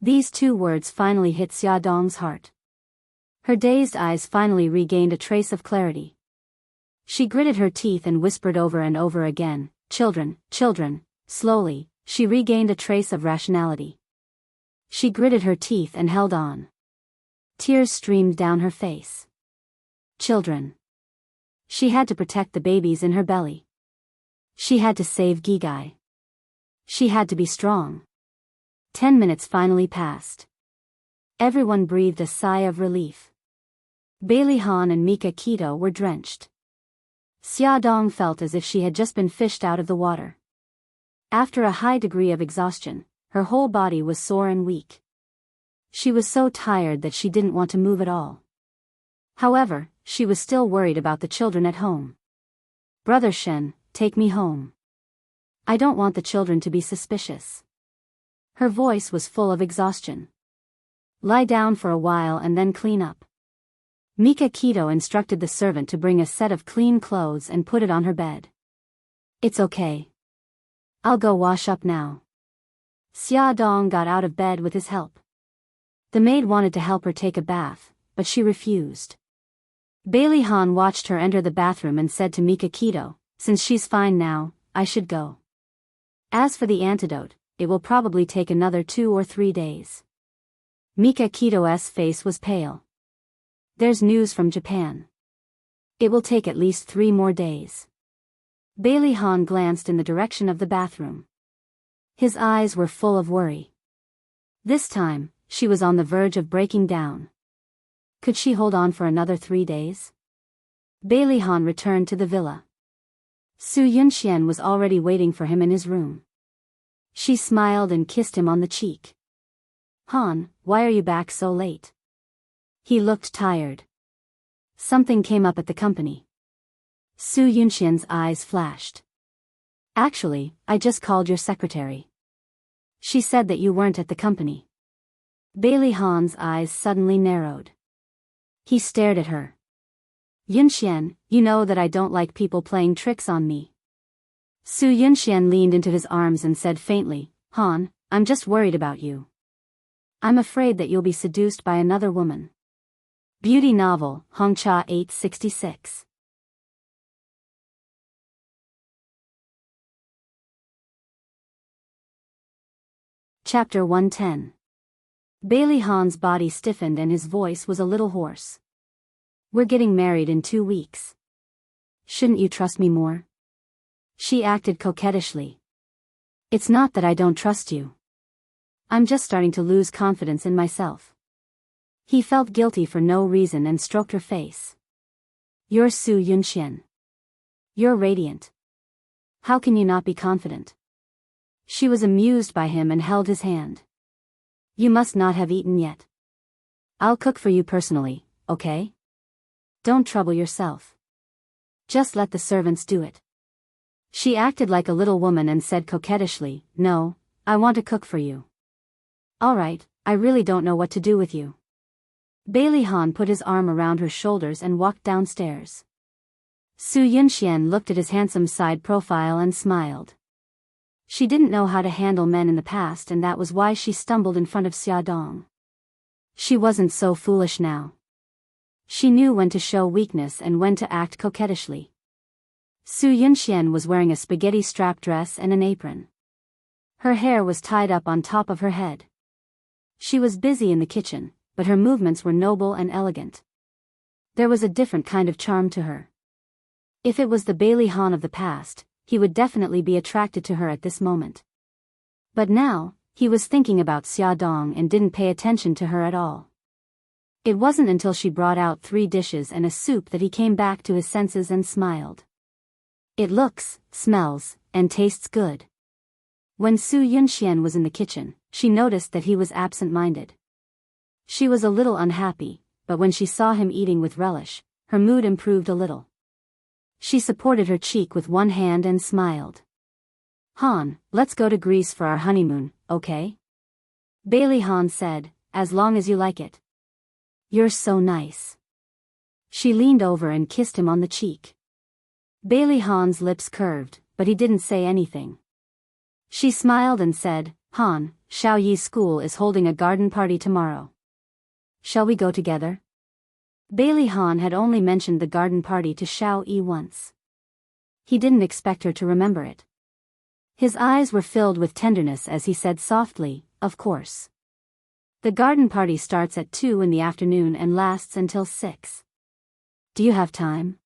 These 2 words finally hit Xia Dong's heart. Her dazed eyes finally regained a trace of clarity. She gritted her teeth and whispered over and over again, "Children, children." Slowly, she regained a trace of rationality. She gritted her teeth and held on. Tears streamed down her face. Children. She had to protect the babies in her belly. She had to save Gigai. She had to be strong. 10 minutes finally passed. Everyone breathed a sigh of relief. Bailey Han and Mika Kito were drenched. Xia Dong felt as if she had just been fished out of the water. After a high degree of exhaustion, her whole body was sore and weak. She was so tired that she didn't want to move at all. However, she was still worried about the children at home. "Brother Shen, take me home. I don't want the children to be suspicious." Her voice was full of exhaustion. "Lie down for a while and then clean up." Mika Kito instructed the servant to bring a set of clean clothes and put it on her bed. "It's okay. I'll go wash up now." Xia Dong got out of bed with his help. The maid wanted to help her take a bath, but she refused. Bailey Han watched her enter the bathroom and said to Mika Kito, "Since she's fine now, I should go. As for the antidote, it will probably take another 2 or 3 days." Mika Kito's face was pale. "There's news from Japan. It will take at least 3 more days." Bailey Han glanced in the direction of the bathroom. His eyes were full of worry. This time, she was on the verge of breaking down. Could she hold on for another 3 days? Bailey Han returned to the villa. Su Yunxian was already waiting for him in his room. She smiled and kissed him on the cheek. "Han, why are you back so late?" He looked tired. "Something came up at the company." Su Yunxian's eyes flashed. Actually, I just called your secretary. She said that you weren't at the company. Bailey Han's eyes suddenly narrowed. He stared at her. Yunxian, you know that I don't like people playing tricks on me. Su Yunxian leaned into his arms and said faintly, Han, I'm just worried about you. I'm afraid that you'll be seduced by another woman. Beauty novel, Hongcha 866. Chapter 110. Bailey Han's body stiffened and his voice was a little hoarse. We're getting married in 2 weeks. Shouldn't you trust me more? She acted coquettishly. It's not that I don't trust you. I'm just starting to lose confidence in myself. He felt guilty for no reason and stroked her face. You're Su Yunxian. You're radiant. How can you not be confident? She was amused by him and held his hand. You must not have eaten yet. I'll cook for you personally, okay? Don't trouble yourself. Just let the servants do it. She acted like a little woman and said coquettishly, No, I want to cook for you. All right, I really don't know what to do with you. Bailey Han put his arm around her shoulders and walked downstairs. Su Yunxian looked at his handsome side profile and smiled. She didn't know how to handle men in the past and that was why she stumbled in front of Xiaodong. She wasn't so foolish now. She knew when to show weakness and when to act coquettishly. Su Yunxian was wearing a spaghetti strap dress and an apron. Her hair was tied up on top of her head. She was busy in the kitchen, but her movements were noble and elegant. There was a different kind of charm to her. If it was the Bailey Han of the past, he would definitely be attracted to her at this moment. But now, he was thinking about Xiaodong and didn't pay attention to her at all. It wasn't until she brought out 3 dishes and a soup that he came back to his senses and smiled. It looks, smells, and tastes good. When Su Yunxian was in the kitchen, she noticed that he was absent-minded. She was a little unhappy, but when she saw him eating with relish, her mood improved a little. She supported her cheek with one hand and smiled. Han, let's go to Greece for our honeymoon, okay? Bailey Han said, as long as you like it. You're so nice. She leaned over and kissed him on the cheek. Bailey Han's lips curved, but he didn't say anything. She smiled and said, Han, Xiao Yi's school is holding a garden party tomorrow. Shall we go together? Bailey Han had only mentioned the garden party to Xiao Yi once. He didn't expect her to remember it. His eyes were filled with tenderness as he said softly, of course. The garden party starts at 2 in the afternoon and lasts until 6. Do you have time?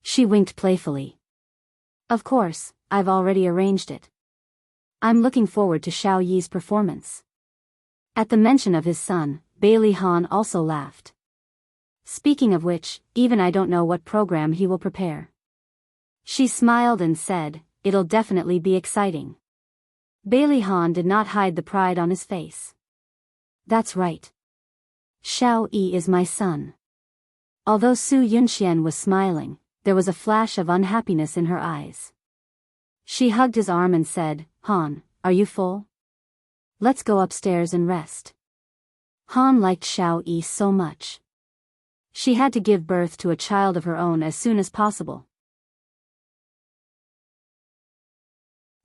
She winked playfully. Of course, I've already arranged it. I'm looking forward to Xiao Yi's performance. At the mention of his son, Bailey Han also laughed. Speaking of which, even I don't know what program he will prepare. She smiled and said, it'll definitely be exciting. Bailey Han did not hide the pride on his face. That's right. Xiao Yi is my son. Although Su Yunxian was smiling, there was a flash of unhappiness in her eyes. She hugged his arm and said, Han, are you full? Let's go upstairs and rest. Han liked Xiao Yi so much. She had to give birth to a child of her own as soon as possible.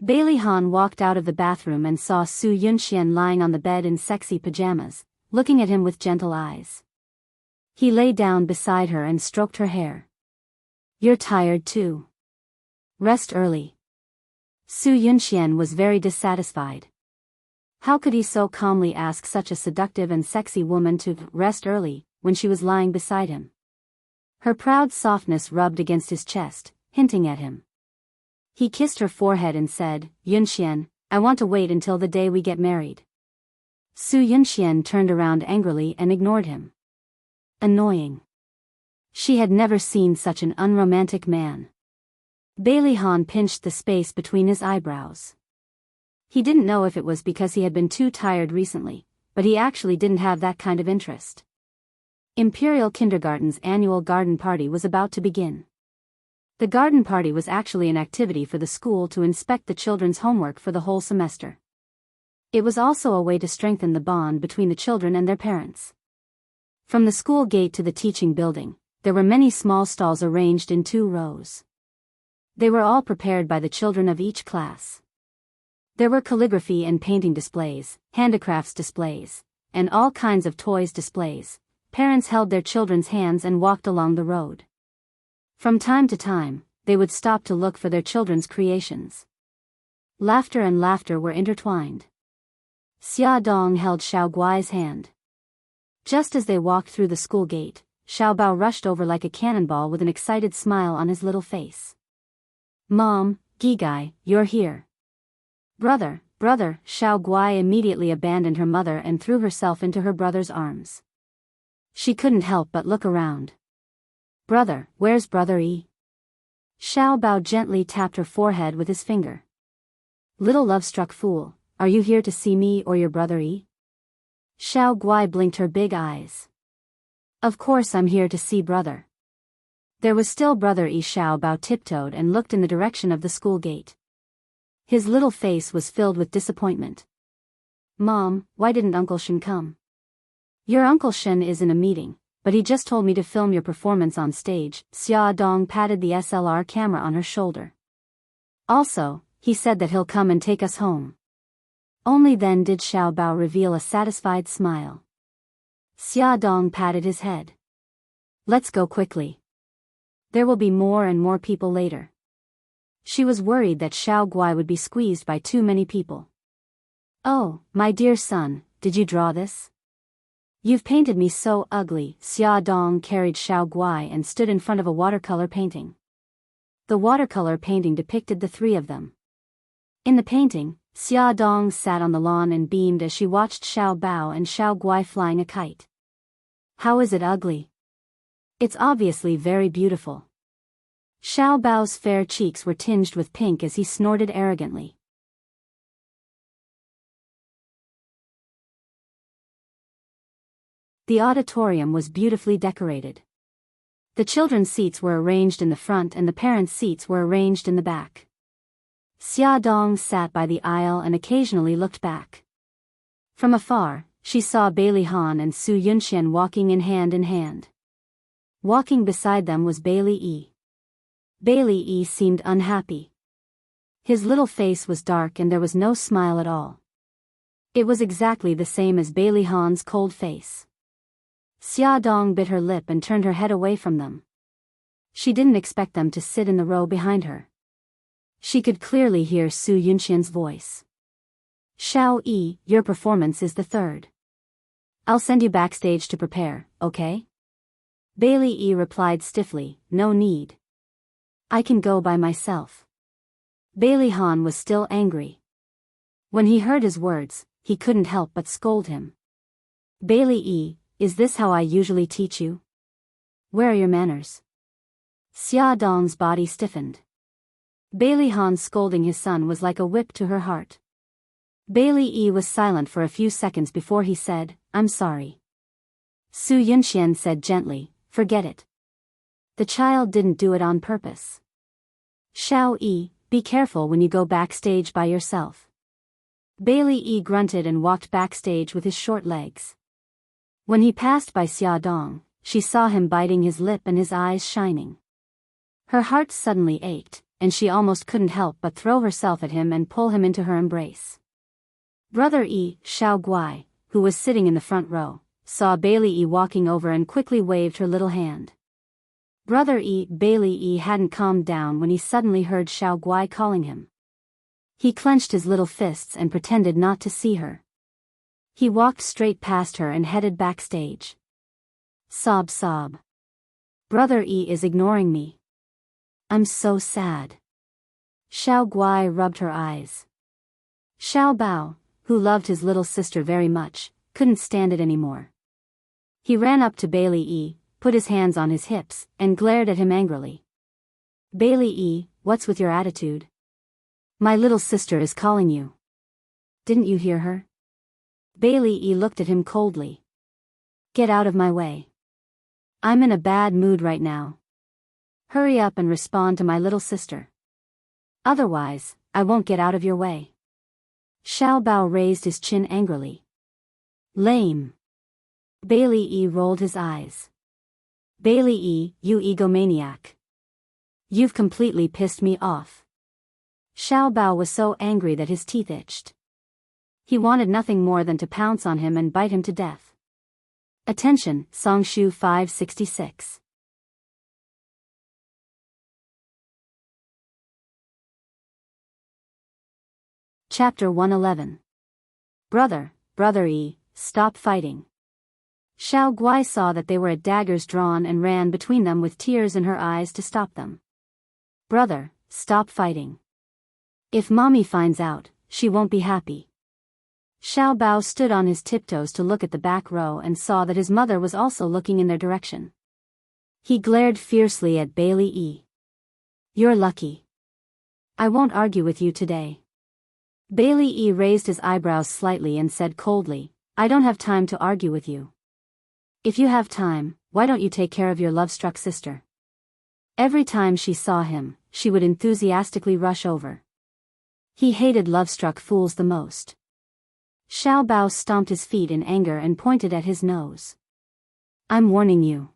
Bailey Han walked out of the bathroom and saw Su Yunxian lying on the bed in sexy pajamas, looking at him with gentle eyes. He lay down beside her and stroked her hair. You're tired too. Rest early. Su Yunxian was very dissatisfied. How could he so calmly ask such a seductive and sexy woman to rest early, when she was lying beside him? Her proud softness rubbed against his chest, hinting at him. He kissed her forehead and said, Yunxian, I want to wait until the day we get married. Su Yunxian turned around angrily and ignored him. Annoying. She had never seen such an unromantic man. Bailey Han pinched the space between his eyebrows. He didn't know if it was because he had been too tired recently, but he actually didn't have that kind of interest. Imperial Kindergarten's annual garden party was about to begin. The garden party was actually an activity for the school to inspect the children's homework for the whole semester. It was also a way to strengthen the bond between the children and their parents. From the school gate to the teaching building, there were many small stalls arranged in 2 rows. They were all prepared by the children of each class. There were calligraphy and painting displays, handicrafts displays, and all kinds of toys displays. Parents held their children's hands and walked along the road. From time to time, they would stop to look for their children's creations. Laughter and laughter were intertwined. Xia Dong held Xiao Guai's hand. Just as they walked through the school gate, Xiao Bao rushed over like a cannonball with an excited smile on his little face. "Mom, Gigai, you're here." Brother, Xiao Guai immediately abandoned her mother and threw herself into her brother's arms. She couldn't help but look around. "Brother, where's Brother Yi?" Xiao Bao gently tapped her forehead with his finger. "Little love-struck fool, are you here to see me or your Brother Yi?" Xiao Guai blinked her big eyes. "Of course I'm here to see brother." There was still Brother Yi. Xiao Bao tiptoed and looked in the direction of the school gate. His little face was filled with disappointment. "Mom, why didn't Uncle Shen come?" "Your Uncle Shen is in a meeting, but he just told me to film your performance on stage." Xia Dong patted the SLR camera on her shoulder. "Also, he said that he'll come and take us home." Only then did Xiao Bao reveal a satisfied smile. Xia Dong patted his head. "Let's go quickly. There will be more and more people later." She was worried that Xiao Guai would be squeezed by too many people. "Oh, my dear son, did you draw this? You've painted me so ugly." Xia Dong carried Xiao Guai and stood in front of a watercolor painting. The watercolor painting depicted the 3 of them. In the painting, Xia Dong sat on the lawn and beamed as she watched Xiao Bao and Xiao Guai flying a kite. "How is it ugly? It's obviously very beautiful." Xiao Bao's fair cheeks were tinged with pink as he snorted arrogantly. The auditorium was beautifully decorated. The children's seats were arranged in the front and the parents' seats were arranged in the back. Xia Dong sat by the aisle and occasionally looked back. From afar, she saw Bailey Han and Su Yunxian walking in hand. Walking beside them was Bailey Yi. Bailey Yi seemed unhappy. His little face was dark and there was no smile at all. It was exactly the same as Bailey Han's cold face. Xia Dong bit her lip and turned her head away from them. She didn't expect them to sit in the row behind her. She could clearly hear Su Yunxian's voice. "Xiao Yi, your performance is the 3rd. I'll send you backstage to prepare, okay?" Bailey Yi replied stiffly, "No need. I can go by myself." Bailey Han was still angry. When he heard his words, he couldn't help but scold him. "Bailey Yi, is this how I usually teach you? Where are your manners?" Xia Dong's body stiffened. Bailey Han scolding his son was like a whip to her heart. Bailey Yi was silent for a few seconds before he said, "I'm sorry." Su Yunxian said gently, "Forget it. The child didn't do it on purpose." "Xiao Yi, be careful when you go backstage by yourself." Bailey Yi grunted and walked backstage with his short legs. When he passed by Xia Dong, she saw him biting his lip and his eyes shining. Her heart suddenly ached, and she almost couldn't help but throw herself at him and pull him into her embrace. Brother Yi, Xiao Guai, who was sitting in the front row, saw Bailey Yi walking over and quickly waved her little hand. Brother Yi, Bailey Yi hadn't calmed down when he suddenly heard Xiao Guai calling him. He clenched his little fists and pretended not to see her. He walked straight past her and headed backstage. Sob. "Brother Yi is ignoring me. I'm so sad." Xiao Guai rubbed her eyes. Xiao Bao, who loved his little sister very much, couldn't stand it anymore. He ran up to Bailey Yi, put his hands on his hips, and glared at him angrily. "Bailey Yi, what's with your attitude? My little sister is calling you. Didn't you hear her?" Bailey Yi looked at him coldly. "Get out of my way. I'm in a bad mood right now." Hurry up and respond to my little sister. Otherwise, I won't get out of your way. Xiao Bao raised his chin angrily. Lame. Bailey E rolled his eyes. Bailey E, you egomaniac. You've completely pissed me off. Xiao Bao was so angry that his teeth itched. He wanted nothing more than to pounce on him and bite him to death. Attention, Songshu 566. Chapter 111. Brother E, stop fighting. Xiao Guai saw that they were at daggers drawn and ran between them with tears in her eyes to stop them. Brother, stop fighting. If mommy finds out, she won't be happy. Xiao Bao stood on his tiptoes to look at the back row and saw that his mother was also looking in their direction. He glared fiercely at Bailey E. You're lucky. I won't argue with you today. Bailey E raised his eyebrows slightly and said coldly, I don't have time to argue with you. If you have time, why don't you take care of your love-struck sister? Every time she saw him, she would enthusiastically rush over. He hated love-struck fools the most. Xiao Bao stomped his feet in anger and pointed at his nose. I'm warning you.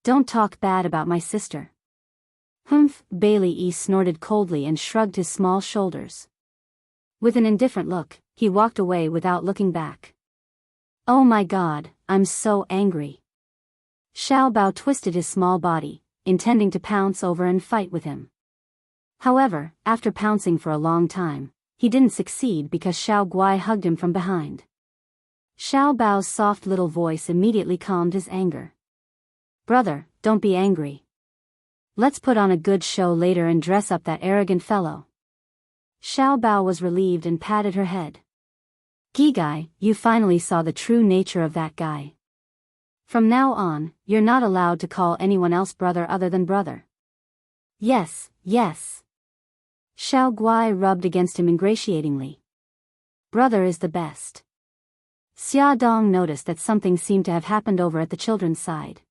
Don't talk bad about my sister. Humph, Bailey E snorted coldly and shrugged his small shoulders. With an indifferent look, he walked away without looking back. Oh my God, I'm so angry. Xiao Bao twisted his small body, intending to pounce over and fight with him. However, after pouncing for a long time, he didn't succeed because Xiao Guai hugged him from behind. Xiao Bao's soft little voice immediately calmed his anger. Brother, don't be angry. Let's put on a good show later and dress up that arrogant fellow. Xiao Bao was relieved and patted her head. Gigai, you finally saw the true nature of that guy. From now on, you're not allowed to call anyone else brother other than brother. Yes, yes. Xiao Guai rubbed against him ingratiatingly. Brother is the best. Xia Dong noticed that something seemed to have happened over at the children's side.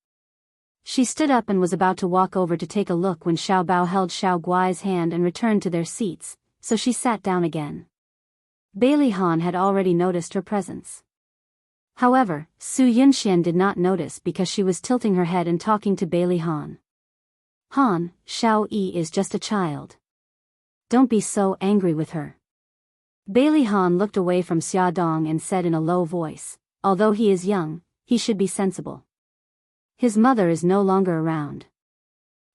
She stood up and was about to walk over to take a look when Xiao Bao held Xiao Guai's hand and returned to their seats, so she sat down again. Bailey Han had already noticed her presence. However, Su Yunxian did not notice because she was tilting her head and talking to Bailey Han. Han, Xiao Yi is just a child. Don't be so angry with her. Bailey Han looked away from Xia Dong and said in a low voice, although he is young, he should be sensible. His mother is no longer around.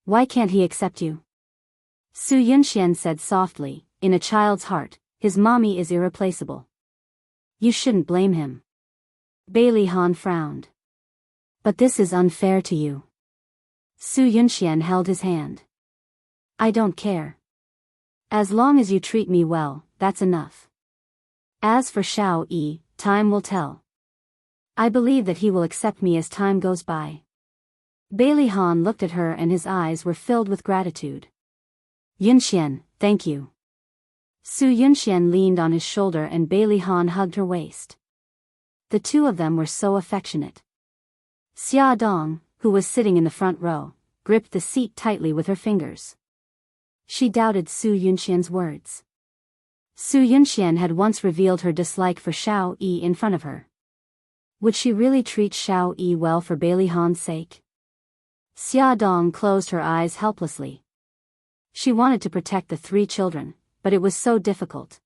Why can't he accept you? Su Yunxian said softly, in a child's heart, his mommy is irreplaceable. You shouldn't blame him. Bailey Han frowned. But this is unfair to you. Su Yunxian held his hand. I don't care. As long as you treat me well, that's enough. As for Xiao Yi, time will tell. I believe that he will accept me as time goes by. Bailey Han looked at her and his eyes were filled with gratitude. Yunxian, thank you. Su Yunxian leaned on his shoulder and Bailey Han hugged her waist. The two of them were so affectionate. Xia Dong, who was sitting in the front row, gripped the seat tightly with her fingers. She doubted Su Yunxian's words. Su Yunxian had once revealed her dislike for Xiao Yi in front of her. Would she really treat Xiao Yi well for Bailey Han's sake? Xia Dong closed her eyes helplessly. She wanted to protect the three children, but it was so difficult.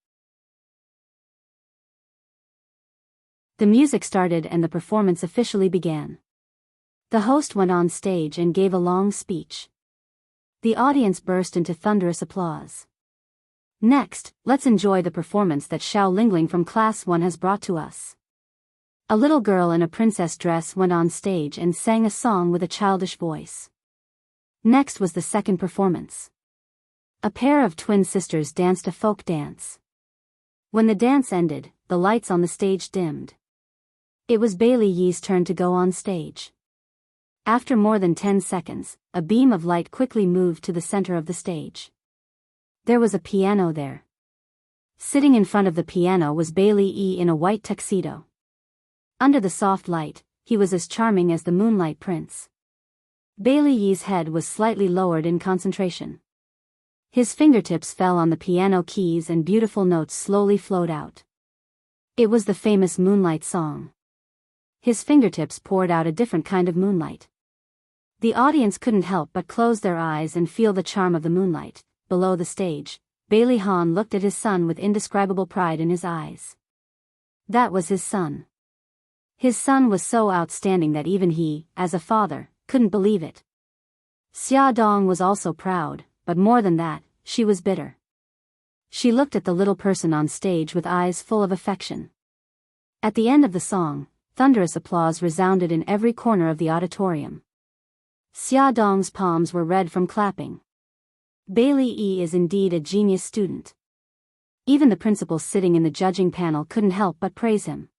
The music started and the performance officially began. The host went on stage and gave a long speech. The audience burst into thunderous applause. Next, let's enjoy the performance that Xiao Lingling from Class 1 has brought to us. A little girl in a princess dress went on stage and sang a song with a childish voice. Next was the second performance. A pair of twin sisters danced a folk dance. When the dance ended, the lights on the stage dimmed. It was Bailey Yi's turn to go on stage. After more than 10 seconds, a beam of light quickly moved to the center of the stage. There was a piano there. Sitting in front of the piano was Bailey Yi in a white tuxedo. Under the soft light, he was as charming as the Moonlight Prince. Bailey Yi's head was slightly lowered in concentration. His fingertips fell on the piano keys and beautiful notes slowly flowed out. It was the famous Moonlight song. His fingertips poured out a different kind of moonlight. The audience couldn't help but close their eyes and feel the charm of the moonlight. Below the stage, Bailey Han looked at his son with indescribable pride in his eyes. That was his son. His son was so outstanding that even he, as a father, couldn't believe it. Xia Dong was also proud, but more than that, she was bitter. She looked at the little person on stage with eyes full of affection. At the end of the song, thunderous applause resounded in every corner of the auditorium. Xia Dong's palms were red from clapping. Bailey Yi is indeed a genius student. Even the principal sitting in the judging panel couldn't help but praise him.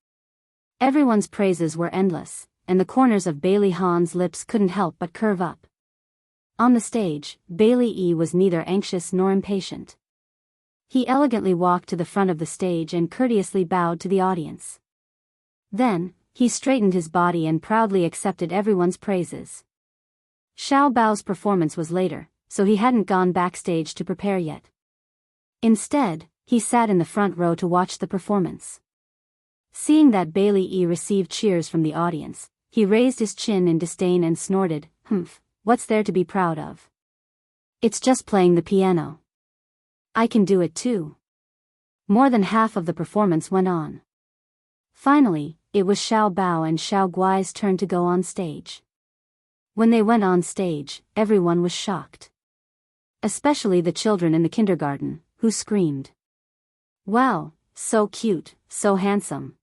Everyone's praises were endless, and the corners of Bailey Han's lips couldn't help but curve up. On the stage, Bailey Yi was neither anxious nor impatient. He elegantly walked to the front of the stage and courteously bowed to the audience. Then, he straightened his body and proudly accepted everyone's praises. Xiao Bao's performance was later, so he hadn't gone backstage to prepare yet. Instead, he sat in the front row to watch the performance. Seeing that Bailey Yi received cheers from the audience, he raised his chin in disdain and snorted, "Humph, what's there to be proud of? It's just playing the piano. I can do it too." More than half of the performance went on. Finally, it was Xiao Bao and Xiao Guai's turn to go on stage. When they went on stage, everyone was shocked. Especially the children in the kindergarten, who screamed, "Wow, so cute, so handsome.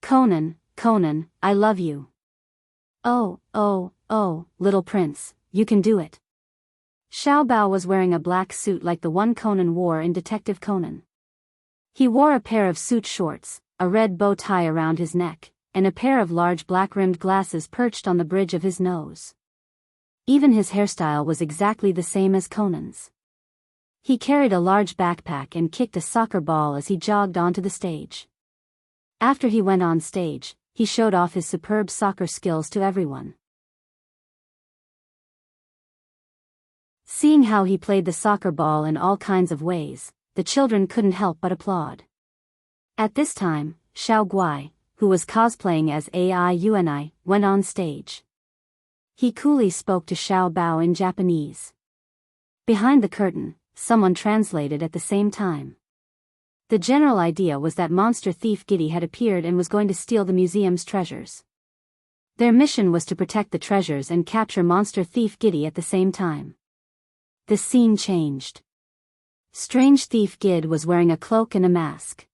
Conan, Conan, I love you. Oh, oh, oh, little prince, you can do it." Xiao Bao was wearing a black suit like the one Conan wore in Detective Conan. He wore a pair of suit shorts, a red bow tie around his neck, and a pair of large black-rimmed glasses perched on the bridge of his nose. Even his hairstyle was exactly the same as Conan's. He carried a large backpack and kicked a soccer ball as he jogged onto the stage. After he went on stage, he showed off his superb soccer skills to everyone. Seeing how he played the soccer ball in all kinds of ways, the children couldn't help but applaud. At this time, Xiao Guai, who was cosplaying as Ai Uni, went on stage. He coolly spoke to Xiao Bao in Japanese. Behind the curtain, someone translated at the same time. The general idea was that monster thief Giddy had appeared and was going to steal the museum's treasures. Their mission was to protect the treasures and capture monster thief Giddy at the same time. The scene changed. Strange thief Gid was wearing a cloak and a mask.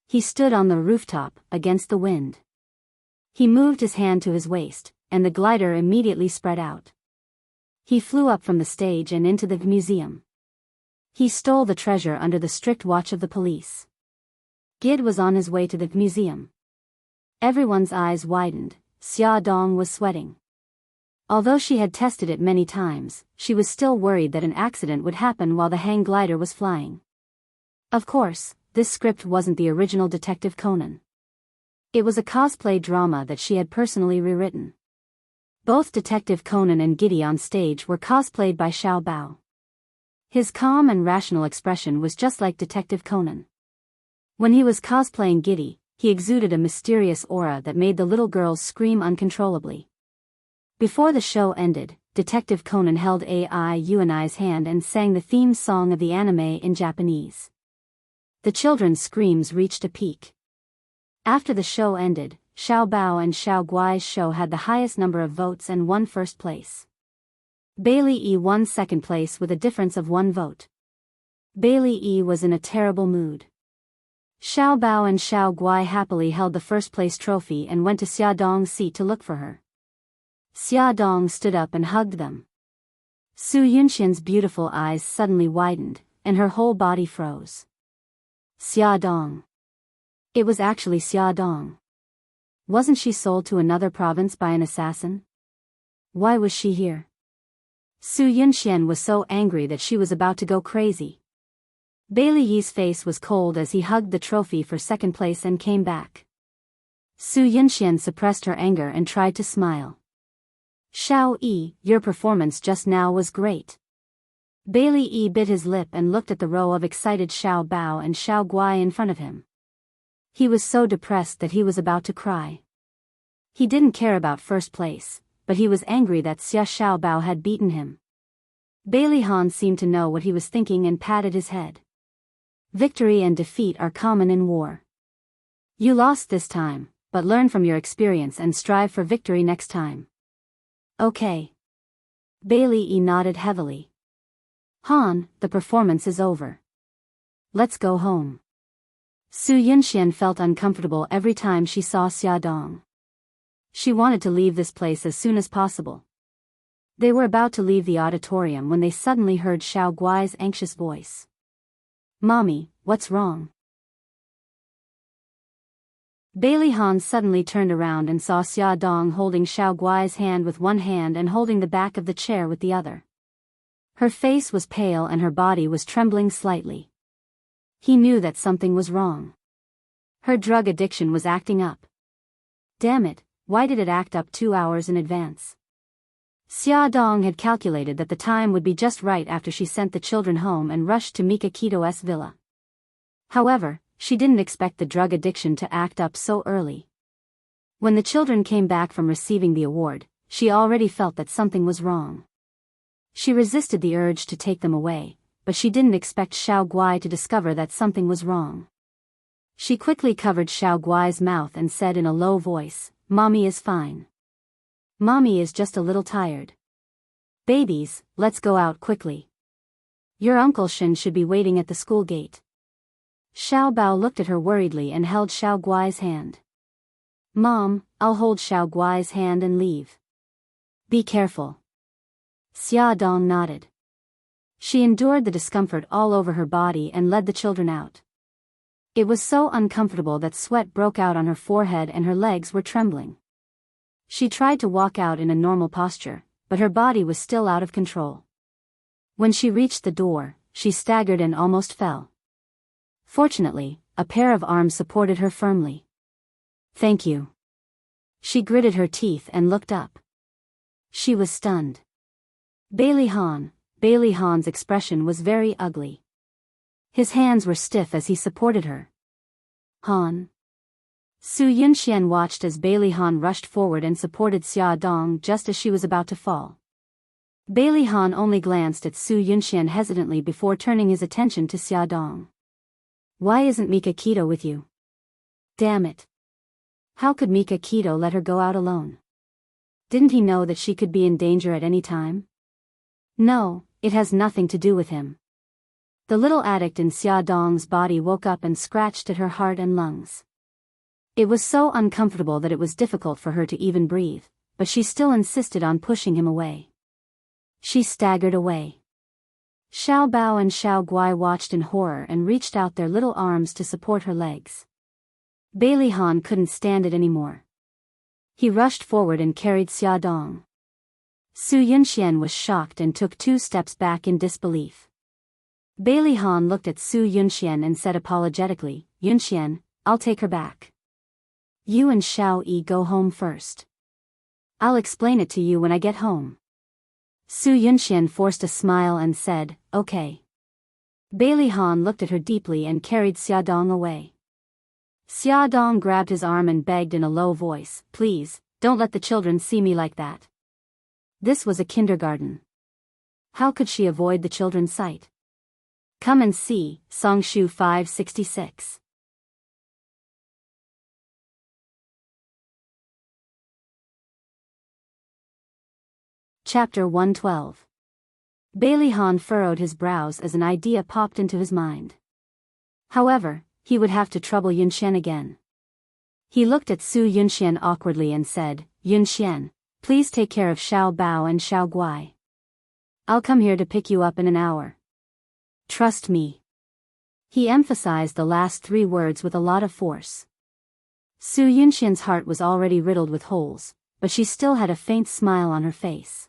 He stood on the rooftop, against the wind. He moved his hand to his waist, and the glider immediately spread out. He flew up from the stage and into the museum. He stole the treasure under the strict watch of the police. Gid was on his way to the museum. Everyone's eyes widened. Xia Dong was sweating. Although she had tested it many times, she was still worried that an accident would happen while the hang glider was flying. Of course, this script wasn't the original Detective Conan. It was a cosplay drama that she had personally rewritten. Both Detective Conan and Giddy on stage were cosplayed by Xiao Bao. His calm and rational expression was just like Detective Conan. When he was cosplaying Giddy, he exuded a mysterious aura that made the little girls scream uncontrollably. Before the show ended, Detective Conan held Ai Uni's hand and sang the theme song of the anime in Japanese. The children's screams reached a peak. After the show ended, Xiao Bao and Xiao Guai's show had the highest number of votes and won first place. Bailey Yi won second place with a difference of 1 vote. Bailey Yi was in a terrible mood. Xiao Bao and Xiao Guai happily held the first place trophy and went to Xia Dong's seat to look for her. Xia Dong stood up and hugged them. Su Yunxian's beautiful eyes suddenly widened, and her whole body froze. Xia Dong. It was actually Xia Dong. Wasn't she sold to another province by an assassin? Why was she here? Su Yunxian was so angry that she was about to go crazy. Bailey Yi's face was cold as he hugged the trophy for second place and came back. Su Yunxian suppressed her anger and tried to smile. Xiao Yi, your performance just now was great. Bailey Yi bit his lip and looked at the row of excited Xiao Bao and Xiao Guai in front of him. He was so depressed that he was about to cry. He didn't care about first place, but he was angry that Xia Xiao Bao had beaten him. Bailey Han seemed to know what he was thinking and patted his head. Victory and defeat are common in war. You lost this time, but learn from your experience and strive for victory next time. Okay. Bailey Yi nodded heavily. Han, the performance is over. Let's go home. Su Yunxian felt uncomfortable every time she saw Xia Dong. She wanted to leave this place as soon as possible. They were about to leave the auditorium when they suddenly heard Xiao Guai's anxious voice. Mommy, what's wrong? Bailey Han suddenly turned around and saw Xia Dong holding Xiao Guai's hand with one hand and holding the back of the chair with the other. Her face was pale and her body was trembling slightly. He knew that something was wrong. Her drug addiction was acting up. Damn it, why did it act up 2 hours in advance? Xia Dong had calculated that the time would be just right after she sent the children home and rushed to Mika Kito's villa. However, she didn't expect the drug addiction to act up so early. When the children came back from receiving the award, she already felt that something was wrong. She resisted the urge to take them away, but she didn't expect Xiao Guai to discover that something was wrong. She quickly covered Xiao Guai's mouth and said in a low voice, Mommy is fine. Mommy is just a little tired. Babies, let's go out quickly. Your Uncle Shin should be waiting at the school gate. Xiao Bao looked at her worriedly and held Xiao Guai's hand. Mom, I'll hold Xiao Guai's hand and leave. Be careful. Xia Dong nodded. She endured the discomfort all over her body and led the children out. It was so uncomfortable that sweat broke out on her forehead and her legs were trembling. She tried to walk out in a normal posture, but her body was still out of control. When she reached the door, she staggered and almost fell. Fortunately, a pair of arms supported her firmly. Thank you. She gritted her teeth and looked up. She was stunned. Bailey Han's expression was very ugly. His hands were stiff as he supported her. Han. Su Yunxian watched as Bailey Han rushed forward and supported Xia Dong just as she was about to fall. Bailey Han only glanced at Su Yunxian hesitantly before turning his attention to Xia Dong. Why isn't Mika Kito with you? Damn it. How could Mika Kito let her go out alone? Didn't he know that she could be in danger at any time? No, it has nothing to do with him. The little addict in Xia Dong's body woke up and scratched at her heart and lungs. It was so uncomfortable that it was difficult for her to even breathe, but she still insisted on pushing him away. She staggered away. Xiao Bao and Xiao Guai watched in horror and reached out their little arms to support her legs. Bailey Han couldn't stand it anymore. He rushed forward and carried Xia Dong. Su Yunxian was shocked and took 2 steps back in disbelief. Bailey Han looked at Su Yunxian and said apologetically, Yunxian, I'll take her back. You and Xiao Yi go home first. I'll explain it to you when I get home. Su Yunxian forced a smile and said, okay. Bailey Han looked at her deeply and carried Xia Dong away. Xia Dong grabbed his arm and begged in a low voice, please, don't let the children see me like that. This was a kindergarten. How could she avoid the children's sight? Come and see, Songshu 566. Chapter 112. Bailey Han furrowed his brows as an idea popped into his mind. However, he would have to trouble Yunxian again. He looked at Su Yunxian awkwardly and said, Yunxian, please take care of Xiao Bao and Xiao Guai. I'll come here to pick you up in an hour. Trust me. He emphasized the last 3 words with a lot of force. Su Yunxian's heart was already riddled with holes, but she still had a faint smile on her face.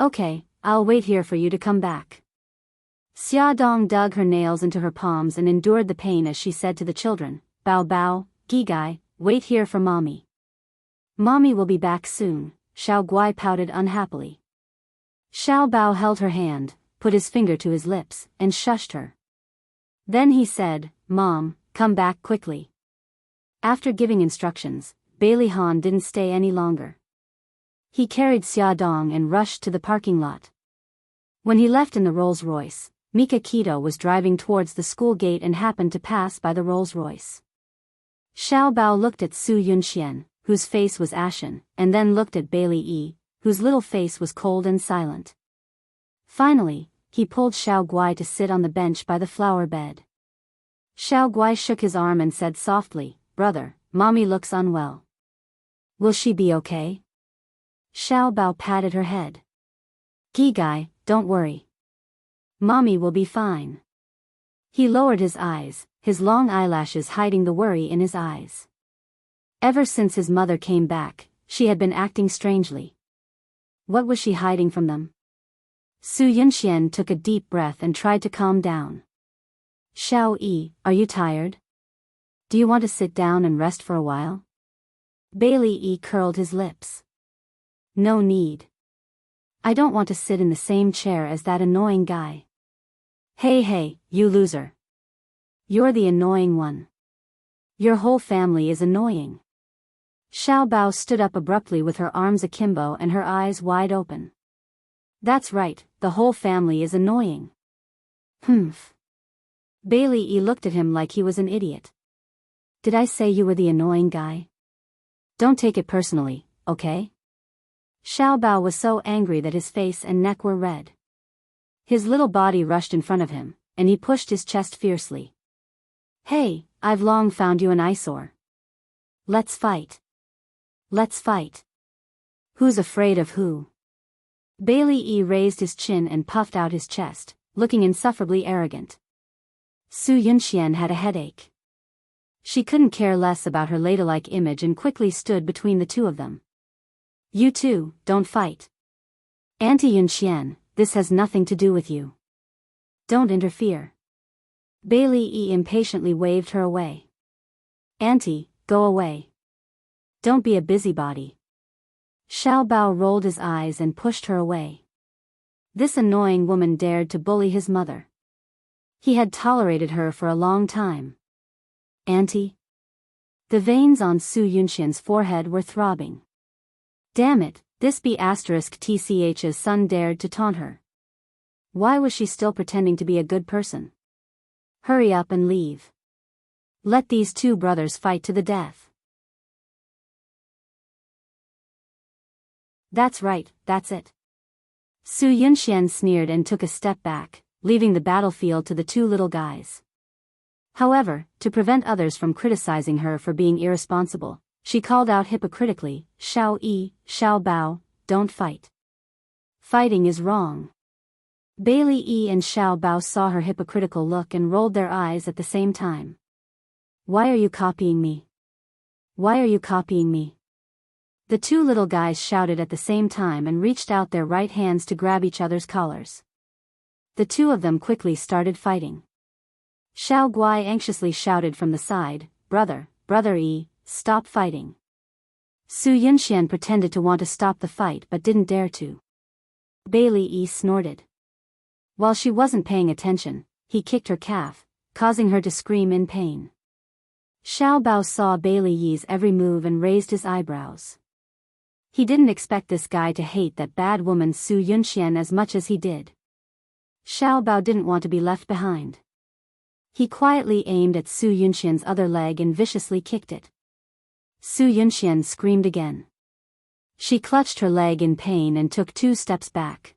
Okay, I'll wait here for you to come back. Xia Dong dug her nails into her palms and endured the pain as she said to the children, Bao Bao, Gigai, wait here for Mommy. Mommy will be back soon, Xiao Guai pouted unhappily. Xiao Bao held her hand, put his finger to his lips, and shushed her. Then he said, "Mom, come back quickly." After giving instructions, Bailey Han didn't stay any longer. He carried Xia Dong and rushed to the parking lot. When he left in the Rolls-Royce, Mika Keto was driving towards the school gate and happened to pass by the Rolls-Royce. Xiao Bao looked at Su Yunxian, whose face was ashen, and then looked at Bailey Yi, whose little face was cold and silent. Finally, he pulled Xiao Guai to sit on the bench by the flower bed. Xiao Guai shook his arm and said softly, "Brother, Mommy looks unwell. Will she be okay?" Xiao Bao patted her head. "Gigai, don't worry. Mommy will be fine." He lowered his eyes, his long eyelashes hiding the worry in his eyes. Ever since his mother came back, she had been acting strangely. What was she hiding from them? Su Yunxian took a deep breath and tried to calm down. "Xiao Yi, are you tired? Do you want to sit down and rest for a while?" Bailey Yi curled his lips. "No need. I don't want to sit in the same chair as that annoying guy." Hey, you loser. You're the annoying one. Your whole family is annoying." Xiao Bao stood up abruptly with her arms akimbo and her eyes wide open. "That's right, the whole family is annoying." "Humph." Bailey Yi looked at him like he was an idiot. "Did I say you were the annoying guy? Don't take it personally, okay?" Xiao Bao was so angry that his face and neck were red. His little body rushed in front of him, and he pushed his chest fiercely. "Hey, I've long found you an eyesore. Let's fight. Let's fight. Who's afraid of who?" Bailey Yi raised his chin and puffed out his chest, looking insufferably arrogant. Su Yunxian had a headache. She couldn't care less about her ladylike image and quickly stood between the two of them. "You two, don't fight. Auntie Yunxian, this has nothing to do with you. Don't interfere." Bailey Yi impatiently waved her away. "Auntie, go away. Don't be a busybody." Xiao Bao rolled his eyes and pushed her away. This annoying woman dared to bully his mother. He had tolerated her for a long time. "Auntie?" The veins on Su Yunxian's forehead were throbbing. Damn it, this B*TCH's son dared to taunt her. Why was she still pretending to be a good person? Hurry up and leave. Let these two brothers fight to the death. "That's right, that's it." Su Yunxian sneered and took a step back, leaving the battlefield to the two little guys. However, to prevent others from criticizing her for being irresponsible, she called out hypocritically, "Xiao Yi, Xiao Bao, don't fight. Fighting is wrong." Bailey Yi and Xiao Bao saw her hypocritical look and rolled their eyes at the same time. "Why are you copying me? Why are you copying me?" The two little guys shouted at the same time and reached out their right hands to grab each other's collars. The two of them quickly started fighting. Xiao Guai anxiously shouted from the side, Brother Yi, stop fighting." Su Yunxian pretended to want to stop the fight but didn't dare to. Bailey Yi snorted. While she wasn't paying attention, he kicked her calf, causing her to scream in pain. Xiao Bao saw Bailey Yi's every move and raised his eyebrows. He didn't expect this guy to hate that bad woman Su Yunxian as much as he did. Xiao Bao didn't want to be left behind. He quietly aimed at Su Yunxian's other leg and viciously kicked it. Su Yunxian screamed again. She clutched her leg in pain and took 2 steps back.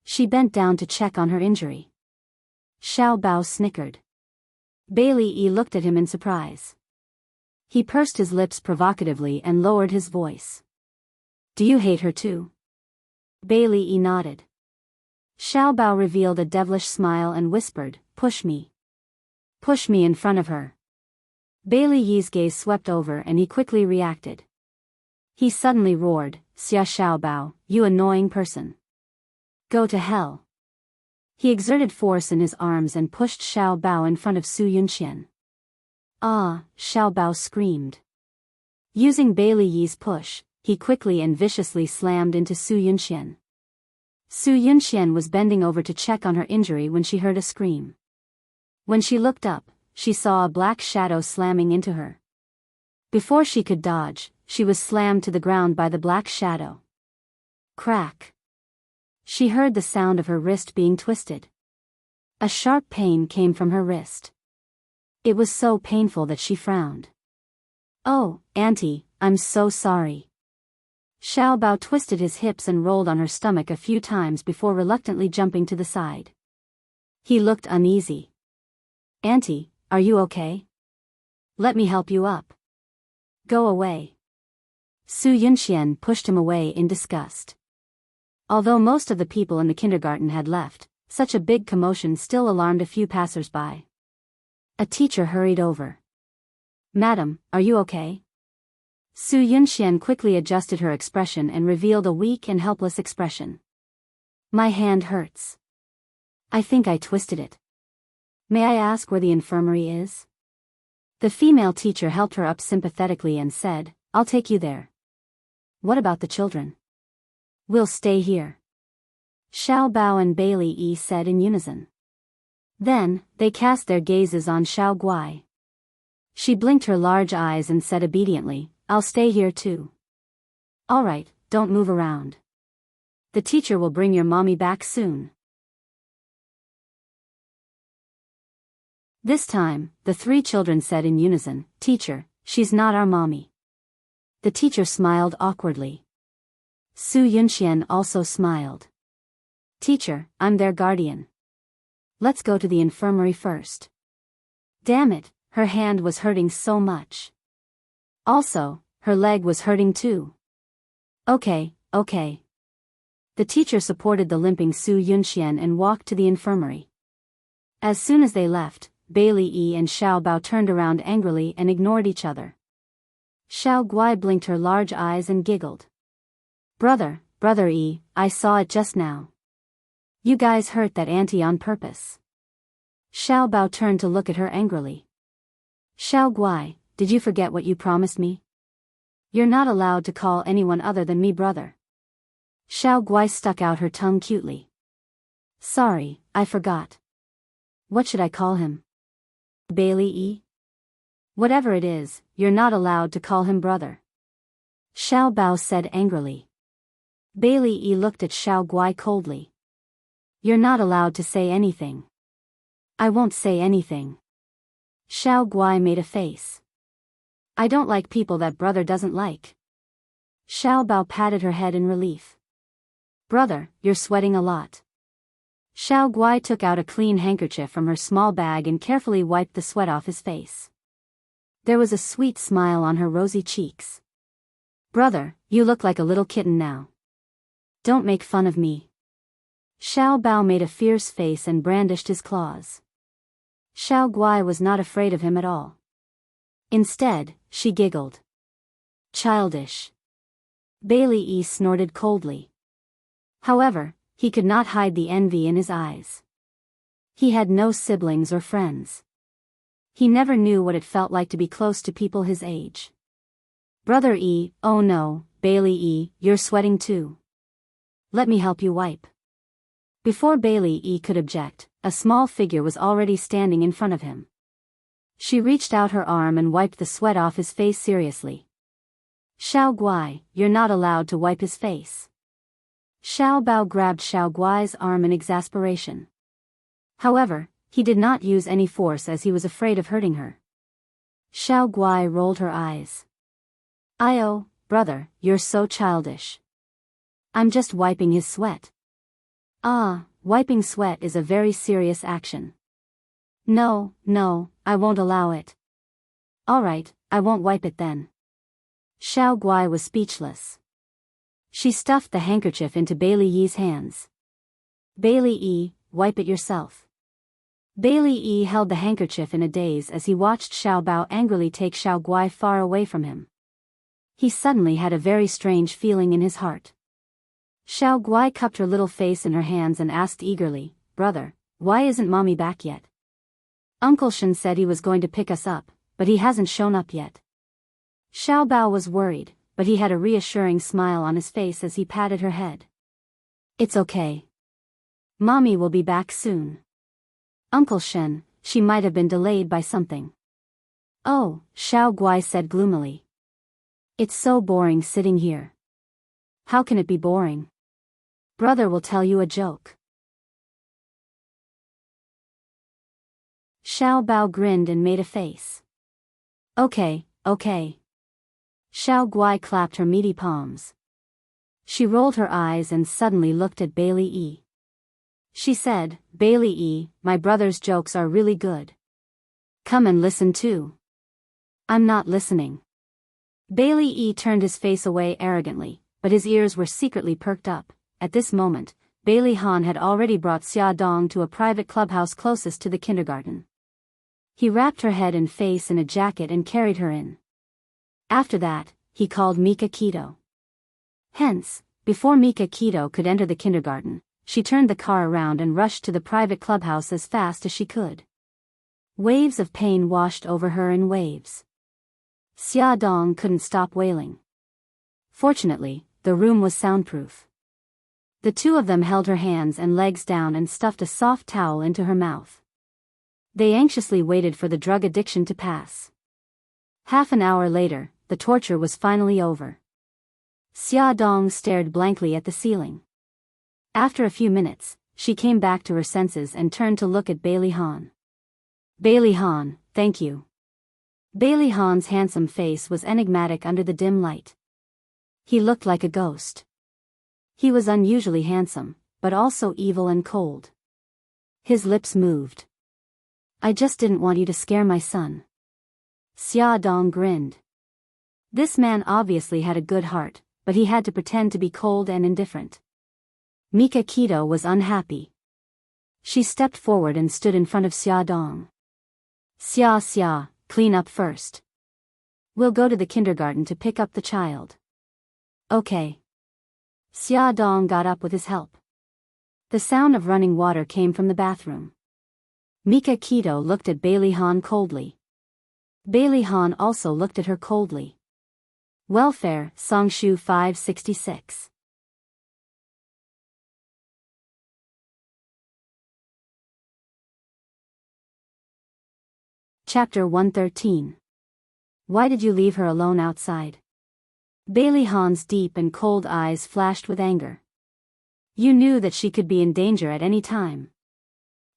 She bent down to check on her injury. Xiao Bao snickered. Bailey Yi looked at him in surprise. He pursed his lips provocatively and lowered his voice. "Do you hate her too?" Bailey Yi nodded. Xiao Bao revealed a devilish smile and whispered, "Push me. Push me in front of her." Bailey Yi's gaze swept over and he quickly reacted. He suddenly roared, "Xia Xiao Bao, you annoying person. Go to hell." He exerted force in his arms and pushed Xiao Bao in front of Su Yunxian. "Ah!" Xiao Bao screamed. Using Bailey Yi's push, he quickly and viciously slammed into Su Yunxian. Su Yunxian was bending over to check on her injury when she heard a scream. When she looked up, she saw a black shadow slamming into her. Before she could dodge, she was slammed to the ground by the black shadow. Crack! She heard the sound of her wrist being twisted. A sharp pain came from her wrist. It was so painful that she frowned. "Oh, Auntie, I'm so sorry." Xiao Bao twisted his hips and rolled on her stomach a few times before reluctantly jumping to the side. He looked uneasy. "Auntie, are you okay? Let me help you up." "Go away." Su Yunxian pushed him away in disgust. Although most of the people in the kindergarten had left, such a big commotion still alarmed a few passers-by. A teacher hurried over. "Madam, are you okay?" Su Yunxian quickly adjusted her expression and revealed a weak and helpless expression. "My hand hurts. I think I twisted it. May I ask where the infirmary is?" The female teacher helped her up sympathetically and said, "I'll take you there." "What about the children?" "We'll stay here," Xiao Bao and Bailey Yi said in unison. Then, they cast their gazes on Xiao Guai. She blinked her large eyes and said obediently, "I'll stay here too." "All right, don't move around. The teacher will bring your mommy back soon." This time, the three children said in unison, "Teacher, she's not our mommy." The teacher smiled awkwardly. Su Yunxian also smiled. "Teacher, I'm their guardian. Let's go to the infirmary first." Damn it, her hand was hurting so much. Also, her leg was hurting too. Okay. The teacher supported the limping Su Yunxian and walked to the infirmary. As soon as they left, Bailey Yi and Xiao Bao turned around angrily and ignored each other. Xiao Guai blinked her large eyes and giggled. Brother Yi, I saw it just now. You guys hurt that auntie on purpose." Xiao Bao turned to look at her angrily. "Xiao Guai, did you forget what you promised me? You're not allowed to call anyone other than me brother." Xiao Guai stuck out her tongue cutely. "Sorry, I forgot. What should I call him? Bailey Yi?" "Whatever it is, you're not allowed to call him brother," Xiao Bao said angrily. Bailey Yi looked at Xiao Guai coldly. "You're not allowed to say anything." "I won't say anything." Xiao Guai made a face. "I don't like people that brother doesn't like." Xiao Bao patted her head in relief. "Brother, you're sweating a lot." Xiao Guai took out a clean handkerchief from her small bag and carefully wiped the sweat off his face. There was a sweet smile on her rosy cheeks. "Brother, you look like a little kitten now. Don't make fun of me." Xiao Bao made a fierce face and brandished his claws. Xiao Guai was not afraid of him at all. Instead, she giggled. "Childish." Bailey Yi snorted coldly. However, he could not hide the envy in his eyes. He had no siblings or friends. He never knew what it felt like to be close to people his age. "Brother Yi, oh no, Bailey Yi, you're sweating too. Let me help you wipe." Before Bailey Yi could object, a small figure was already standing in front of him. She reached out her arm and wiped the sweat off his face seriously. "Xiao Guai, you're not allowed to wipe his face." Xiao Bao grabbed Xiao Guai's arm in exasperation. However, he did not use any force as he was afraid of hurting her. Xiao Guai rolled her eyes. "Oh, brother, you're so childish. I'm just wiping his sweat." "Ah, wiping sweat is a very serious action." No, I won't allow it." "All right, I won't wipe it then." Xiao Guai was speechless. She stuffed the handkerchief into Bailey Yi's hands. "Bailey Yi, wipe it yourself." Bailey Yi held the handkerchief in a daze as he watched Xiao Bao angrily take Xiao Guai far away from him. He suddenly had a very strange feeling in his heart. Xiao Guai cupped her little face in her hands and asked eagerly, "Brother, why isn't mommy back yet? Uncle Shen said he was going to pick us up, but he hasn't shown up yet." Xiao Bao was worried, but he had a reassuring smile on his face as he patted her head. It's okay. Mommy will be back soon. Uncle Shen, she might have been delayed by something. Oh, Xiao Guai said gloomily. It's so boring sitting here. How can it be boring? Brother will tell you a joke. Xiao Bao grinned and made a face. Okay, okay. Xiao Guai clapped her meaty palms. She rolled her eyes and suddenly looked at Bailey E. She said, Bailey E, my brother's jokes are really good. Come and listen too. I'm not listening. Bailey E turned his face away arrogantly, but his ears were secretly perked up. At this moment, Bailey Han had already brought Xia Dong to a private clubhouse closest to the kindergarten. He wrapped her head and face in a jacket and carried her in. After that, he called Mika Keto. Hence, before Mika Keto could enter the kindergarten, she turned the car around and rushed to the private clubhouse as fast as she could. Waves of pain washed over her in waves. Xia Dong couldn't stop wailing. Fortunately, the room was soundproof. The two of them held her hands and legs down and stuffed a soft towel into her mouth. They anxiously waited for the drug addiction to pass. Half an hour later, the torture was finally over. Xia Dong stared blankly at the ceiling. After a few minutes, she came back to her senses and turned to look at Bailey Han. Bailey Han, thank you. Bailey Han's handsome face was enigmatic under the dim light. He looked like a ghost. He was unusually handsome, but also evil and cold. His lips moved. I just didn't want you to scare my son. Xia Dong grinned. This man obviously had a good heart, but he had to pretend to be cold and indifferent. Mika Keto was unhappy. She stepped forward and stood in front of Xia Dong. Xia, clean up first. We'll go to the kindergarten to pick up the child. Okay. Xia Dong got up with his help. The sound of running water came from the bathroom. Mika Keto looked at Bailey Han coldly. Bailey Han also looked at her coldly. Welfare, Songshu 566. Chapter 113. Why did you leave her alone outside? Bailey Han's deep and cold eyes flashed with anger. You knew that she could be in danger at any time.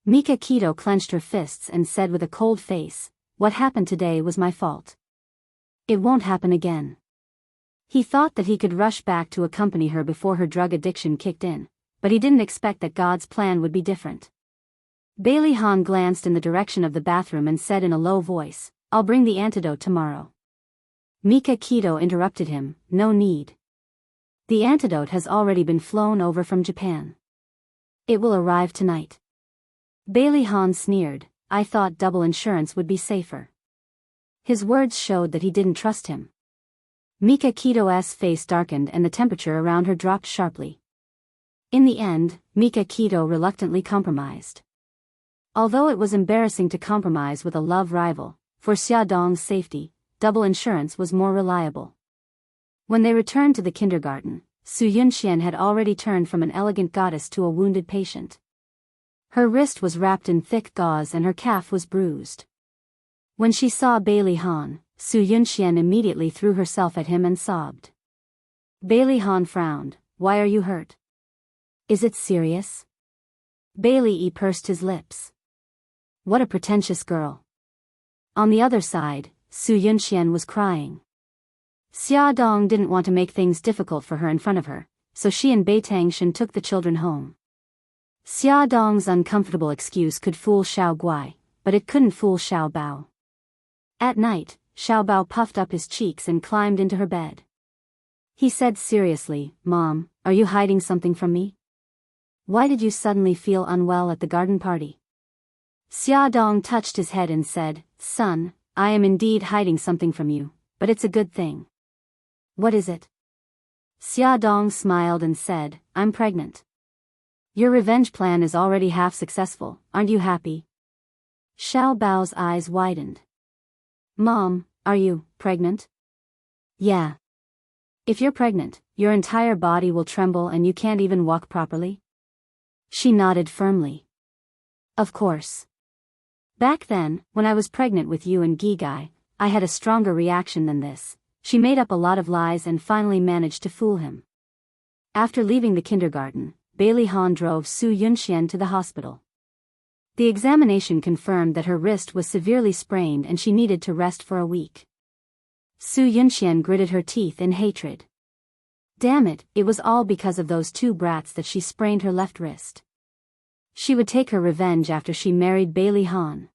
Mika Keto clenched her fists and said with a cold face, what happened today was my fault. It won't happen again. He thought that he could rush back to accompany her before her drug addiction kicked in, but he didn't expect that God's plan would be different. Bailey Han glanced in the direction of the bathroom and said in a low voice, I'll bring the antidote tomorrow. Mika Keto interrupted him, no need. The antidote has already been flown over from Japan. It will arrive tonight. Bailey Han sneered, I thought double insurance would be safer. His words showed that he didn't trust him. Mika Keto's face darkened and the temperature around her dropped sharply. In the end, Mika Keto reluctantly compromised. Although it was embarrassing to compromise with a love rival, for Xia Dong's safety, double insurance was more reliable. When they returned to the kindergarten, Su Yunxian had already turned from an elegant goddess to a wounded patient. Her wrist was wrapped in thick gauze and her calf was bruised. When she saw Bailey Han, Su Yunxian immediately threw herself at him and sobbed. Bailey Han frowned, why are you hurt? Is it serious? Bailey E pursed his lips. What a pretentious girl. On the other side, Su Yunxian was crying. Xia Dong didn't want to make things difficult for her in front of her, so she and Bai Tangshan took the children home. Xia Dong's uncomfortable excuse could fool Xiao Guai, but it couldn't fool Xiao Bao. At night, Xiao Bao puffed up his cheeks and climbed into her bed. He said seriously, Mom, are you hiding something from me? Why did you suddenly feel unwell at the garden party? Xia Dong touched his head and said, Son, I am indeed hiding something from you, but it's a good thing. What is it? Xia Dong smiled and said, I'm pregnant. Your revenge plan is already half successful, aren't you happy? Xiao Bao's eyes widened. Mom, are you pregnant? Yeah. If you're pregnant, your entire body will tremble and you can't even walk properly? She nodded firmly. Of course. Back then, when I was pregnant with you and Gigai, I had a stronger reaction than this. She made up a lot of lies and finally managed to fool him. After leaving the kindergarten, Bailey Han drove Su Yunxian to the hospital. The examination confirmed that her wrist was severely sprained and she needed to rest for a week. Su Yunxian gritted her teeth in hatred. Damn it, it was all because of those two brats that she sprained her left wrist. She would take her revenge after she married Bailey Han.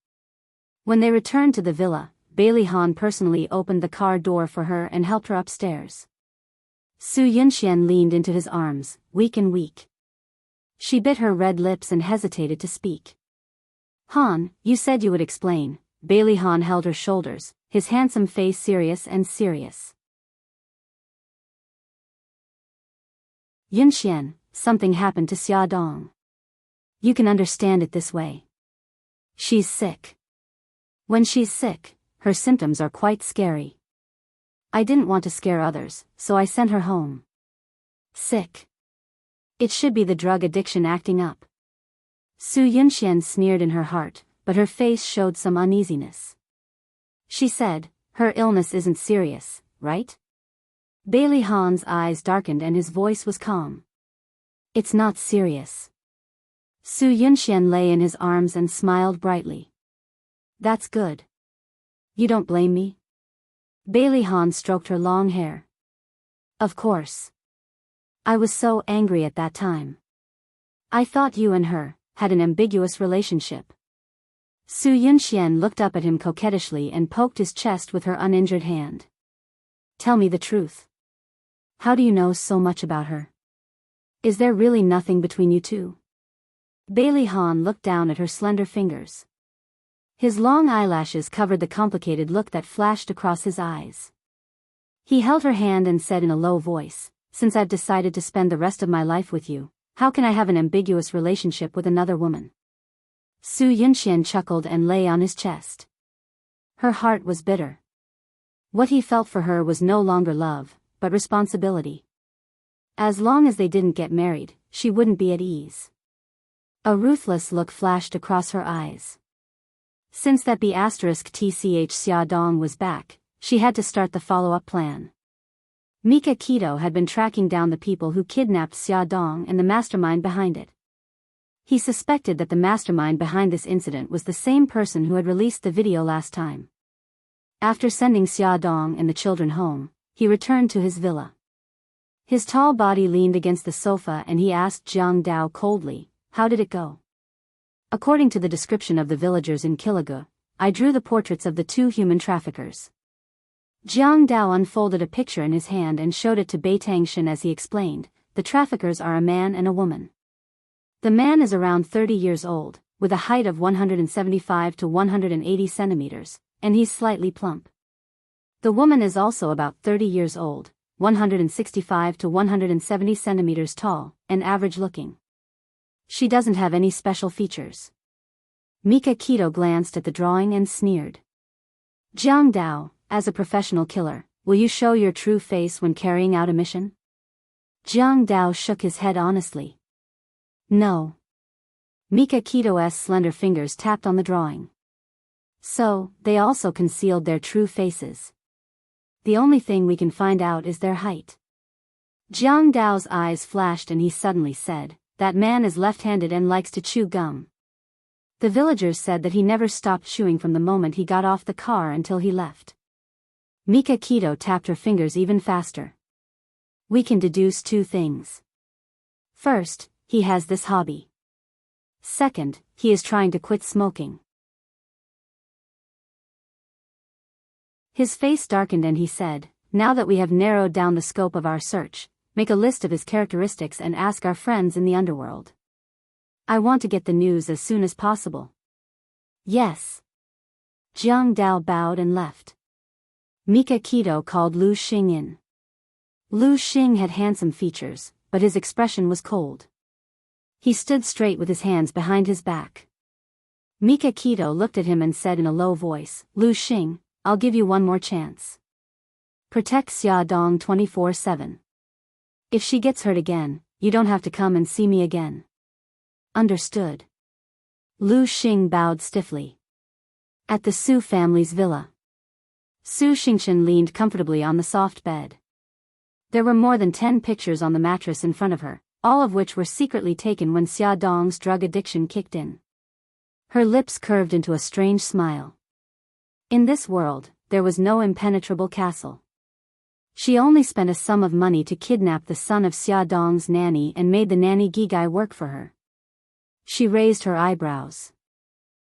When they returned to the villa, Bailey Han personally opened the car door for her and helped her upstairs. Su Yunxian leaned into his arms, weak and weak. She bit her red lips and hesitated to speak. Han, you said you would explain. Bailey Han held her shoulders, his handsome face serious and serious. Yunxian, something happened to Xia Dong. You can understand it this way. She's sick. When she's sick, her symptoms are quite scary. I didn't want to scare others, so I sent her home. Sick. It should be the drug addiction acting up. Su Yunxian sneered in her heart, but her face showed some uneasiness. She said, her illness isn't serious, right? Bailey Han's eyes darkened and his voice was calm. It's not serious. Su Yunxian lay in his arms and smiled brightly. That's good. You don't blame me? Bailey Han stroked her long hair. Of course. I was so angry at that time. I thought you and her had an ambiguous relationship. Su Yunxian looked up at him coquettishly and poked his chest with her uninjured hand. Tell me the truth. How do you know so much about her? Is there really nothing between you two? Bailey Han looked down at her slender fingers. His long eyelashes covered the complicated look that flashed across his eyes. He held her hand and said in a low voice, since I've decided to spend the rest of my life with you, how can I have an ambiguous relationship with another woman? Su Yunxian chuckled and lay on his chest. Her heart was bitter. What he felt for her was no longer love, but responsibility. As long as they didn't get married, she wouldn't be at ease. A ruthless look flashed across her eyes. Since that B*TCH Xia Dong was back, she had to start the follow-up plan. Mika Keto had been tracking down the people who kidnapped Xia Dong and the mastermind behind it. He suspected that the mastermind behind this incident was the same person who had released the video last time. After sending Xia Dong and the children home, he returned to his villa. His tall body leaned against the sofa and he asked Jiang Dao coldly, how did it go? According to the description of the villagers in Kilagu, I drew the portraits of the two human traffickers. Jiang Dao unfolded a picture in his hand and showed it to Bai Tangshan as he explained, the traffickers are a man and a woman. The man is around 30 years old, with a height of 175 to 180 centimeters, and he's slightly plump. The woman is also about 30 years old, 165 to 170 centimeters tall, and average-looking. She doesn't have any special features. Mika Keto glanced at the drawing and sneered. Jiang Dao, as a professional killer, will you show your true face when carrying out a mission? Jiang Dao shook his head honestly. No. Mika Keto's slender fingers tapped on the drawing. So, they also concealed their true faces. The only thing we can find out is their height. Jiang Dao's eyes flashed and he suddenly said, that man is left-handed and likes to chew gum. The villagers said that he never stopped chewing from the moment he got off the car until he left. Mika Keto tapped her fingers even faster. We can deduce two things. First, he has this hobby. Second, he is trying to quit smoking. His face darkened and he said, now that we have narrowed down the scope of our search, make a list of his characteristics and ask our friends in the underworld. I want to get the news as soon as possible. Yes. Jiang Dao bowed and left. Mika Keto called Lu Xing in. Lu Xing had handsome features, but his expression was cold. He stood straight with his hands behind his back. Mika Keto looked at him and said in a low voice, Lu Xing, I'll give you one more chance. Protect Xia Dong 24/7. If she gets hurt again, you don't have to come and see me again. Understood. Lu Xing bowed stiffly. At the Su family's villa, Su Xingchen leaned comfortably on the soft bed. There were more than 10 pictures on the mattress in front of her, all of which were secretly taken when Xia Dong's drug addiction kicked in. Her lips curved into a strange smile. In this world, there was no impenetrable castle. She only spent a sum of money to kidnap the son of Xia Dong's nanny and made the nanny Gigai work for her. She raised her eyebrows.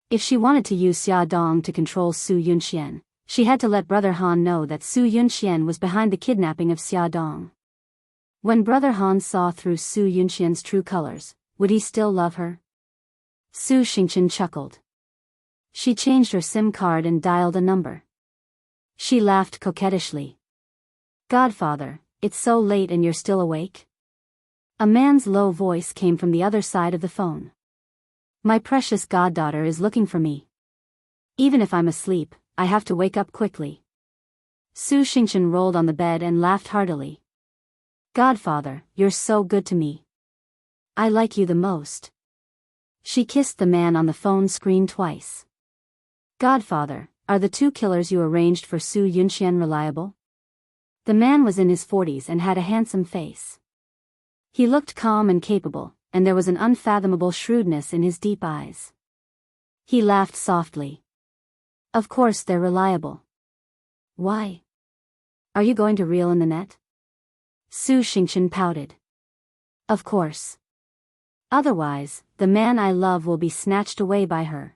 If she wanted to use Xia Dong to control Su Yunxian, she had to let Brother Han know that Su Yunxian was behind the kidnapping of Xia Dong. When Brother Han saw through Su Yunxian's true colors, would he still love her? Su Xingchen chuckled. She changed her SIM card and dialed a number. She laughed coquettishly. Godfather, it's so late and you're still awake? A man's low voice came from the other side of the phone. My precious goddaughter is looking for me. Even if I'm asleep, I have to wake up quickly. Su Xingchen rolled on the bed and laughed heartily. Godfather, you're so good to me. I like you the most. She kissed the man on the phone screen twice. Godfather, are the 2 killers you arranged for Su Yunxian reliable? The man was in his 40s and had a handsome face. He looked calm and capable, and there was an unfathomable shrewdness in his deep eyes. He laughed softly. Of course they're reliable. Why? Are you going to reel in the net? Su Xingchen pouted. Of course. Otherwise, the man I love will be snatched away by her.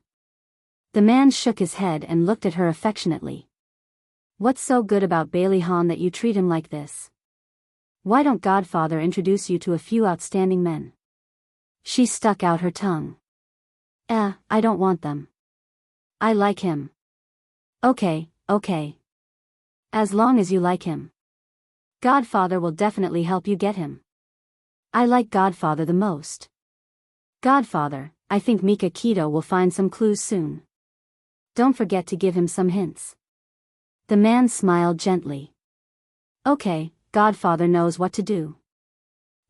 The man shook his head and looked at her affectionately. What's so good about Bailey Han that you treat him like this? Why don't Godfather introduce you to a few outstanding men? She stuck out her tongue. I don't want them. I like him. Okay. As long as you like him. Godfather will definitely help you get him. I like Godfather the most. Godfather, I think Mika Keto will find some clues soon. Don't forget to give him some hints. The man smiled gently. Okay, Godfather knows what to do.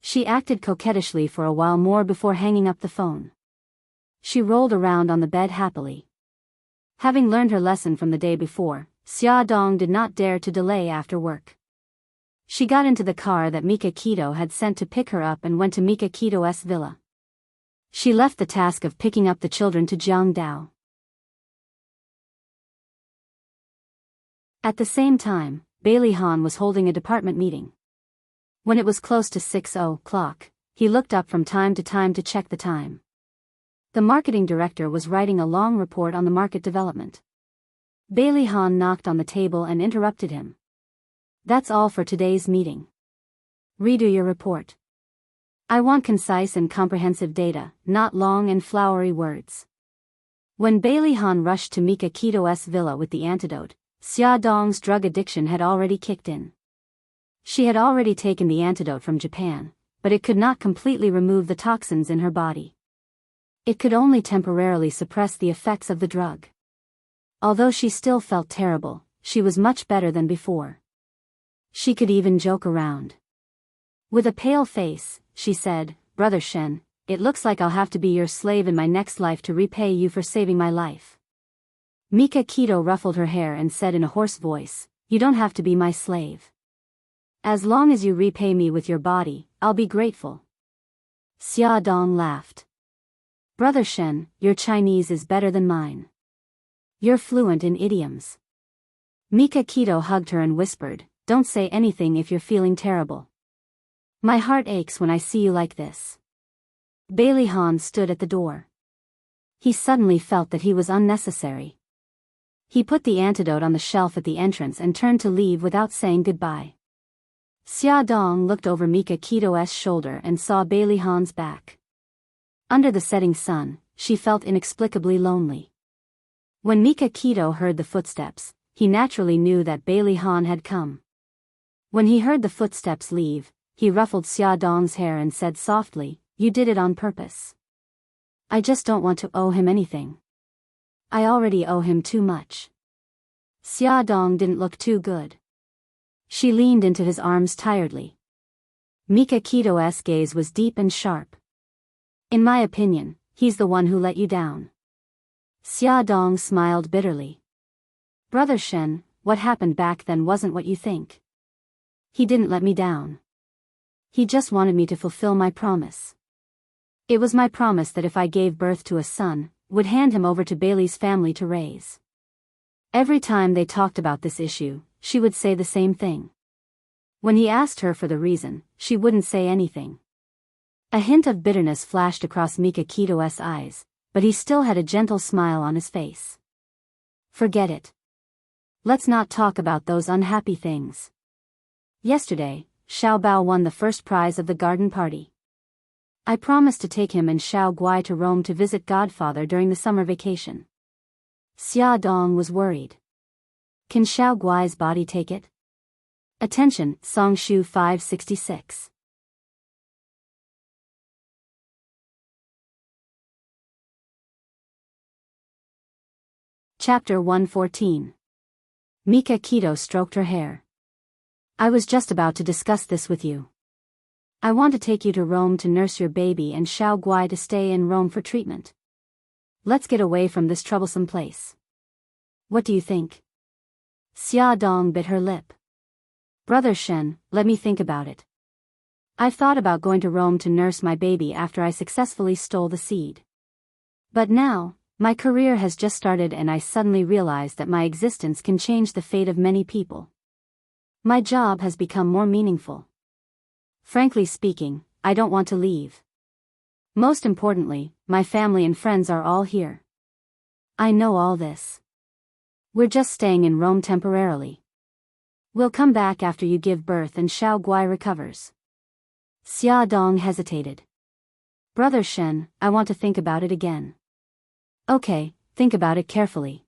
She acted coquettishly for a while more before hanging up the phone. She rolled around on the bed happily. Having learned her lesson from the day before, Xia Dong did not dare to delay after work. She got into the car that Mika Keto had sent to pick her up and went to Mika Keto's villa. She left the task of picking up the children to Jiang Dao. At the same time, Bailey Han was holding a department meeting. When it was close to 6:00, he looked up from time to time to check the time. The marketing director was writing a long report on the market development. Bailey Han knocked on the table and interrupted him. That's all for today's meeting. Redo your report. I want concise and comprehensive data, not long and flowery words. When Bailey Han rushed to Mika Keto's villa with the antidote, Xia Dong's drug addiction had already kicked in. She had already taken the antidote from Japan, but it could not completely remove the toxins in her body. It could only temporarily suppress the effects of the drug. Although she still felt terrible, she was much better than before. She could even joke around. With a pale face, she said, Brother Shen, it looks like I'll have to be your slave in my next life to repay you for saving my life. Mika Keto ruffled her hair and said in a hoarse voice, You don't have to be my slave. As long as you repay me with your body, I'll be grateful. Xia Dong laughed. Brother Shen, your Chinese is better than mine. You're fluent in idioms. Mika Keto hugged her and whispered, Don't say anything if you're feeling terrible. My heart aches when I see you like this. Bailey Han stood at the door. He suddenly felt that he was unnecessary. He put the antidote on the shelf at the entrance and turned to leave without saying goodbye. Xia Dong looked over Mika Keto's shoulder and saw Bailey Han's back. Under the setting sun, she felt inexplicably lonely. When Mika Keto heard the footsteps, he naturally knew that Bailey Han had come. When he heard the footsteps leave, he ruffled Xia Dong's hair and said softly, You did it on purpose. I just don't want to owe him anything. I already owe him too much. Xia Dong didn't look too good. She leaned into his arms tiredly. Mika Kito's gaze was deep and sharp. In my opinion, he's the one who let you down. Xia Dong smiled bitterly. Brother Shen, what happened back then wasn't what you think. He didn't let me down. He just wanted me to fulfill my promise. It was my promise that if I gave birth to a son, would hand him over to Bailey's family to raise. Every time they talked about this issue, she would say the same thing. When he asked her for the reason, she wouldn't say anything. A hint of bitterness flashed across Mika Kito's eyes, but he still had a gentle smile on his face. Forget it. Let's not talk about those unhappy things. Yesterday, Xiao Bao won the first prize of the garden party. I promised to take him and Xiao Guai to Rome to visit Godfather during the summer vacation. Xia Dong was worried. Can Xiao Guai's body take it? Attention, Song Shu 566. Chapter 114. Mika Kito stroked her hair. I was just about to discuss this with you. I want to take you to Rome to nurse your baby and Xiao Guai to stay in Rome for treatment. Let's get away from this troublesome place. What do you think? Xia Dong bit her lip. Brother Shen, let me think about it. I've thought about going to Rome to nurse my baby after I successfully stole the seed. But now, my career has just started and I suddenly realized that my existence can change the fate of many people. My job has become more meaningful. Frankly speaking, I don't want to leave. Most importantly, my family and friends are all here. I know all this. We're just staying in Rome temporarily. We'll come back after you give birth and Xiao Guai recovers. Xia Dong hesitated. Brother Shen, I want to think about it again. Okay, think about it carefully.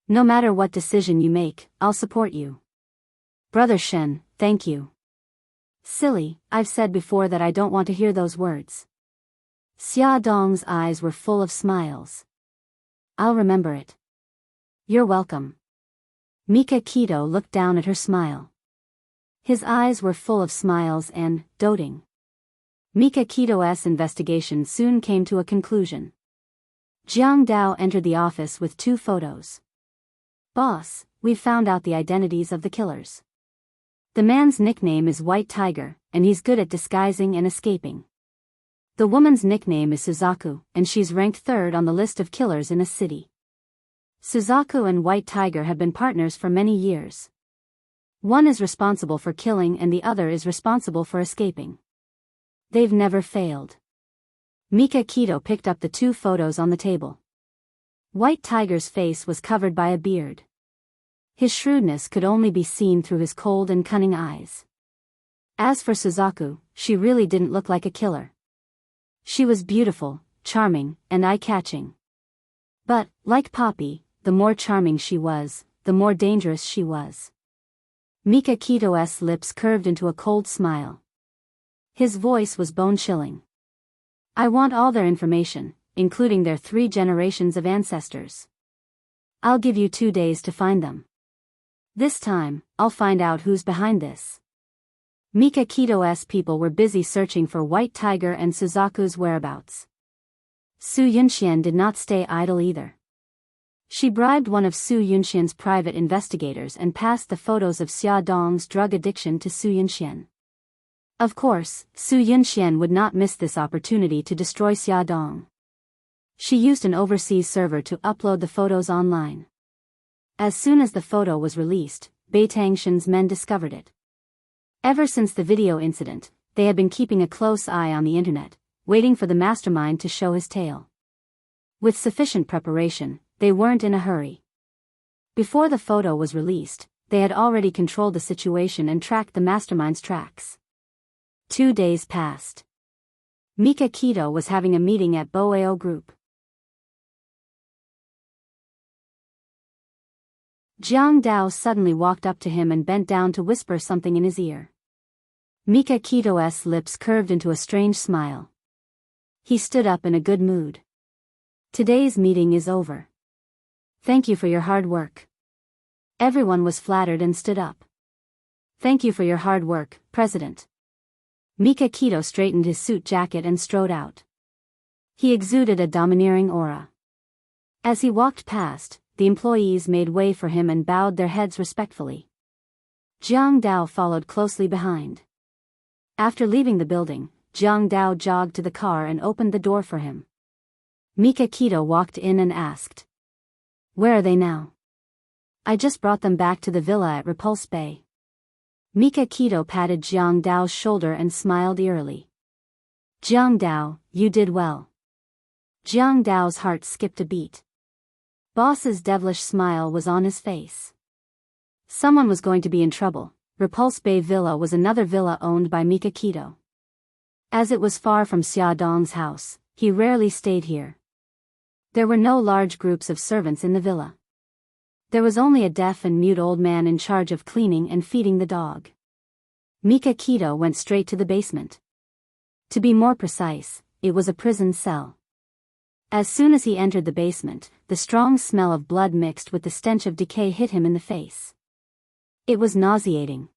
No matter what decision you make, I'll support you. Brother Shen, thank you. Silly, I've said before that I don't want to hear those words. Xia Dong's eyes were full of smiles. I'll remember it. You're welcome. Mika Kito looked down at her smile. His eyes were full of smiles and, doting. Mika Kito's investigation soon came to a conclusion. Jiang Dao entered the office with 2 photos. Boss, we've found out the identities of the killers. The man's nickname is White Tiger, and he's good at disguising and escaping. The woman's nickname is Suzaku, and she's ranked 3rd on the list of killers in a city. Suzaku and White Tiger have been partners for many years. One is responsible for killing and the other is responsible for escaping. They've never failed. Mika Kito picked up the 2 photos on the table. White Tiger's face was covered by a beard. His shrewdness could only be seen through his cold and cunning eyes. As for Suzaku, she really didn't look like a killer. She was beautiful, charming, and eye-catching. But, like Poppy, the more charming she was, the more dangerous she was. Mika Kito's lips curved into a cold smile. His voice was bone-chilling. I want all their information, including their 3 generations of ancestors. I'll give you 2 days to find them. This time, I'll find out who's behind this. Mika Kito's people were busy searching for White Tiger and Suzaku's whereabouts. Su Yunxian did not stay idle either. She bribed one of Su Yunxian's private investigators and passed the photos of Xia Dong's drug addiction to Su Yunxian. Of course, Su Yunxian would not miss this opportunity to destroy Xia Dong. She used an overseas server to upload the photos online. As soon as the photo was released, Bai Tangshan's men discovered it. Ever since the video incident, they had been keeping a close eye on the internet, waiting for the mastermind to show his tail. With sufficient preparation, they weren't in a hurry. Before the photo was released, they had already controlled the situation and tracked the mastermind's tracks. 2 days passed. Mika Kito was having a meeting at Boao Group. Jiang Dao suddenly walked up to him and bent down to whisper something in his ear. Mika Kito's lips curved into a strange smile. He stood up in a good mood. Today's meeting is over. Thank you for your hard work. Everyone was flattered and stood up. Thank you for your hard work, President. Mika Kito straightened his suit jacket and strode out. He exuded a domineering aura. As he walked past, the employees made way for him and bowed their heads respectfully. Jiang Dao followed closely behind. After leaving the building, Jiang Dao jogged to the car and opened the door for him. Mika Kito walked in and asked, "Where are they now?" "I just brought them back to the villa at Repulse Bay." Mika Kito patted Jiang Dao's shoulder and smiled eerily. "Jiang Dao, you did well." Jiang Dao's heart skipped a beat. Boss's devilish smile was on his face. Someone was going to be in trouble. Repulse Bay Villa was another villa owned by Mika Kito. As it was far from Xia Dong's house, he rarely stayed here. There were no large groups of servants in the villa. There was only a deaf and mute old man in charge of cleaning and feeding the dog. Mika Kito went straight to the basement. To be more precise, it was a prison cell. As soon as he entered the basement, the strong smell of blood mixed with the stench of decay hit him in the face. It was nauseating.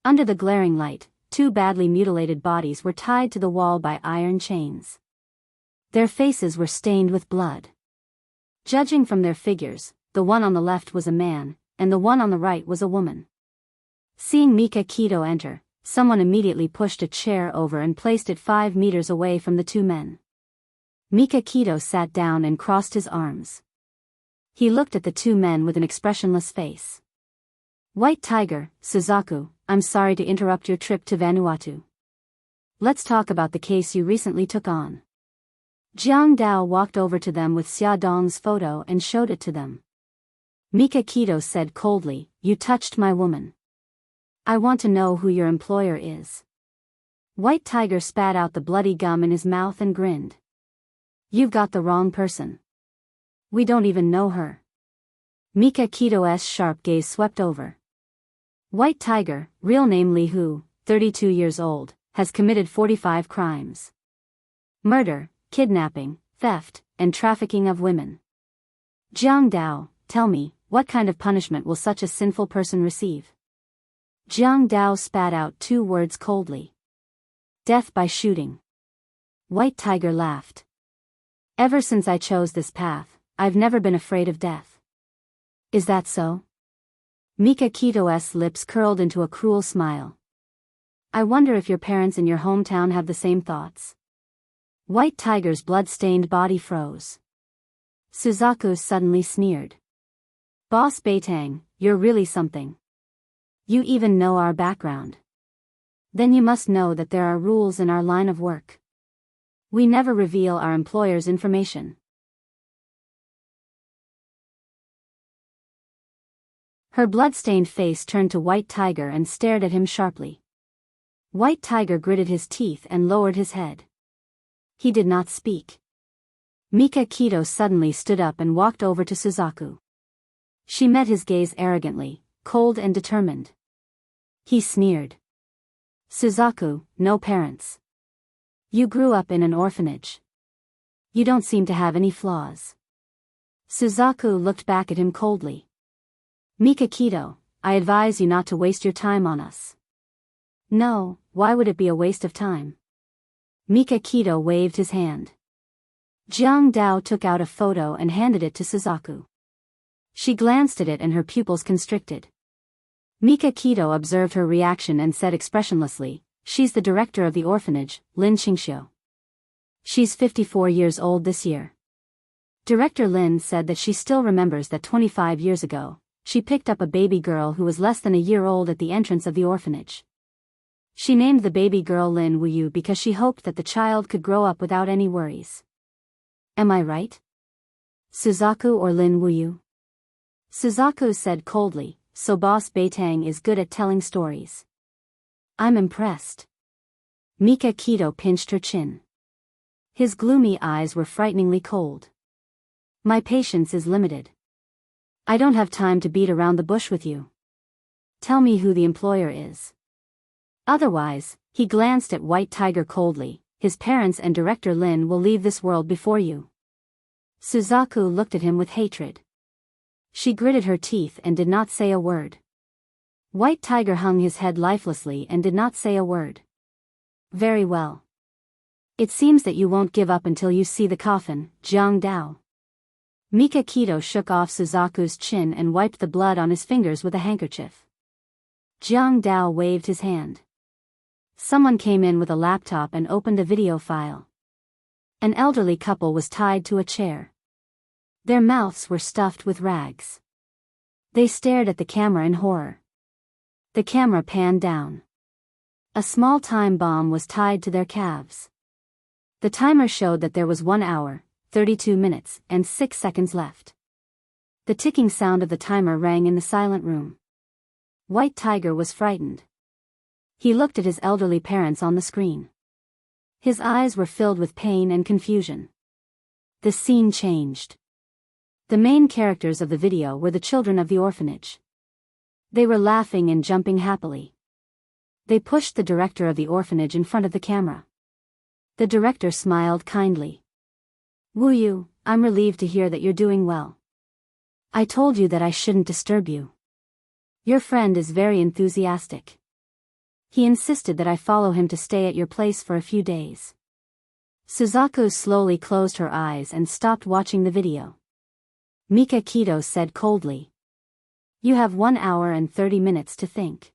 Under the glaring light, two badly mutilated bodies were tied to the wall by iron chains. Their faces were stained with blood. Judging from their figures, the one on the left was a man, and the one on the right was a woman. Seeing Mika Kito enter, someone immediately pushed a chair over and placed it 5 meters away from the two men. Mika Kito sat down and crossed his arms. He looked at the two men with an expressionless face. "White Tiger, Suzaku, I'm sorry to interrupt your trip to Vanuatu. Let's talk about the case you recently took on." Jiang Dao walked over to them with Xia Dong's photo and showed it to them. Mika Kito said coldly, "You touched my woman. I want to know who your employer is." White Tiger spat out the bloody gum in his mouth and grinned. "You've got the wrong person. We don't even know her." Mika Kito's sharp gaze swept over. White Tiger, real name Li Hu, 32 years old, has committed 45 crimes. Murder, kidnapping, theft, and trafficking of women. Jiang Dao, tell me, what kind of punishment will such a sinful person receive? Jiang Dao spat out 2 words coldly. "Death by shooting." White Tiger laughed. "Ever since I chose this path, I've never been afraid of death." "Is that so?" Mika Kito's lips curled into a cruel smile. "I wonder if your parents in your hometown have the same thoughts." White Tiger's blood-stained body froze. Suzaku suddenly sneered. "Boss Beitang, you're really something. You even know our background. Then you must know that there are rules in our line of work. We never reveal our employer's information." Her blood-stained face turned to White Tiger and stared at him sharply. White Tiger gritted his teeth and lowered his head. He did not speak. Mika Kito suddenly stood up and walked over to Suzaku. She met his gaze arrogantly, cold and determined. He sneered. "Suzaku, no parents. You grew up in an orphanage. You don't seem to have any flaws." Suzaku looked back at him coldly. "Mika Kito, I advise you not to waste your time on us." "No, why would it be a waste of time?" Mika Kito waved his hand. Jiang Dao took out a photo and handed it to Suzaku. She glanced at it and her pupils constricted. Mika Kito observed her reaction and said expressionlessly, "She's the director of the orphanage, Lin Qingxiu. She's 54 years old this year." Director Lin said that she still remembers that 25 years ago, she picked up a baby girl who was less than a year old at the entrance of the orphanage. She named the baby girl Lin Wuyu because she hoped that the child could grow up without any worries. Am I right? Suzaku or Lin Wuyu? Suzaku said coldly, "So Boss Beitang is good at telling stories." "I'm impressed." Mika Kito pinched her chin. His gloomy eyes were frighteningly cold. "My patience is limited. I don't have time to beat around the bush with you. Tell me who the employer is. Otherwise," he glanced at White Tiger coldly, "his parents and Director Lin will leave this world before you." Suzaku looked at him with hatred. She gritted her teeth and did not say a word. White Tiger hung his head lifelessly and did not say a word. Very well. It seems that you won't give up until you see the coffin, Jiang Dao. Mika Kito shook off Suzaku's chin and wiped the blood on his fingers with a handkerchief. Jiang Dao waved his hand. Someone came in with a laptop and opened a video file. An elderly couple was tied to a chair. Their mouths were stuffed with rags. They stared at the camera in horror. The camera panned down. A small time bomb was tied to their calves. The timer showed that there was 1 hour, 32 minutes, and 6 seconds left. The ticking sound of the timer rang in the silent room. White Tiger was frightened. He looked at his elderly parents on the screen. His eyes were filled with pain and confusion. The scene changed. The main characters of the video were the children of the orphanage. They were laughing and jumping happily. They pushed the director of the orphanage in front of the camera. The director smiled kindly. "Wu Yu, I'm relieved to hear that you're doing well. I told you that I shouldn't disturb you. Your friend is very enthusiastic. He insisted that I follow him to stay at your place for a few days." Suzaku slowly closed her eyes and stopped watching the video. Mika Kito said coldly, "You have 1 hour and 30 minutes to think.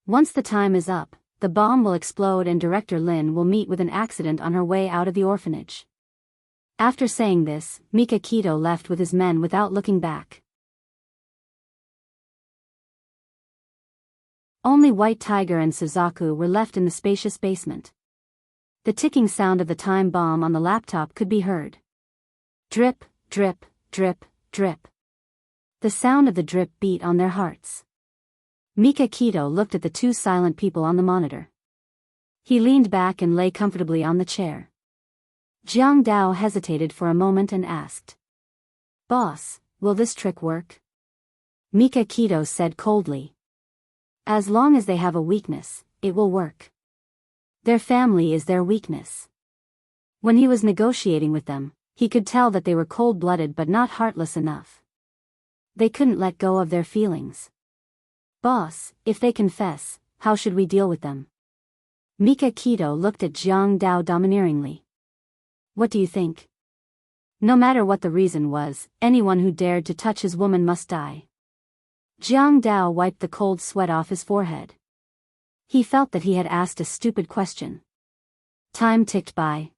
Once the time is up, the bomb will explode and Director Lin will meet with an accident on her way out of the orphanage." After saying this, Mika Kito left with his men without looking back. Only White Tiger and Suzaku were left in the spacious basement. The ticking sound of the time bomb on the laptop could be heard. Drip, drip, drip, drip. The sound of the drip beat on their hearts. Mika Kito looked at the two silent people on the monitor. He leaned back and lay comfortably on the chair. Jiang Dao hesitated for a moment and asked, "Boss, will this trick work?" Mika Kito said coldly, "As long as they have a weakness, it will work. Their family is their weakness." When he was negotiating with them, he could tell that they were cold-blooded but not heartless enough. They couldn't let go of their feelings. "Boss, if they confess, how should we deal with them?" Mika Kito looked at Jiang Dao domineeringly. "What do you think?" No matter what the reason was, anyone who dared to touch his woman must die. Jiang Dao wiped the cold sweat off his forehead. He felt that he had asked a stupid question. Time ticked by.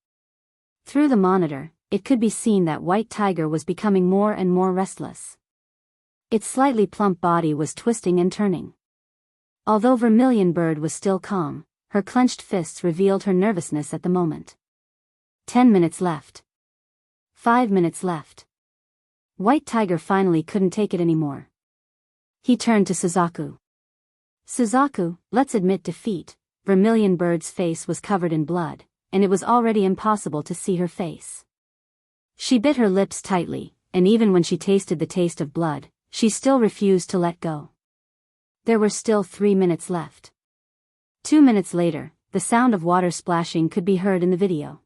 Through the monitor, it could be seen that White Tiger was becoming more and more restless. Its slightly plump body was twisting and turning. Although Vermilion Bird was still calm, her clenched fists revealed her nervousness at the moment. 10 minutes left. 5 minutes left. White Tiger finally couldn't take it anymore. He turned to Suzaku. "Suzaku, let's admit defeat." Vermilion Bird's face was covered in blood, and it was already impossible to see her face. She bit her lips tightly, and even when she tasted the taste of blood, she still refused to let go. There were still 3 minutes left. 2 minutes later, the sound of water splashing could be heard in the video.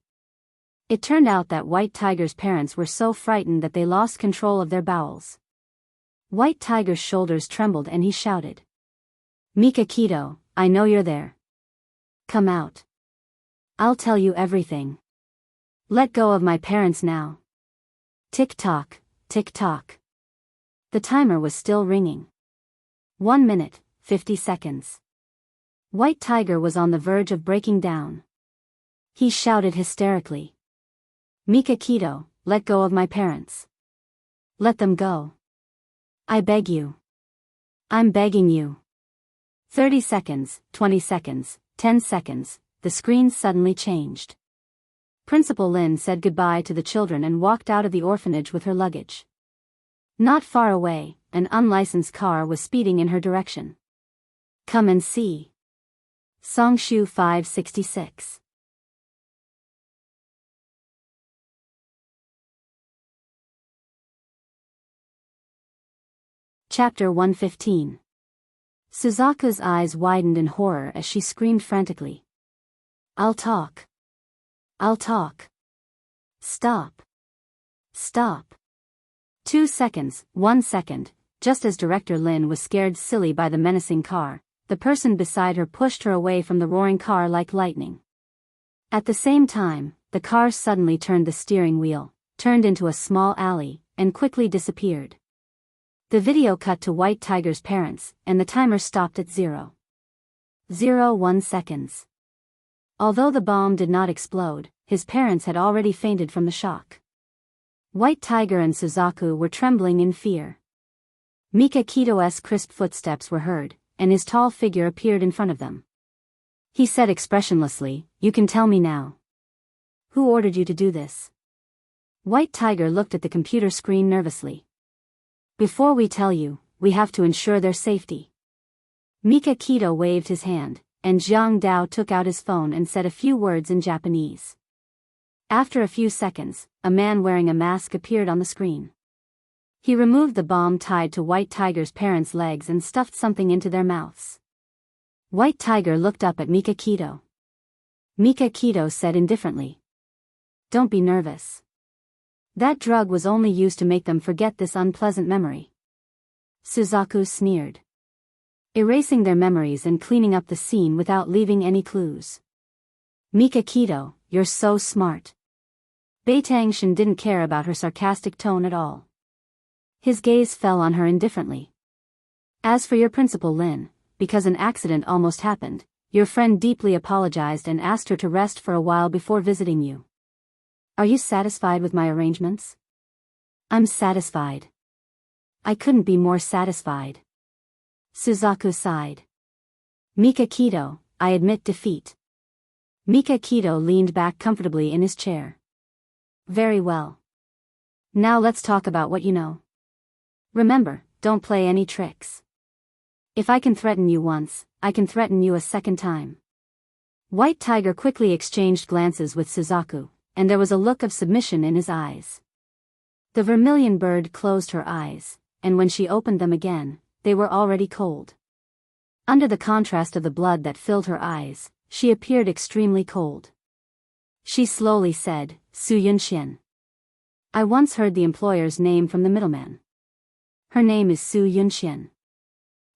It turned out that White Tiger's parents were so frightened that they lost control of their bowels. White Tiger's shoulders trembled and he shouted, "Mika Kito, I know you're there. Come out. I'll tell you everything. Let go of my parents now." Tick-tock, tick-tock. The timer was still ringing. 1 minute, 50 seconds. White Tiger was on the verge of breaking down. He shouted hysterically, "Mika Kito, let go of my parents. Let them go. I beg you. I'm begging you." 30 seconds, 20 seconds, 10 seconds, the screen suddenly changed. Principal Lin said goodbye to the children and walked out of the orphanage with her luggage. Not far away, an unlicensed car was speeding in her direction. "Come and see." Songshu 566. Chapter 115. Suzaku's eyes widened in horror as she screamed frantically, "I'll talk. I'll talk. Stop. Stop." 2 seconds, 1 second, Just as Director Lin was scared silly by the menacing car, the person beside her pushed her away from the roaring car like lightning. At the same time, the car suddenly turned the steering wheel, turned into a small alley, and quickly disappeared. The video cut to White Tiger's parents, and the timer stopped at 0.01 seconds. Although the bomb did not explode, his parents had already fainted from the shock. White Tiger and Suzaku were trembling in fear. Mika Kito's crisp footsteps were heard, and his tall figure appeared in front of them. He said expressionlessly, "You can tell me now. Who ordered you to do this?" White Tiger looked at the computer screen nervously. "Before we tell you, we have to ensure their safety." Mika Kito waved his hand, and Jiang Dao took out his phone and said a few words in Japanese. After a few seconds, a man wearing a mask appeared on the screen. He removed the bomb tied to White Tiger's parents' legs and stuffed something into their mouths. White Tiger looked up at Mika Kito. Mika Kito said indifferently, "Don't be nervous. That drug was only used to make them forget this unpleasant memory." Suzaku sneered. "Erasing their memories and cleaning up the scene without leaving any clues. Mika Kito, you're so smart." Bei Tangshan didn't care about her sarcastic tone at all. His gaze fell on her indifferently. "As for your principal Lin, because an accident almost happened, your friend deeply apologized and asked her to rest for a while before visiting you. Are you satisfied with my arrangements?" "I'm satisfied. I couldn't be more satisfied." Suzaku sighed. "Mika Kito, I admit defeat." Mika Kito leaned back comfortably in his chair. "Very well. Now let's talk about what you know. Remember, don't play any tricks. If I can threaten you once, I can threaten you a second time." White Tiger quickly exchanged glances with Suzaku, and there was a look of submission in his eyes. The vermilion bird closed her eyes, and when she opened them again, they were already cold. Under the contrast of the blood that filled her eyes, she appeared extremely cold. She slowly said, "Su Yunxian. I once heard the employer's name from the middleman. Her name is Su Yunxian."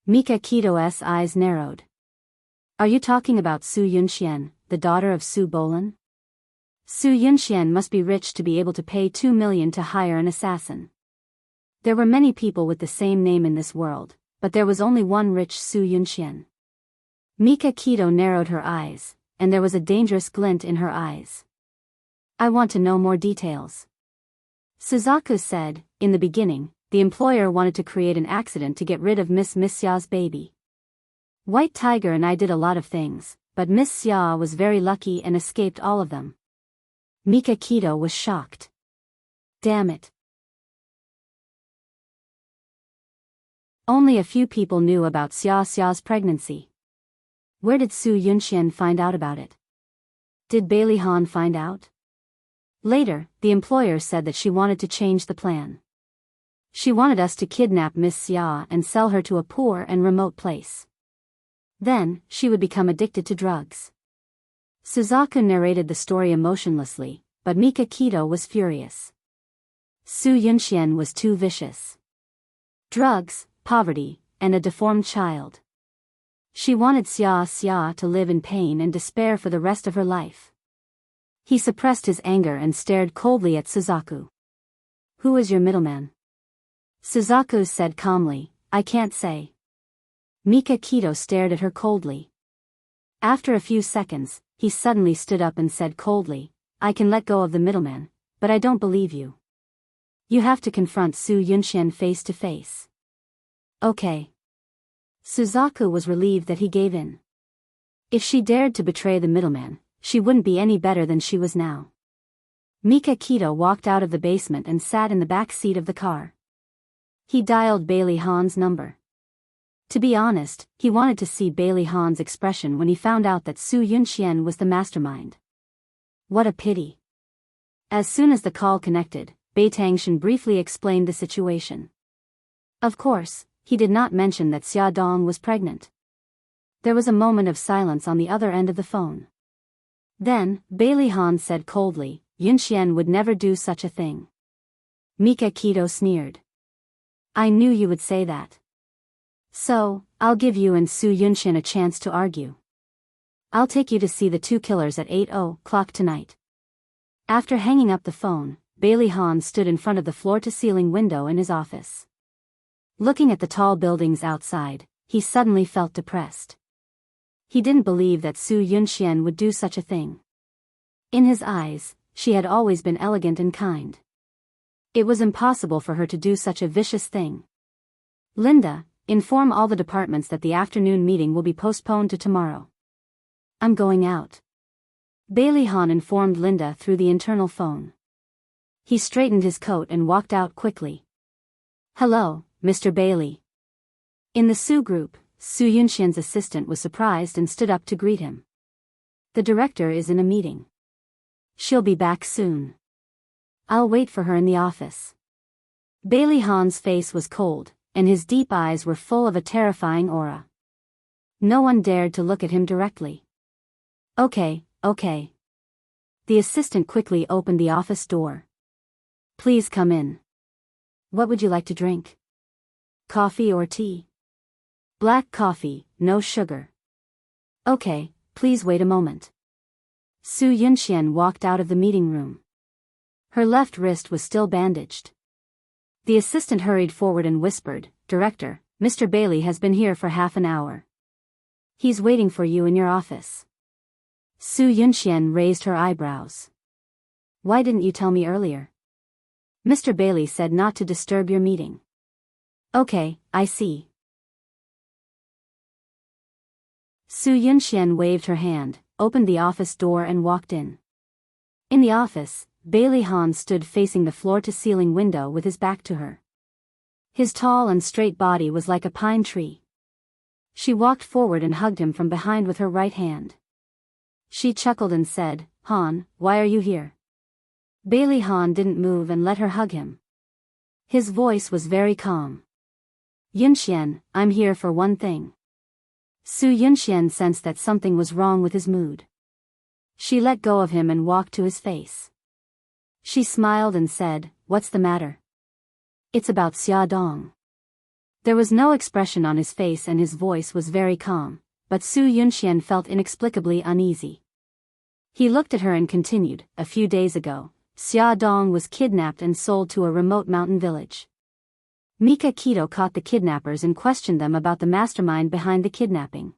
Mika Kito's eyes narrowed. "Are you talking about Su Yunxian, the daughter of Su Bolan? Su Yunxian must be rich to be able to pay 2 million to hire an assassin. There were many people with the same name in this world, but there was only one rich Su Yunxian." Mika Kito narrowed her eyes, and there was a dangerous glint in her eyes. "I want to know more details." Suzaku said, "In the beginning, the employer wanted to create an accident to get rid of Miss Xia's baby. White Tiger and I did a lot of things, but Miss Xia was very lucky and escaped all of them." Mika Kito was shocked. "Damn it. Only a few people knew about Xia's pregnancy. Where did Su Yunxian find out about it? Did Bailey Han find out?" Later, the employer said that she wanted to change the plan. She wanted us to kidnap Miss Xia and sell her to a poor and remote place. Then, she would become addicted to drugs. Suzaku narrated the story emotionlessly, but Mika Kito was furious. Su Yunxian was too vicious. Drugs, poverty, and a deformed child. She wanted Xia to live in pain and despair for the rest of her life. He suppressed his anger and stared coldly at Suzaku. "Who is your middleman?" Suzaku said calmly, "I can't say." Mika Kito stared at her coldly. After a few seconds, he suddenly stood up and said coldly, "I can let go of the middleman, but I don't believe you. You have to confront Su Yunxian face to face." "Okay." Suzaku was relieved that he gave in. If she dared to betray the middleman, she wouldn't be any better than she was now. Mika Kito walked out of the basement and sat in the back seat of the car. He dialed Bailey Han's number. To be honest, he wanted to see Bailey Han's expression when he found out that Su Yunxian was the mastermind. What a pity. As soon as the call connected, Bei Tangshan briefly explained the situation. Of course, he did not mention that Xia Dong was pregnant. There was a moment of silence on the other end of the phone. Then, Bailey Han said coldly, "Yunxian would never do such a thing." Mika Kito sneered. I knew you would say that. So, I'll give you and Su Yunshin a chance to argue. I'll take you to see the two killers at 8 o'clock tonight. After hanging up the phone, Bailey Han stood in front of the floor-to-ceiling window in his office. Looking at the tall buildings outside, he suddenly felt depressed. He didn't believe that Su Yunshin would do such a thing. In his eyes, she had always been elegant and kind. It was impossible for her to do such a vicious thing. Linda, inform all the departments that the afternoon meeting will be postponed to tomorrow. I'm going out. Bailey Han informed Linda through the internal phone. He straightened his coat and walked out quickly. Hello, Mr. Bailey. In the Su group, Su Yunshin's assistant was surprised and stood up to greet him. The director is in a meeting. She'll be back soon. I'll wait for her in the office. Bailey Han's face was cold, and his deep eyes were full of a terrifying aura. No one dared to look at him directly. Okay. The assistant quickly opened the office door. Please come in. What would you like to drink? Coffee or tea? Black coffee, no sugar. Okay, please wait a moment. Su Yunshin walked out of the meeting room. Her left wrist was still bandaged. The assistant hurried forward and whispered, Director, Mr. Bailey has been here for half an hour. He's waiting for you in your office. Su Yunshin raised her eyebrows. Why didn't you tell me earlier? Mr. Bailey said not to disturb your meeting. Okay, I see. Su Yunshin waved her hand, opened the office door and walked in. In the office, Bailey Han stood facing the floor-to-ceiling window with his back to her. His tall and straight body was like a pine tree. She walked forward and hugged him from behind with her right hand. She chuckled and said, Han, why are you here? Bailey Han didn't move and let her hug him. His voice was very calm. Yunshin, I'm here for one thing. Su Yunshin sensed that something was wrong with his mood. She let go of him and walked to his face. She smiled and said, What's the matter? It's about Xia Dong. There was no expression on his face and his voice was very calm, but Su Yunshin felt inexplicably uneasy. He looked at her and continued, A few days ago, Xia Dong was kidnapped and sold to a remote mountain village. Mika Kito caught the kidnappers and questioned them about the mastermind behind the kidnapping.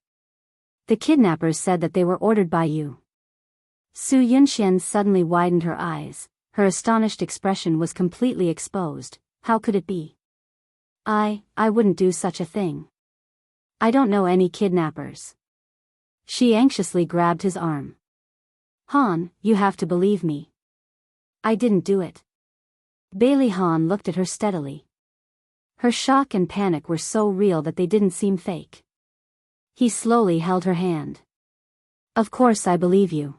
The kidnappers said that they were ordered by you. Su Yunshin suddenly widened her eyes. Her astonished expression was completely exposed. How could it be? I wouldn't do such a thing. I don't know any kidnappers. She anxiously grabbed his arm. Han, you have to believe me. I didn't do it. Bailey Han looked at her steadily. Her shock and panic were so real that they didn't seem fake. He slowly held her hand. Of course I believe you.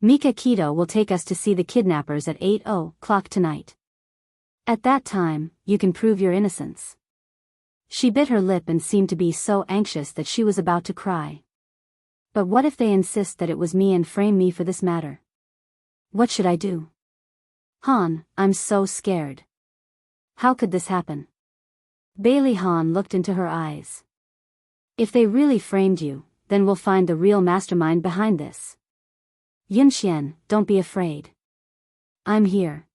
Mika Kito will take us to see the kidnappers at 8 o'clock tonight. At that time, you can prove your innocence. She bit her lip and seemed to be so anxious that she was about to cry. But what if they insist that it was me and frame me for this matter? What should I do? Han, I'm so scared. How could this happen? Bailey Han looked into her eyes. If they really framed you, then we'll find the real mastermind behind this. Yunshin, don't be afraid. I'm here.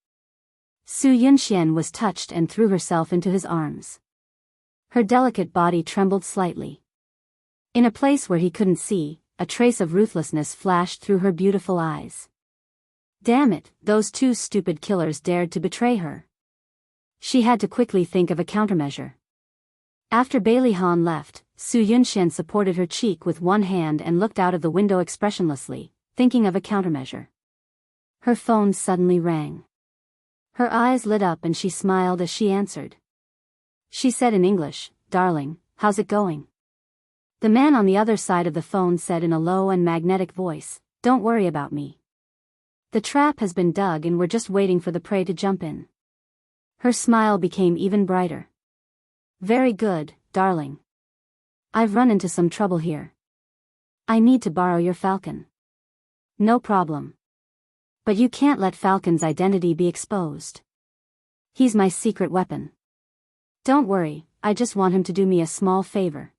Su Yunshin was touched and threw herself into his arms. Her delicate body trembled slightly. In a place where he couldn't see, a trace of ruthlessness flashed through her beautiful eyes. Damn it, those two stupid killers dared to betray her. She had to quickly think of a countermeasure. After Bailey Han left, Su Yunshin supported her cheek with one hand and looked out of the window expressionlessly, thinking of a countermeasure. Her phone suddenly rang. Her eyes lit up and she smiled as she answered. She said in English, Darling, how's it going? The man on the other side of the phone said in a low and magnetic voice, Don't worry about me. The trap has been dug and we're just waiting for the prey to jump in. Her smile became even brighter. Very good, darling. I've run into some trouble here. I need to borrow your falcon. No problem. But you can't let Falcon's identity be exposed. He's my secret weapon. Don't worry, I just want him to do me a small favor.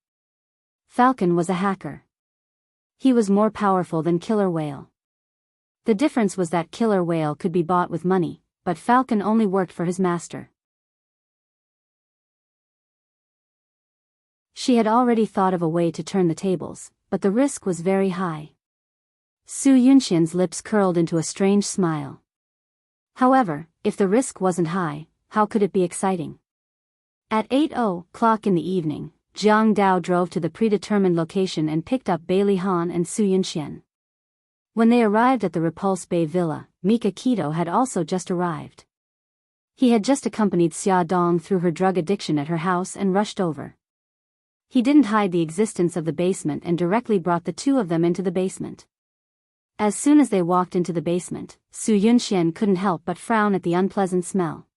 Falcon was a hacker. He was more powerful than Killer Whale. The difference was that Killer Whale could be bought with money, but Falcon only worked for his master. She had already thought of a way to turn the tables, but the risk was very high. Su Yunxian's lips curled into a strange smile. However, if the risk wasn't high, how could it be exciting? At 8:00 in the evening, Jiang Dao drove to the predetermined location and picked up Bailey Han and Su Yunxian. When they arrived at the Repulse Bay Villa, Mika Keto had also just arrived. He had just accompanied Xia Dong through her drug addiction at her house and rushed over. He didn't hide the existence of the basement and directly brought the two of them into the basement. As soon as they walked into the basement, Su Yunxian couldn't help but frown at the unpleasant smell.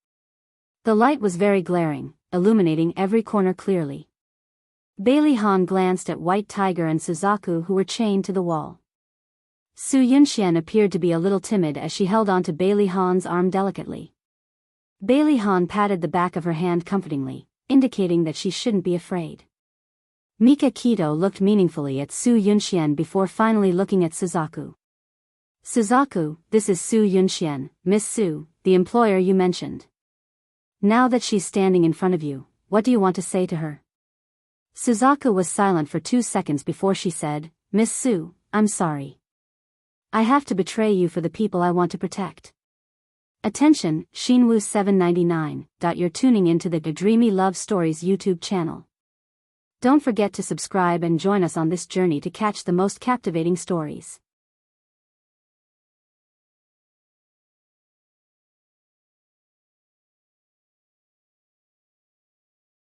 The light was very glaring, illuminating every corner clearly. Bailey Han glanced at White Tiger and Suzaku, who were chained to the wall. Su Yunxian appeared to be a little timid as she held onto Bailey Han's arm delicately. Bailey Han patted the back of her hand comfortingly, indicating that she shouldn't be afraid. Mika Keto looked meaningfully at Su Yunxian before finally looking at Suzaku. Suzaku, this is Su Yunxian, Miss Su, the employer you mentioned. Now that she's standing in front of you, what do you want to say to her? Suzaku was silent for 2 seconds before she said, Miss Su, I'm sorry. I have to betray you for the people I want to protect. Attention, Shinwoo 799. You're tuning into the Dreamy Love Stories YouTube channel. Don't forget to subscribe and join us on this journey to catch the most captivating stories.